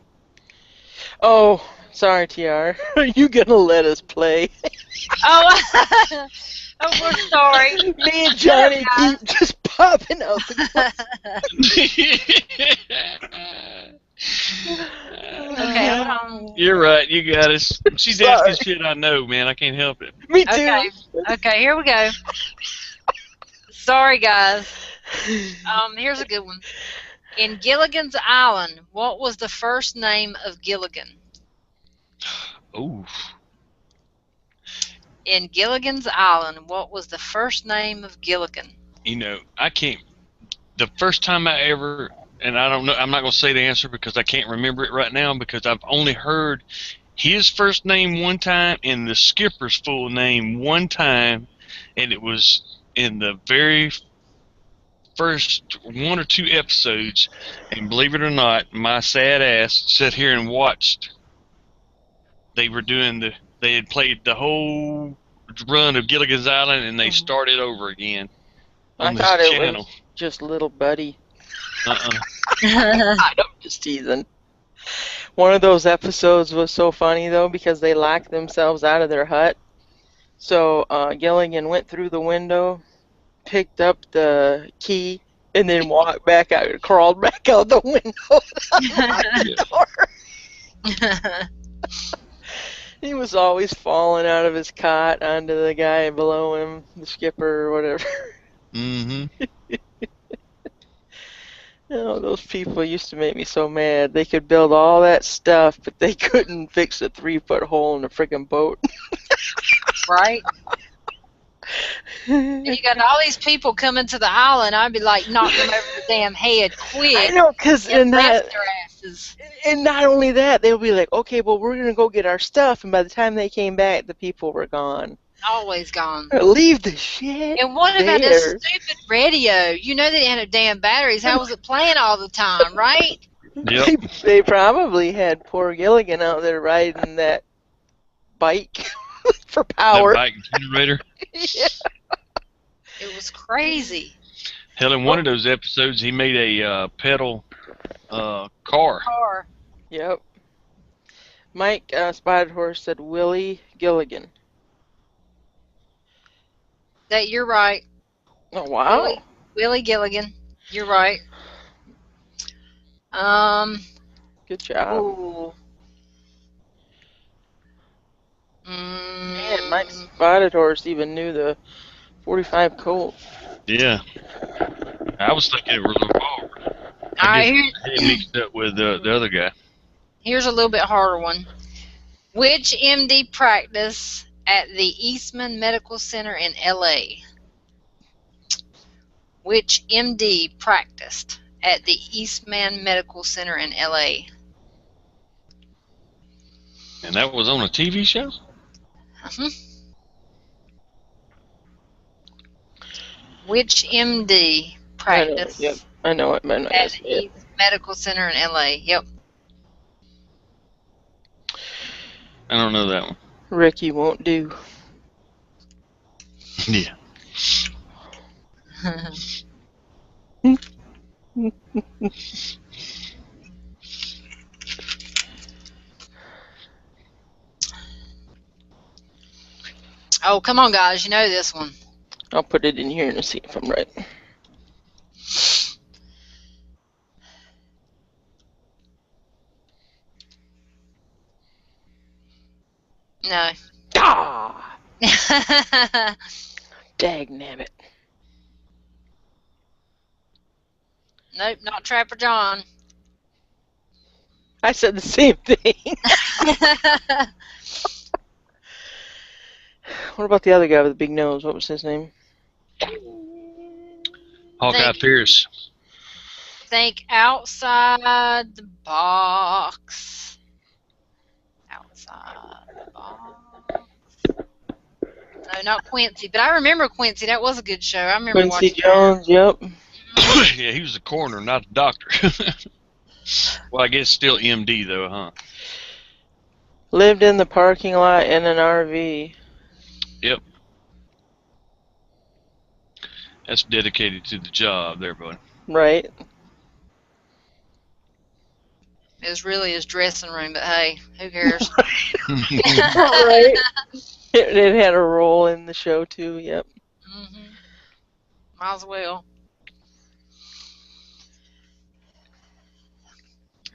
Oh, sorry, TR. Are you gonna let us play? Oh, oh, we're sorry. Me and Johnny keep just popping out the Okay, hold on. You're right, you got us. She's asking shit I know, man. I can't help it. Me too. Okay, okay, here we go. Sorry, guys. Here's a good one. In Gilligan's Island, what was the first name of Gilligan? Ooh. In Gilligan's Island, what was the first name of Gilligan? You know, I can't. The first time I ever, and I don't know, I'm not going to say the answer because I can't remember it right now because I've only heard his first name one time and the skipper's full name one time, and it was in the very first one or two episodes, and believe it or not, my sad ass sat here and watched. They had played the whole run of Gilligan's Island, and they started over again on I this thought it channel. was just Little Buddy. Uh-uh. I'm just teasing. One of those episodes was so funny, though, because they locked themselves out of their hut. So Gilligan went through the window, picked up the key, and then walked back out, crawled back out the window. The door. He was always falling out of his cot onto the guy below him, the skipper or whatever. Mm-hmm. Oh, those people used to make me so mad. They could build all that stuff, but they couldn't fix a 3-foot hole in a freaking boat. Right? And you got all these people coming to the island. I'd be like, knock them over the damn head quick. I know, because and left their asses. and not only that, they'll be like, okay, well, we're going to go get our stuff. And by the time they came back, the people were gone. Always gone. Leave the shit. And what about there. this stupid radio? You know they didn't have damn batteries. How was it playing all the time, right? Yep. They probably had poor Gilligan out there riding that bike for power. That bike generator. Yeah. It was crazy. Hell, in one of those episodes, he made a pedal car. Car. Yep. Mike Spotted Horse said Willie Gilligan. That you're right. Oh, wow. Willie Gilligan. You're right. Good job. Ooh. Man, Mike Spotted Horse even knew the 45 Colt. Yeah. I was thinking it was a revolver. All right, I get mixed up with the other guy. here's a little bit harder one. Which MD practiced at the Eastman Medical Center in L.A.? Which MD practiced at the Eastman Medical Center in L.A.? And that was on a TV show? Uh-huh. Which MD practiced I know it. at the East Medical Center in L.A.? Yep. I don't know that one. Ricky won't do. Yeah. Oh, come on, guys. You know this one. I'll put it in here and see if I'm right. No. Ah! Dagnabbit. Nope, not Trapper John. I said the same thing. What about the other guy with the big nose? What was his name? Hawkeye Pierce. Think outside the box. Outside the box. No, not Quincy, but I remember Quincy. That was a good show. I remember Quincy watching Jones, yep. Yeah, he was the coroner, not the doctor. Well, I guess still MD though, huh? Lived in the parking lot in an RV. Yep. That's dedicated to the job there, bud. Right. It was really his dressing room, but hey, who cares? Right. It had a role in the show too, yep. Might as well.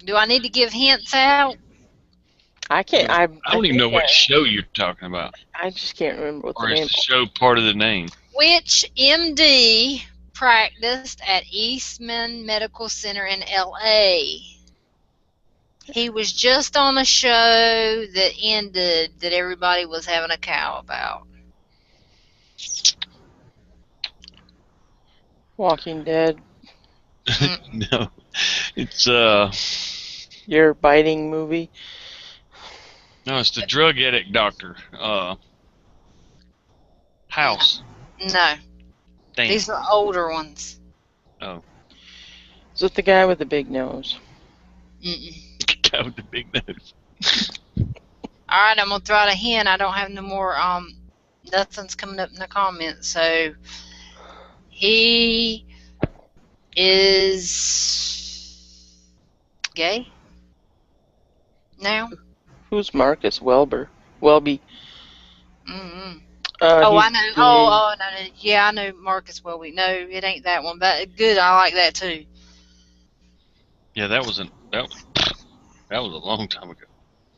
Do I need to give hints out? I can't. I don't even know what show you're talking about. I just can't remember what the Or name. is the show part of the name? Which MD practiced at Eastman Medical Center in L.A.? He was just on a show that ended that everybody was having a cow about. Walking Dead. No, it's Your biting movie. no, it's the drug addict doctor. House. No. Damn. These are older ones. Oh. Is it the guy with the big nose? Guy with the big nose. Alright, I'm gonna throw out a hint. I don't have no more nothing's coming up in the comments, so he is gay now. Who's Marcus Welby? I know. Gay. No. Yeah, I know Marcus Welby. No, it ain't that one, but good. I like that too. Yeah, that was a long time ago.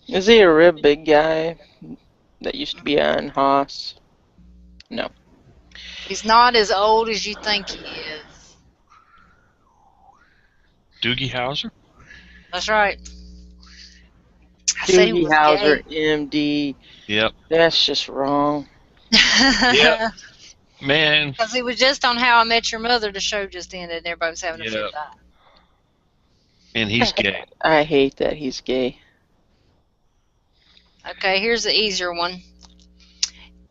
Is he a real big guy that used to be on Haas? No. He's not as old as you think he is. Doogie Howser? That's right. I said he Doogie was Howser, gay. MD. Yep. That's just wrong. Yep. Man. Because he was just on How I Met Your Mother. The show just ended, and everybody was having a fit time. And he's gay. I hate that he's gay. Okay, here's the easier one.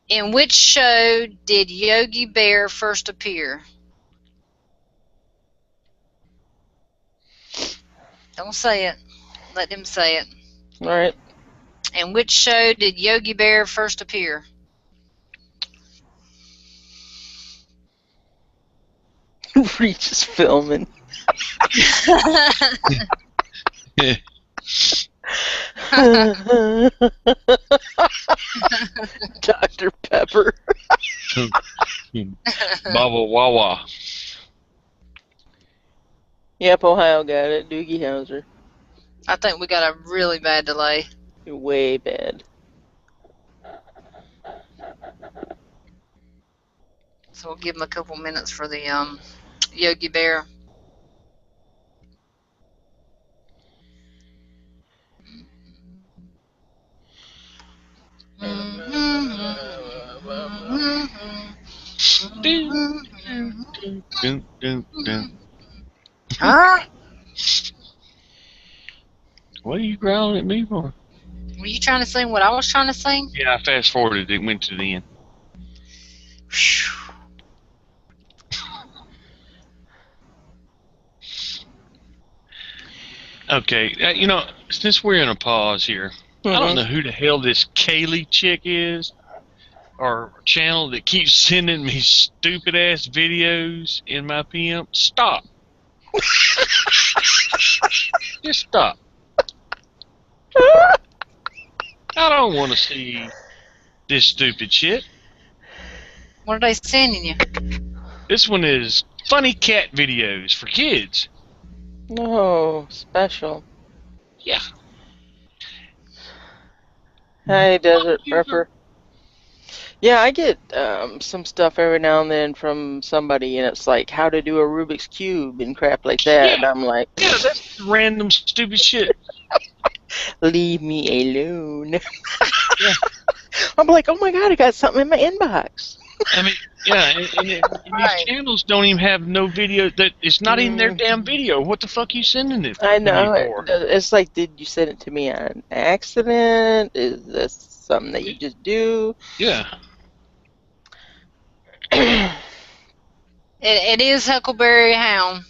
In which show did Yogi Bear first appear? Don't say it. Let them say it. All right. In which show did Yogi Bear first appear? Reach is filming. Dr. Pepper. Baba Wawa. Yep, Ohio got it. Doogie Howser. I think we got a really bad delay. Way bad. So we'll give him a couple minutes for the Yogi Bear. Huh? What are you growling at me for? Were you trying to sing what I was trying to sing? Yeah, I fast forwarded it, went to the end. Okay, you know, since we're in a pause here, I don't know who the hell this Kaylee chick is, or channel that keeps sending me stupid ass videos in my PM. Stop. Just stop. I don't want to see this stupid shit. What are they sending you? This one is funny cat videos for kids. No, special. Yeah. Hi, Desert Prepper. Yeah, I get some stuff every now and then from somebody, and it's like how to do a Rubik's Cube and crap like that. Yeah. And I'm like, Yeah, that's random stupid shit. leave me alone. Yeah. I'm like, oh my god, I got something in my inbox. I mean, yeah, and these channels don't even have no video. That it's not even their damn video. What the fuck are you sending it I to me know. for? It's like, did you send it to me on accident? Is this something that you just do? Yeah. It is Huckleberry Hound.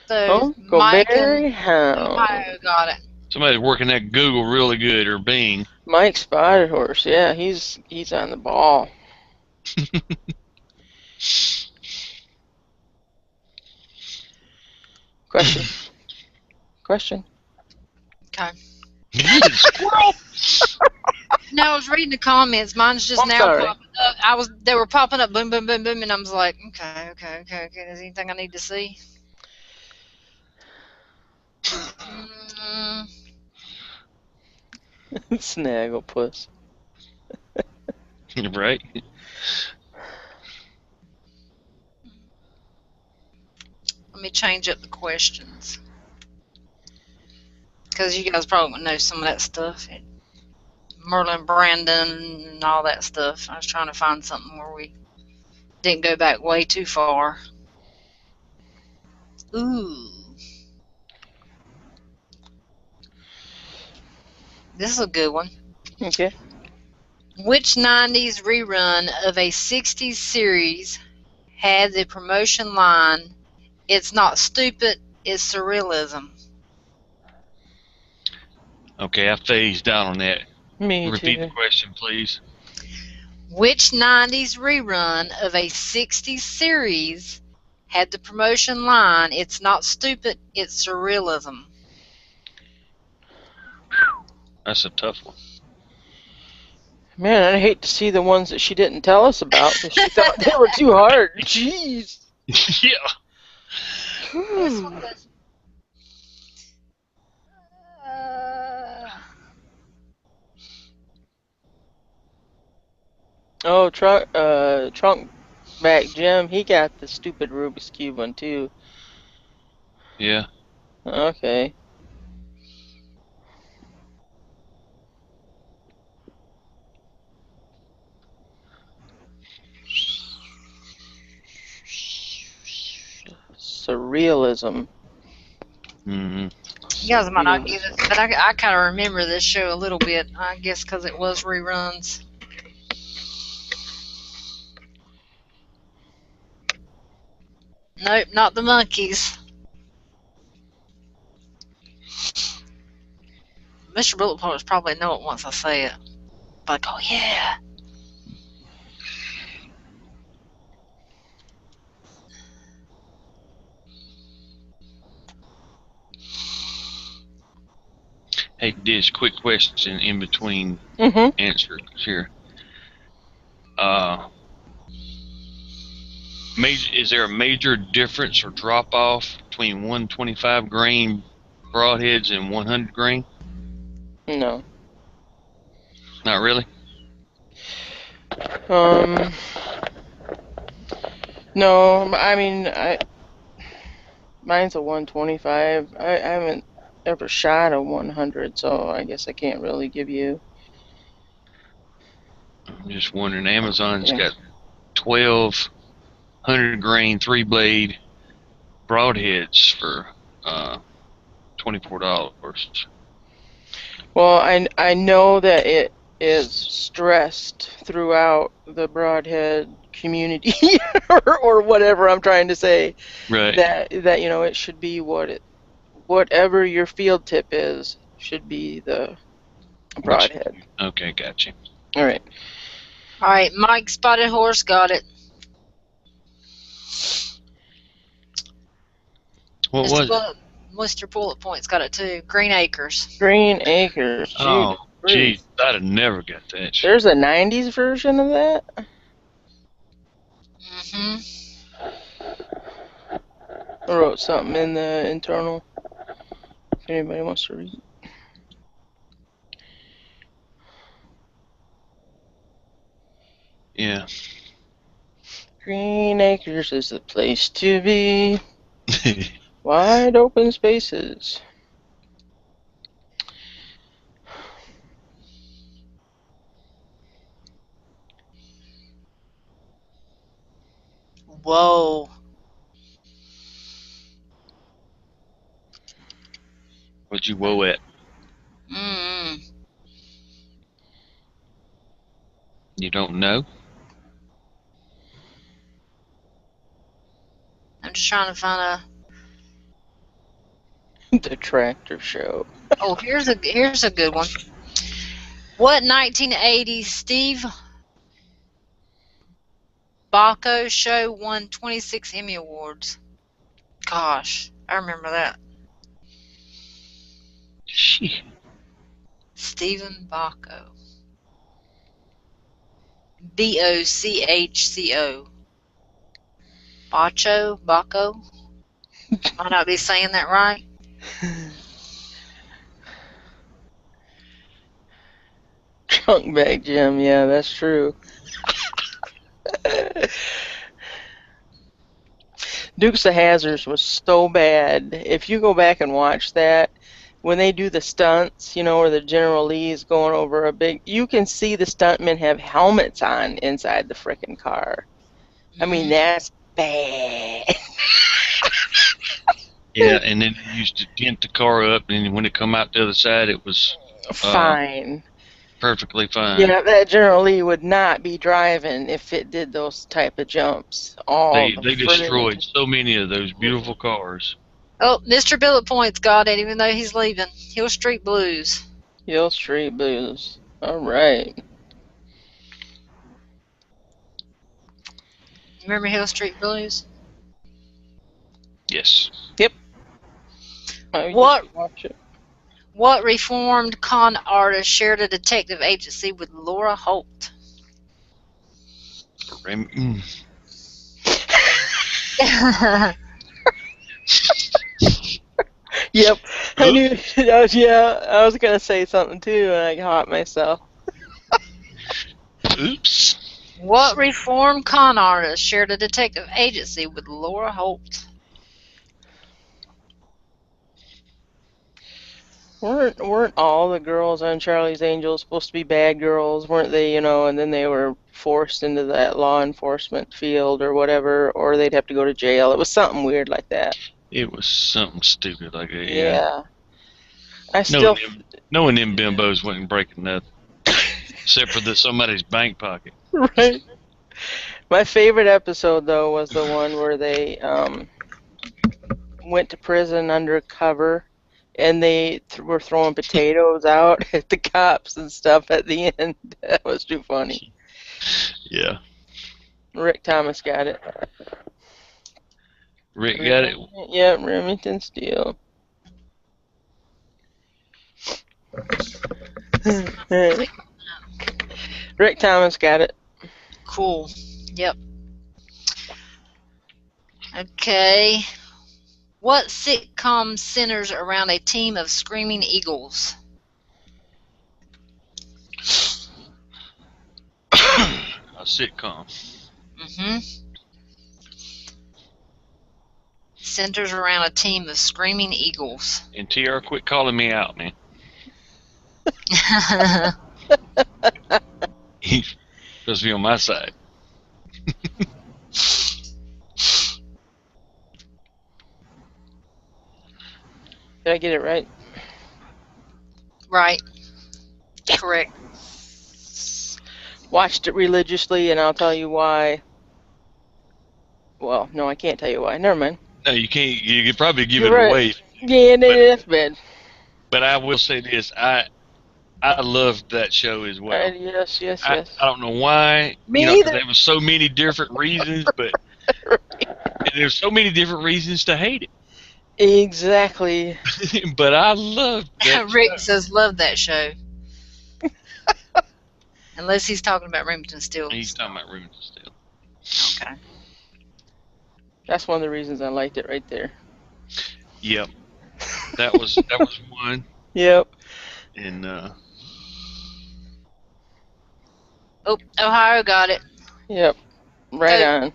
So Huckleberry Hound. Ohio got it. Somebody's working that Google really good, or Bing. Mike Spotted Horse, yeah, he's on the ball. Question. Okay. Squirrel. No, I was reading the comments. Mine's just now sorry. popping up. They were popping up, boom, boom, boom, boom, and I was like, okay. Is anything I need to see? Snagglepuss. Right. Let me change up the questions. Because you guys probably know some of that stuff. Merlin Brandon and all that stuff. I was trying to find something where we didn't go back way too far. Ooh. This is a good one. Okay. Which 90s rerun of a 60s series had the promotion line, "It's not stupid, it's surrealism"? Okay, I phased out on that. Me Repeat too. the question, please. Which 90s rerun of a 60s series had the promotion line, "It's not stupid, it's surrealism"? That's a tough one. Man, I'd hate to see the ones that she didn't tell us about because she thought they were too hard. Jeez. Yeah. This one was, Oh, Trunk Back Jim, he got the stupid Rubik's Cube one too. Yeah. Okay. Surrealism. Mm-hmm. you guys might not get it, but I kind of remember this show a little bit, I guess because it was reruns. Nope, not the monkeys. Mr. Bullet Points probably know it once I say it. Like, oh yeah. Hey, Dish, quick question in between answers here. Is there a major difference or drop off between 125 grain broadheads and 100 grain? No. Not really. No, I mean, mine's a 125. I haven't ever shot a 100, so I guess I can't really give you. I'm just wondering. Amazon's got 12 100 grain 3-blade broadheads for $24. Well, I know that it is stressed throughout the broadhead community or whatever I'm trying to say. Right. That it should be whatever your field tip is should be the Broadhead. Okay, gotcha. All right. All right, Mike Spotted Horse got it. What was it? Mr. Bullet Points got it too. Green Acres. Green Acres. Oh, Gee, geez, I'd have never got that shit. there's a 90s version of that? Mm-hmm. I wrote something in the internal if anybody wants to read. Yeah. Green Acres is the place to be. Wide open spaces. Whoa. What'd you whoa at? Mm. You don't know? I'm just trying to find The Tractor Show. Oh, here's a good one. What 1980s Steve Bacco show won 26 Emmy Awards? Gosh, I remember that. Shit. Stephen Bacco. Boccho. Bacco? Might not be saying that right. Trunk Bag Jim, yeah, that's true. Dukes of Hazzard was so bad. If you go back and watch that, when they do the stunts, you know, where the General Lee is going over a big, you can see the stuntmen have helmets on inside the frickin' car. I mean, that's bad. Yeah, and then they used to dent the car up, and when it come out the other side, it was fine. Perfectly fine. Yeah, that General Lee would not be driving if it did those type of jumps. They destroyed so many of those beautiful cars. Oh, Mr. Bullet Points got it, even though he's leaving. Hill Street Blues. Hill Street Blues. All right. Remember Hill Street Blues? Yes. Yep. What reformed con artist shared a detective agency with Laura Holt? Yep. I knew. Yeah, I was gonna say something too, and I caught myself. Oops. What reformed con artist shared a detective agency with Laura Holt? Weren't all the girls on Charlie's Angels supposed to be bad girls? Weren't they? You know, and then they were forced into that law enforcement field or whatever, or they'd have to go to jail. It was something weird like that. It was something stupid like that. Yeah. Knowing them bimbos wasn't breaking nothing, except for somebody's bank pocket. Right. My favorite episode though was the one where they went to prison undercover, and they were throwing potatoes out at the cops and stuff at the end. That was too funny. Yeah. Rick Thomas got it. Rick got it? Yeah, Remington Steele. Rick Thomas got it. Cool. Yep. Okay. What sitcom centers around a team of screaming eagles? A sitcom. Mm-hmm. Centers around a team of screaming eagles. And TR, quit calling me out, man. He's supposed to be on my side. Did I get it right? Right. Correct. Watched it religiously, and I'll tell you why. Well, no, I can't tell you why. Never mind. No, you can't. You could probably give You're it right. away. Yeah, that's bad. But I will say this: I I loved that show as well. Yes. I don't know why. Me because either. there was so many different reasons, but there's so many different reasons to hate Exactly. it. But I loved that Rick show. says, love that show. Unless he's talking about Remington Steele. He's talking about Remington Steele. Okay. That's one of the reasons I liked it right there. Yep. That was one. Yep. And Oh, Ohio got it. Yep. Right Go. on.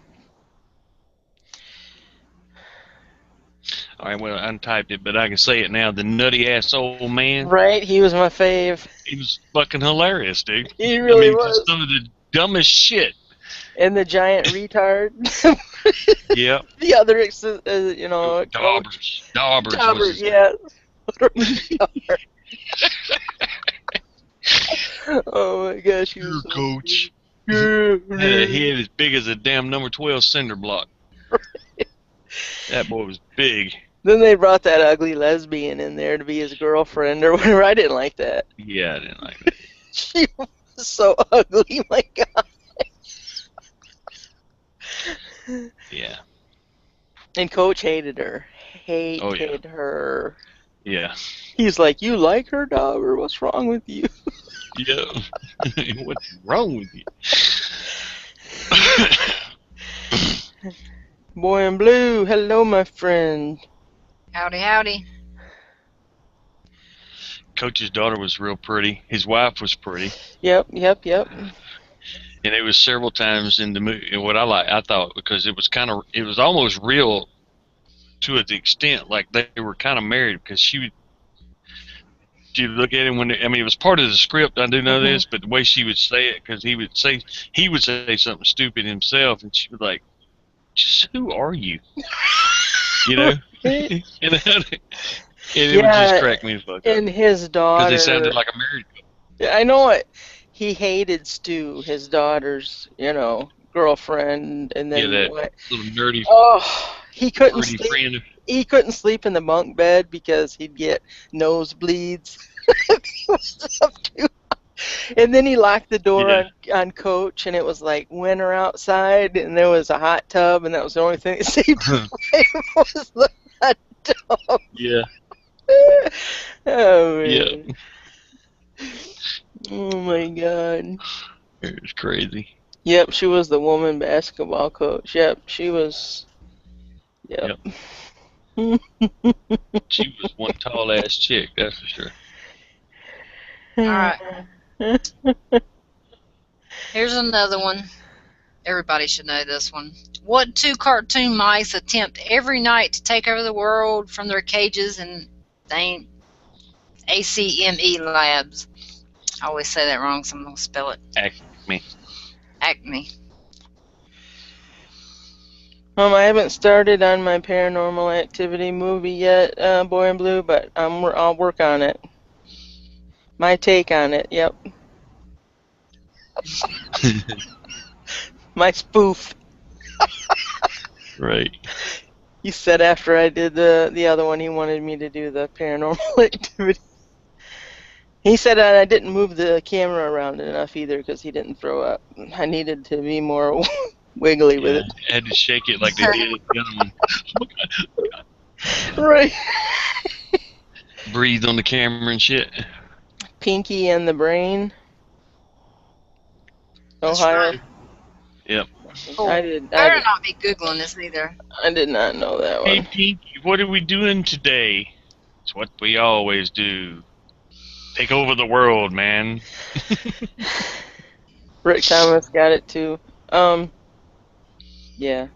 all right, well, I untyped it, but I can say it now. The nutty ass old man. Right, he was my fave. He was fucking hilarious, dude. He really was. Just some of the dumbest shit. And the giant retard. Yep. The other, Daubers. Daubers was Daubert, his yeah. Oh my gosh, he was so coach. good. Had a head as big as a damn number 12 cinder block. That boy was big. Then they brought that ugly lesbian in there to be his girlfriend or whatever. I didn't like that. Yeah, I didn't like that. She was so ugly, my God. Yeah. And Coach hated her. Oh, yeah. Her. Yeah. He's like, you like her, Dauber? What's wrong with you? Yeah. What's wrong with you? Boy in blue, hello, my friend. Howdy, howdy. Coach's daughter was real pretty. His wife was pretty. Yep. And it was several times in the movie. And what I thought, because it was almost real to the extent like they were kind of married, because she'd look at him it was part of the script. I do know this, but the way she would say it, because he would say something stupid himself, and she was like, "Just who are you?" You know, and it would just crack me the fuck up. And his daughter, because they sounded like a married couple. Yeah, I know it. He hated Stu, his daughter's, girlfriend, and then that little nerdy. Oh, he couldn't sleep. Friend. He couldn't sleep in the bunk bed because he'd get nosebleeds. And then he locked the door on Coach, and it was like winter outside, and there was a hot tub, and that was the only thing that saved him was the hot tub. Yeah. Oh man. Yeah. Oh my God. It was crazy. Yep, she was the woman basketball coach. Yep, she was. Yep. She was one tall ass chick, that's for sure. All right. Here's another one. Everybody should know this one. What two cartoon mice attempt every night to take over the world from their cages in ACME labs? I always say that wrong, so I'm going to spell it. Acme. I haven't started on my Paranormal Activity movie yet, Boy in Blue, but I'll work on it. My take on it, yep. My spoof. Right. He said after I did the other one, he wanted me to do the Paranormal Activity. He said I didn't move the camera around enough either because he didn't throw up. I needed to be more wiggly with it. I had to shake it like they did at the other one. Right. Breathe on the camera and shit. Pinky and the Brain. That's Ohio. right. Yep. Cool. I better not be Googling this either. I did not know that Hey, one. Pinky, what are we doing today? It's what we always do. Take over the world, man. Rick Thomas got it too. Yeah.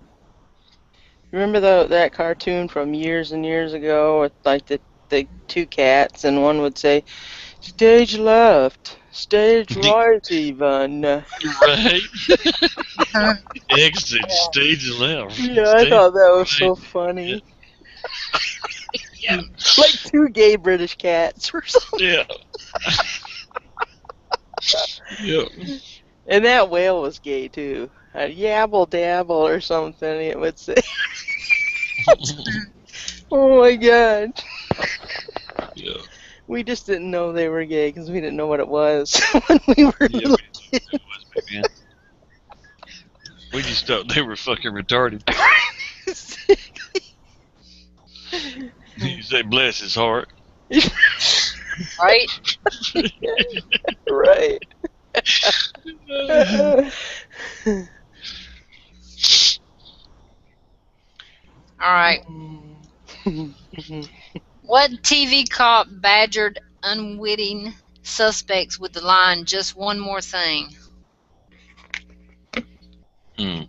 Remember that cartoon from years and years ago with like the two cats, and one would say, "Stage left, stage right, even." Right. Exit, stage left. Yeah, I thought that was so funny. Yeah. Like two gay British cats or something. Yeah. Yep. And that whale was gay too. Yabble dabble or something, it would say. Oh my God. Yeah. We just didn't know they were gay because we didn't know what it was when we were Yeah, little we didn't know what it was back then. We just thought they were fucking retarded. kids. You say bless his heart. Right? Right. All right. What TV cop badgered unwitting suspects with the line, "Just one more thing"? Hmm.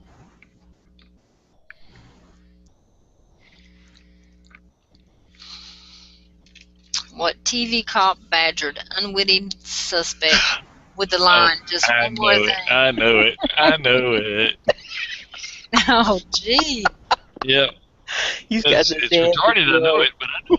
What TV cop badgered unwitting suspect with the Oh, line, "Just I one more know it. I thing"? know it. I know it. Oh, gee. Yep. He's got this It's dance. retarded. I know it, but I know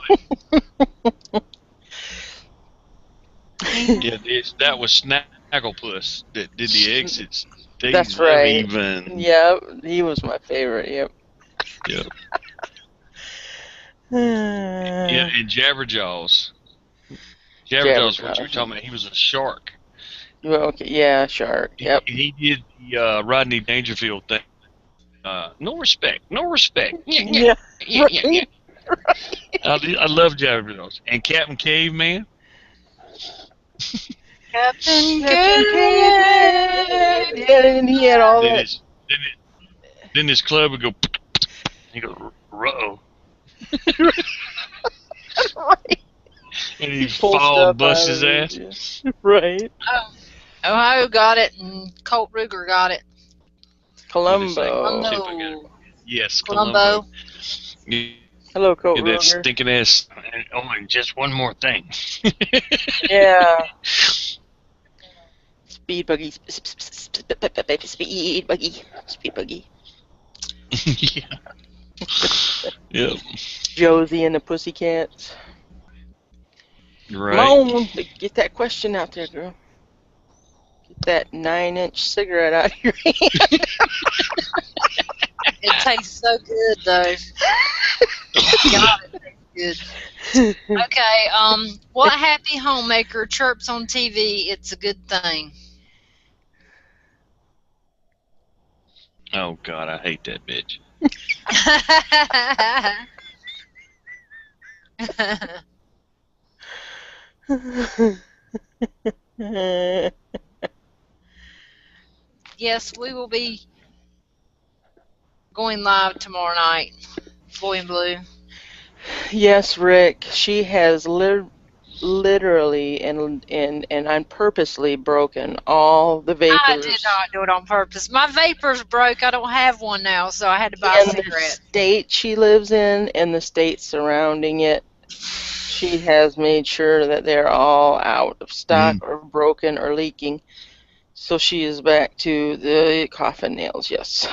it. Yeah, that was Snagglepuss that did the exits. Days That's of right. even. Yep, he was my favorite. Yep. Yep. Yeah, and Jabberjaws. Jabberjaws, what you were talking about, he was a shark. Well, okay, yeah, shark. Yep. He did the Rodney Dangerfield thing. No respect, no respect. Yeah. Right. I love Jabberjaws. And Captain Caveman. Captain Captain Caveman. Caveman. Yeah, and he had all Then that. then his club would go. He go, uh-oh. Right. And he'd Pull fall and stuff bust out his of ass. it. Yeah. Right. Ohio got it, and Colt Ruger got it. What did they say? Columbo. See if I got it. Columbo. Yes, Columbo. Yeah, Hello, Colt that Ruger. stinking ass. Oh, and just one more thing. Yeah. Speed buggy. Speed buggy. Speed buggy. Yeah. Yep. Josie and the Pussycats. Right. Come on, get that question out there, girl. Get that 9-inch cigarette out of your hand. It tastes so good, though. God, it tastes good. Okay, what happy homemaker chirps on TV, "It's a good thing"? Oh God, I hate that bitch. Yes, we will be going live tomorrow night. Boy in Blue. Yes, Rick. She has literally and on purposely broken all the I did vapors not do it on purpose. My vapors broke. I don't have one now, so I had to buy a in the cigarette. state she lives in and the state surrounding it. She has made sure that they're all out of stock or broken or leaking. So she is back to the coffin nails, yes.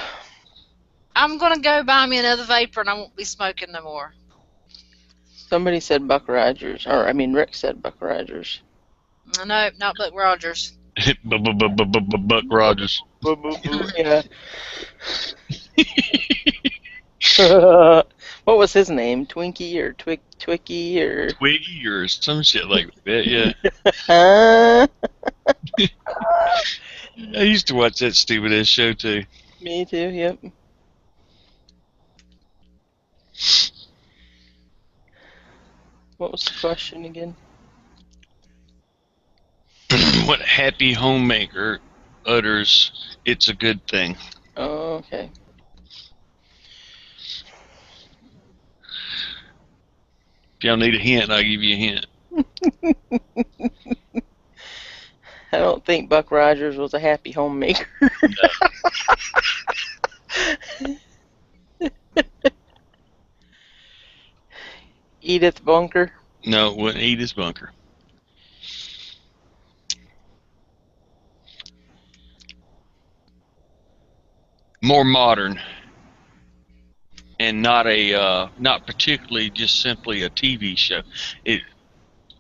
I'm going to go buy me another vapor, and I won't be smoking no more. Somebody said Buck Rogers, or I mean Rick said Buck Rogers. No, not Buck Rogers. Buck Rogers. Yeah. What was his name? Twinkie or Twicky or Twiggy or some shit like that. Yeah. Huh? I used to watch that stupid ass show too. Me too, yep. What was the question again? What happy homemaker utters, "It's a good thing"? Oh, okay. If y'all need a hint, I'll give you a hint. I don't think Buck Rogers was a happy homemaker. Edith Bunker. No, it wouldn't eat his bunker. More modern, and not particularly just simply a TV show. It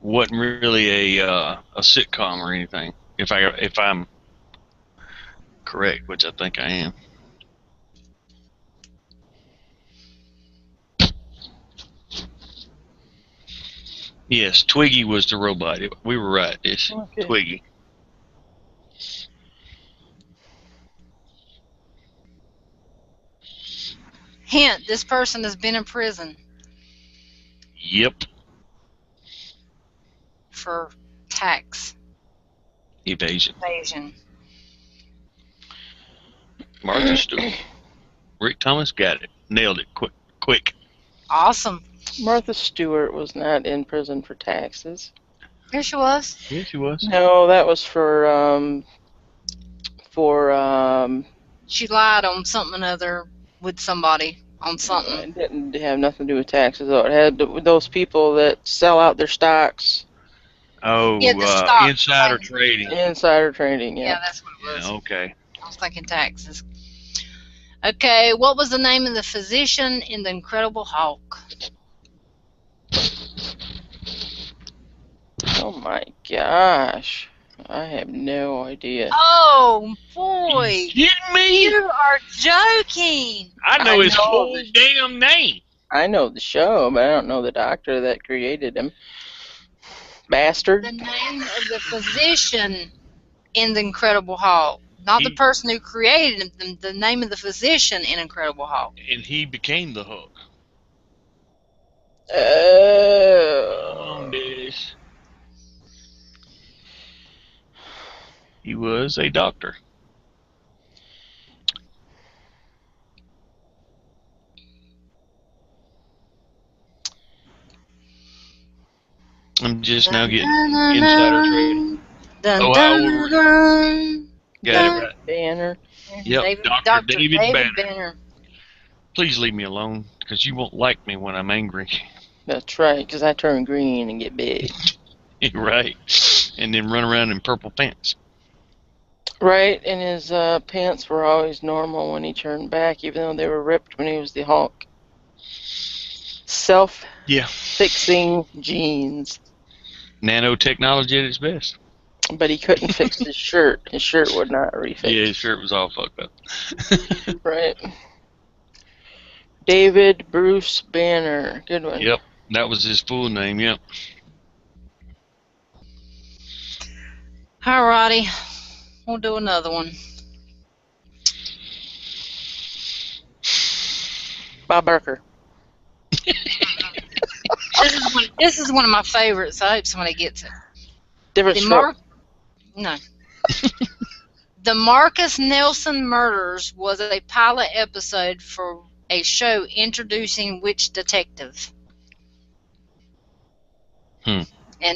wasn't really a sitcom or anything. If I'm correct, which I think I am. Yes, Twiggy was the robot. We were right. It's Okay. Twiggy. Hint: this person has been in prison Yep. for tax Evasion. evasion. Martha Stewart. Rick Thomas got it. Nailed it. Quick. Awesome. Martha Stewart was not in prison for taxes. Here she was. Yeah, she was. No, that was for She lied on something or other with somebody on something. it didn't have nothing to do with taxes though. It had with those people that sell out their stocks. Oh, Yeah, the stock insider thing. trading. Insider trading, Yeah, yeah. that's what it was. Yeah, okay. I was thinking taxes. Okay, what was the name of the physician in The Incredible Hulk? Oh my gosh. I have no idea. Oh, boy. You kidding me? You are joking. I know his know. whole damn name. I know the show, but I don't know the doctor that created him. Bastard. The name of the physician in The Incredible Hulk. Not the He- person who created him, the name of the physician in Incredible Hulk. And he became the Hulk. Oh. This. He was a doctor. I'm just now getting insider trading. Dun, Oh, dun, how old dun, Got dun. it right. Banner. Yep, Dr. Dr. David David Banner. Banner. Please leave me alone, because you won't like me when I'm angry. That's right, because I turn green and get big. Right. And then run around in purple pants. Right, and his pants were always normal when he turned back, even though they were ripped when he was the Hulk. Self-fixing jeans. Nanotechnology at its best. But he couldn't fix his shirt. His shirt would not refix. Yeah, his shirt was all fucked up. Right. David Bruce Banner. Good one. Yep, that was his full name, yep. Alrighty, we'll do another one. Bob Barker. This is one of my favorites. I hope somebody gets it. Different The stroke. No. The Marcus Nelson Murders was a pilot episode for a show introducing which detective? And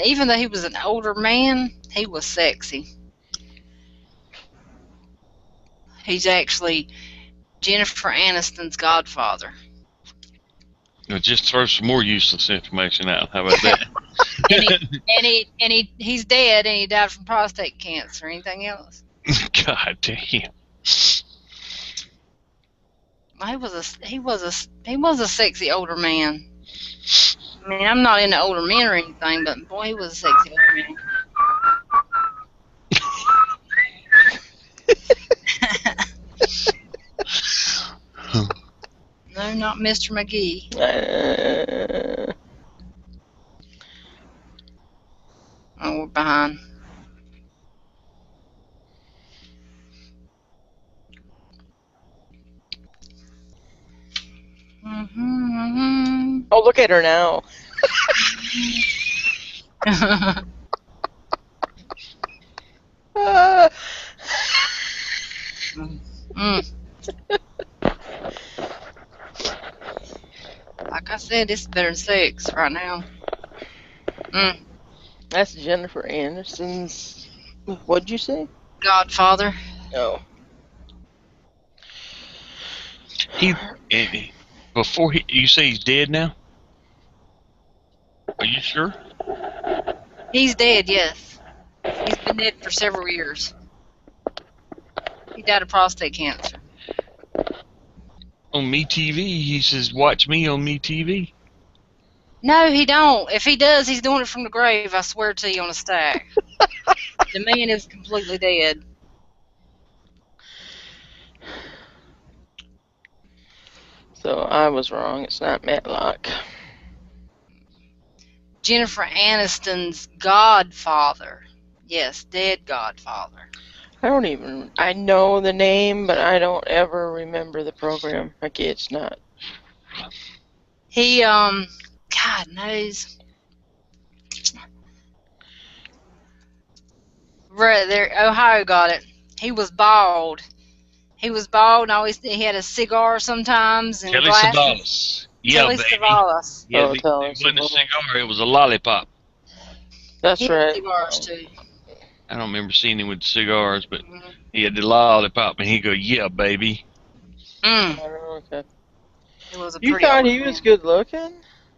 even though he was an older man, he was sexy. He's actually Jennifer Aniston's godfather. Now just throw some more useless information out. How about that? He's dead, and he died from prostate cancer. Anything else? God damn. He was a sexy older man. I mean, I'm not into older men or anything, but boy, he was a sexy older man. No, not Mr. McGee. Oh, we're behind. Oh, look at her now. Like I said, it's better than sex right now. That's Jennifer Aniston's. What'd you say? Godfather. Oh. You say he's dead now? Are you sure? He's dead, yes. He's been dead for several years. He died of prostate cancer. On MeTV, he says, "Watch me on MeTV." No, he don't. If he does, he's doing it from the grave, I swear to you on a stack. The man is completely dead. So I was wrong. It's not Matlock. Jennifer Aniston's godfather. Yes, dead godfather. I know the name, but I don't ever remember the program. Like, it's not. He, God knows. Right there, Ohio got it. He was bald. He was bald and always he had a cigar sometimes and Telly glasses. Savalas. Yeah, Telly baby. Savalas. Yeah, Oh, tell us it wasn't a about- cigar, it was a lollipop. That's He had right. cigars too. I don't remember seeing him with cigars, but Mm-hmm. he had the lollipop, and he'd go, yeah, baby. Okay. He was a You pretty thought old he man. was good looking?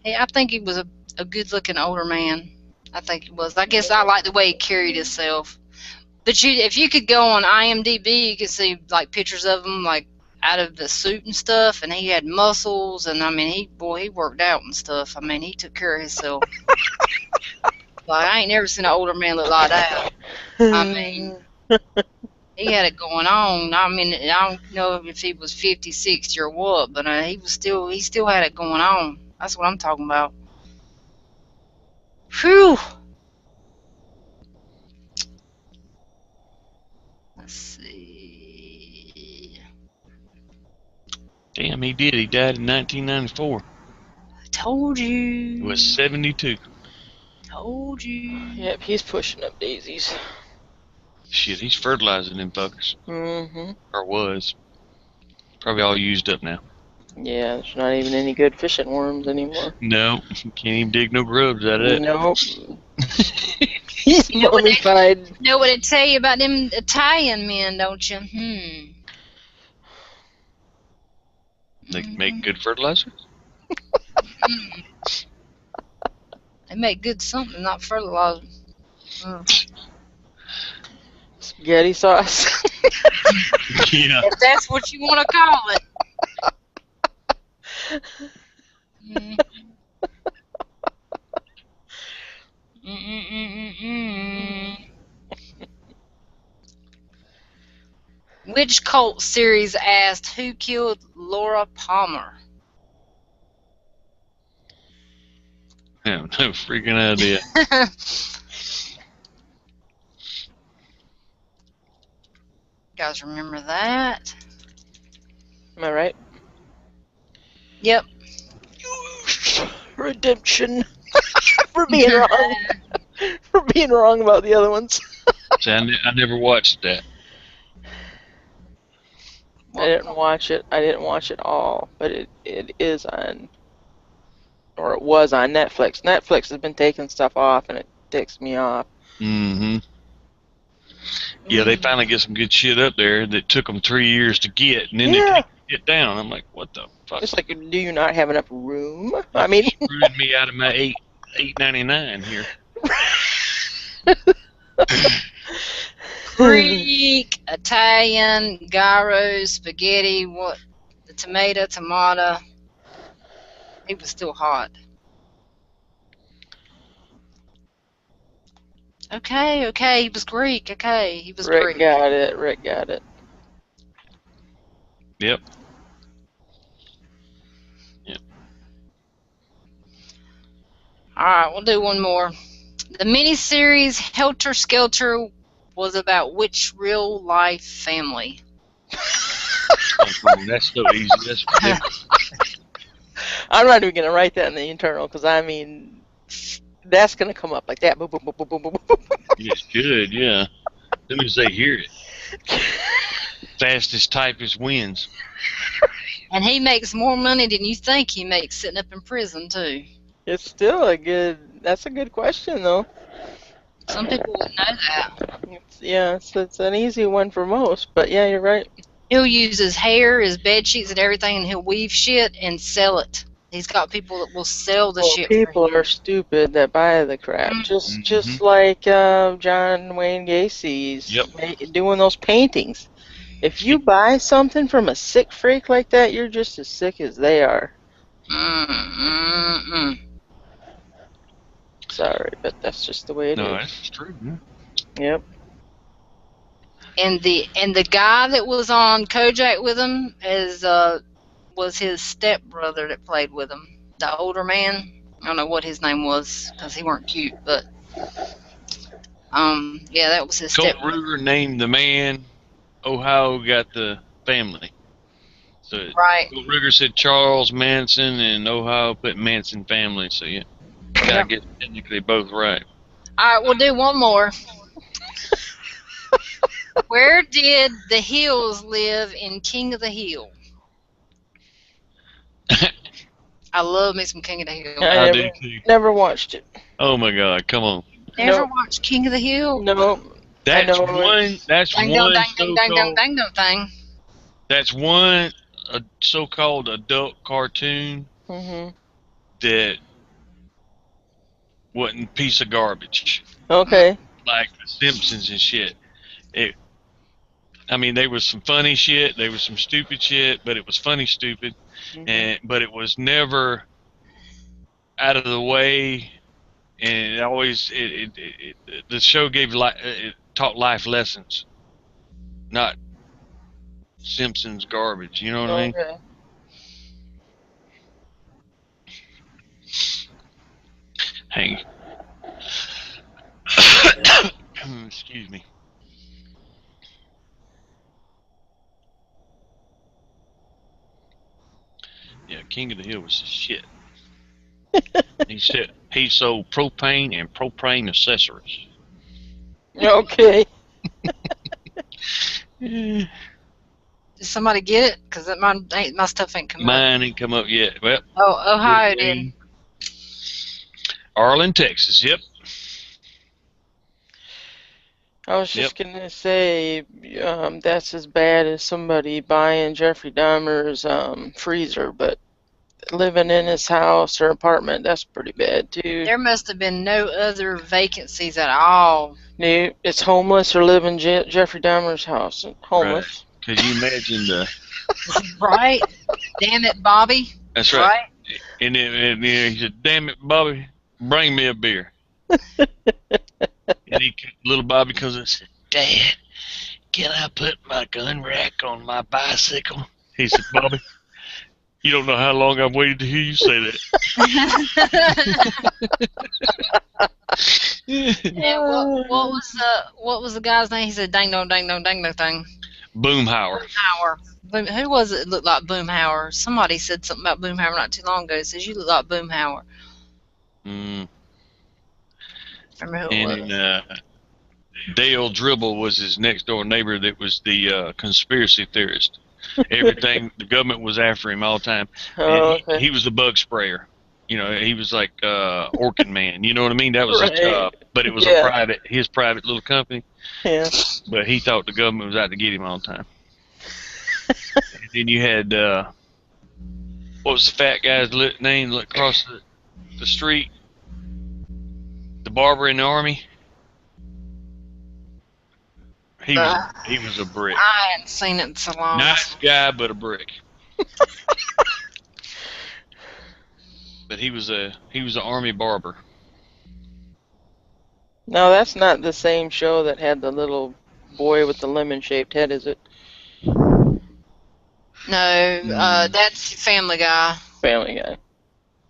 I think he was a good-looking older man. I think he was. I guess I like the way he carried himself. But if you could go on IMDb, you could see like pictures of him like out of the suit and stuff, and he had muscles, and I mean, he worked out and stuff. I mean, he took care of himself. Like I ain't never seen an older man look like that. I mean, he had it going on. I mean, I don't know if he was 50, 60 or what, but he still had it going on. That's what I'm talking about. Whew. Let's see. Damn, he did. He died in 1994. I told you. He was 72. Told you. Yep, he's pushing up daisies. Shit, he's fertilizing them fuckers. Mm-hmm. Or was. Probably all used up now. Yeah, there's not even any good fishing worms anymore. No, can't even dig no grubs out of it. Nope. He's You know what mummified. You know what I tell you about them Italian men, don't you? They make good fertilizer? They make good something, not fertilizer. Spaghetti sauce. Yeah. If that's what you want to call it. Which cult series asked who killed Laura Palmer? I have no freaking idea. Guys, remember that? Am I right? Yep. Redemption. For being wrong. For being wrong about the other ones. See, I never watched that. I didn't watch it. I didn't watch it all, but it is on, or it was on Netflix. Netflix has been taking stuff off, and it ticks me off. Mm-hmm. Yeah, they finally get some good shit up there that took them 3 years to get, and then they take it down. I'm like, what the fuck? It's like, do you not have enough room? I mean, Screwed me out of my $8.99 here. Greek, Italian, gyros, spaghetti, what? The tomato. He was still hot. Okay, he was Greek. Okay, he was Rick Greek. got it. Rick got it. Yep. All right, we'll do one more. The miniseries Helter Skelter was about which real-life family? That's so easy. That's ridiculous. I'm not even going to write that in the internal, because, I mean, that's going to come up like that. Boom, boom, boom, boom, boom, boom, boom. It's good, yeah. As soon as they hear it. Fastest typist wins. And he makes more money than you think he makes sitting up in prison, too. It's still that's a good question, though. Some people wouldn't know that. It's an easy one for most, but yeah, you're right. He'll use his hair, his bed sheets, and everything, and he'll weave shit and sell it. He's got people that will sell the shit People for him. are stupid that buy the crap. Mm-hmm. Just like John Wayne Gacy's doing those paintings. If you buy something from a sick freak like that, you're just as sick as they are. Sorry, but that's just the way it is. No, that's true. Yep. And the guy that was on Kojak with him was his stepbrother that played with him, the older man. I don't know what his name was because he weren't cute, but yeah, that was his Colt step. Ruger named the man. Ohio got the family. So Right. Colt Ruger said Charles Manson, and Ohio put Manson family. So yeah, I Yep. guess technically both right. All right, we'll do one more. Where did the Hills live in King of the Hill? I love me some King of the Hill. I do too. never watched it. Oh my God, come on. Never Nope. watched King of the Hill? No, I That's know one. That's Dang dong one dang dang dang dong so-called. dang dong thing. That's one so-called adult cartoon Mhm. that wasn't a piece of garbage Okay. like The Simpsons and shit. It, I mean, there was some funny shit, there was some stupid shit, but it was funny stupid, Mhm. but it was never out of the way, and it always the show gave it taught life lessons, not Simpsons garbage. You know what I mean? Okay. Hang. Excuse me. Yeah, King of the Hill was the shit. He sold propane and propane accessories. Okay. Eh, Did somebody get it? Because my stuff ain't come up. Mine ain't come up yet. Well, Oh, Ohio did. Arlen, Texas. Yep. I was just gonna say, that's as bad as somebody buying Jeffrey Dahmer's freezer, but living in his house or apartment, that's pretty bad too. There must have been no other vacancies at all. No, it's homeless or live in Jeffrey Dahmer's house. Homeless. Could you imagine the? Right? Damn it, Bobby. That's right. And then he said, "Damn it, Bobby, bring me a beer." And little Bobby comes and said, "Dad, can I put my gun rack on my bicycle?" He said, "Bobby, you don't know how long I've waited to hear you say that." Yeah, what was the guy's name? He said dang no thing. Boomhauer. Who was it that looked like Boomhauer? Somebody said something about Boomhauer not too long ago. It says you look like Boomhauer. Mm. I remember who it was. And Dale Dribble was his next door neighbor that was the conspiracy theorist. Everything, the government was after him all the time. And he was the bug sprayer. You know, he was like Orkin Man. You know what I mean? That was his job. But it was his private little company. Yeah. But he thought the government was out to get him all the time. And then you had what was the fat guy's name across the street? The barber in the army. He was a brick. I hadn't seen it in so long. Nice guy, but a brick. But he was an army barber. No, that's not the same show that had the little boy with the lemon-shaped head, is it? No, that's Family Guy. Family Guy.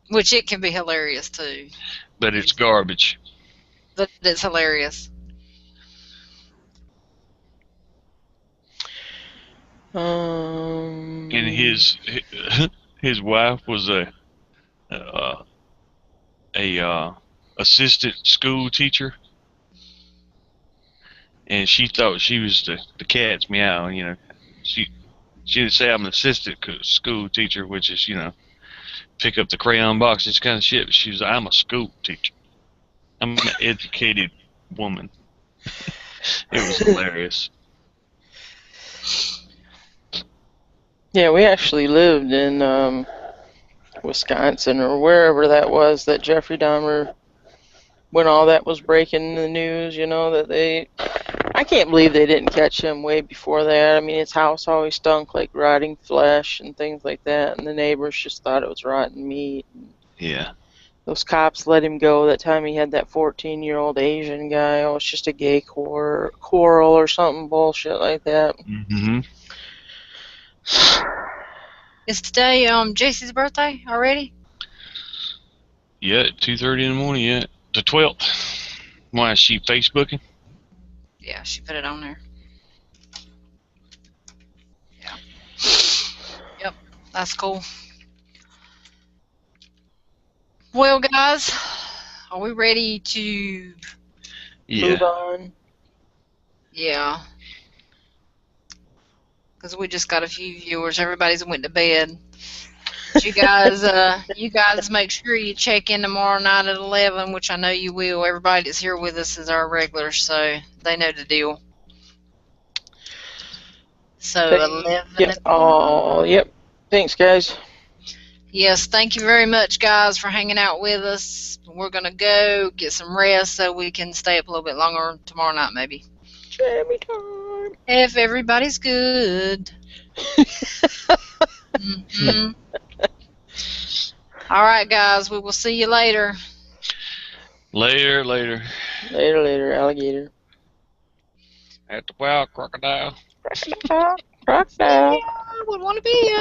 Which it can be hilarious too. But it's garbage. But it's hilarious. And his wife was a assistant school teacher, and she thought she was the cat's meow. You know, she didn't say I'm an assistant school teacher, which is pick up the crayon boxes kind of shit. But she was I'm a school teacher. I'm an educated woman. It was hilarious. Yeah, we actually lived in Wisconsin or wherever that was that Jeffrey Dahmer, when all that was breaking in the news, that I can't believe they didn't catch him way before that. I mean, his house always stunk like rotting flesh and things like that, and the neighbors just thought it was rotten meat. Yeah. Those cops let him go that time he had that 14-year-old Asian guy. Oh, it's just a gay quarrel or something bullshit like that. Mm-hmm. Is today JC's birthday already? Yeah, at 2:30 in the morning. Yeah, the 12th. Why is she Facebooking? Yeah, she put it on there. Yeah. Yep, that's cool. Well, guys, are we ready to? Move Yeah. on. Yeah, because we just got a few viewers. Everybody's went to bed. But you guys make sure you check in tomorrow night at 11, which I know you will. Everybody that's here with us is our regulars, so they know the deal. So 11 Yep. o'clock. Yep. Thanks, guys. Yes, thank you very much, guys, for hanging out with us. We're gonna go get some rest so we can stay up a little bit longer tomorrow night, maybe. Jammy time. If everybody's good. Mm-hmm. All right, guys, we will see you later. Later. Later, alligator. At the well, crocodile. Crocodile. I would want to be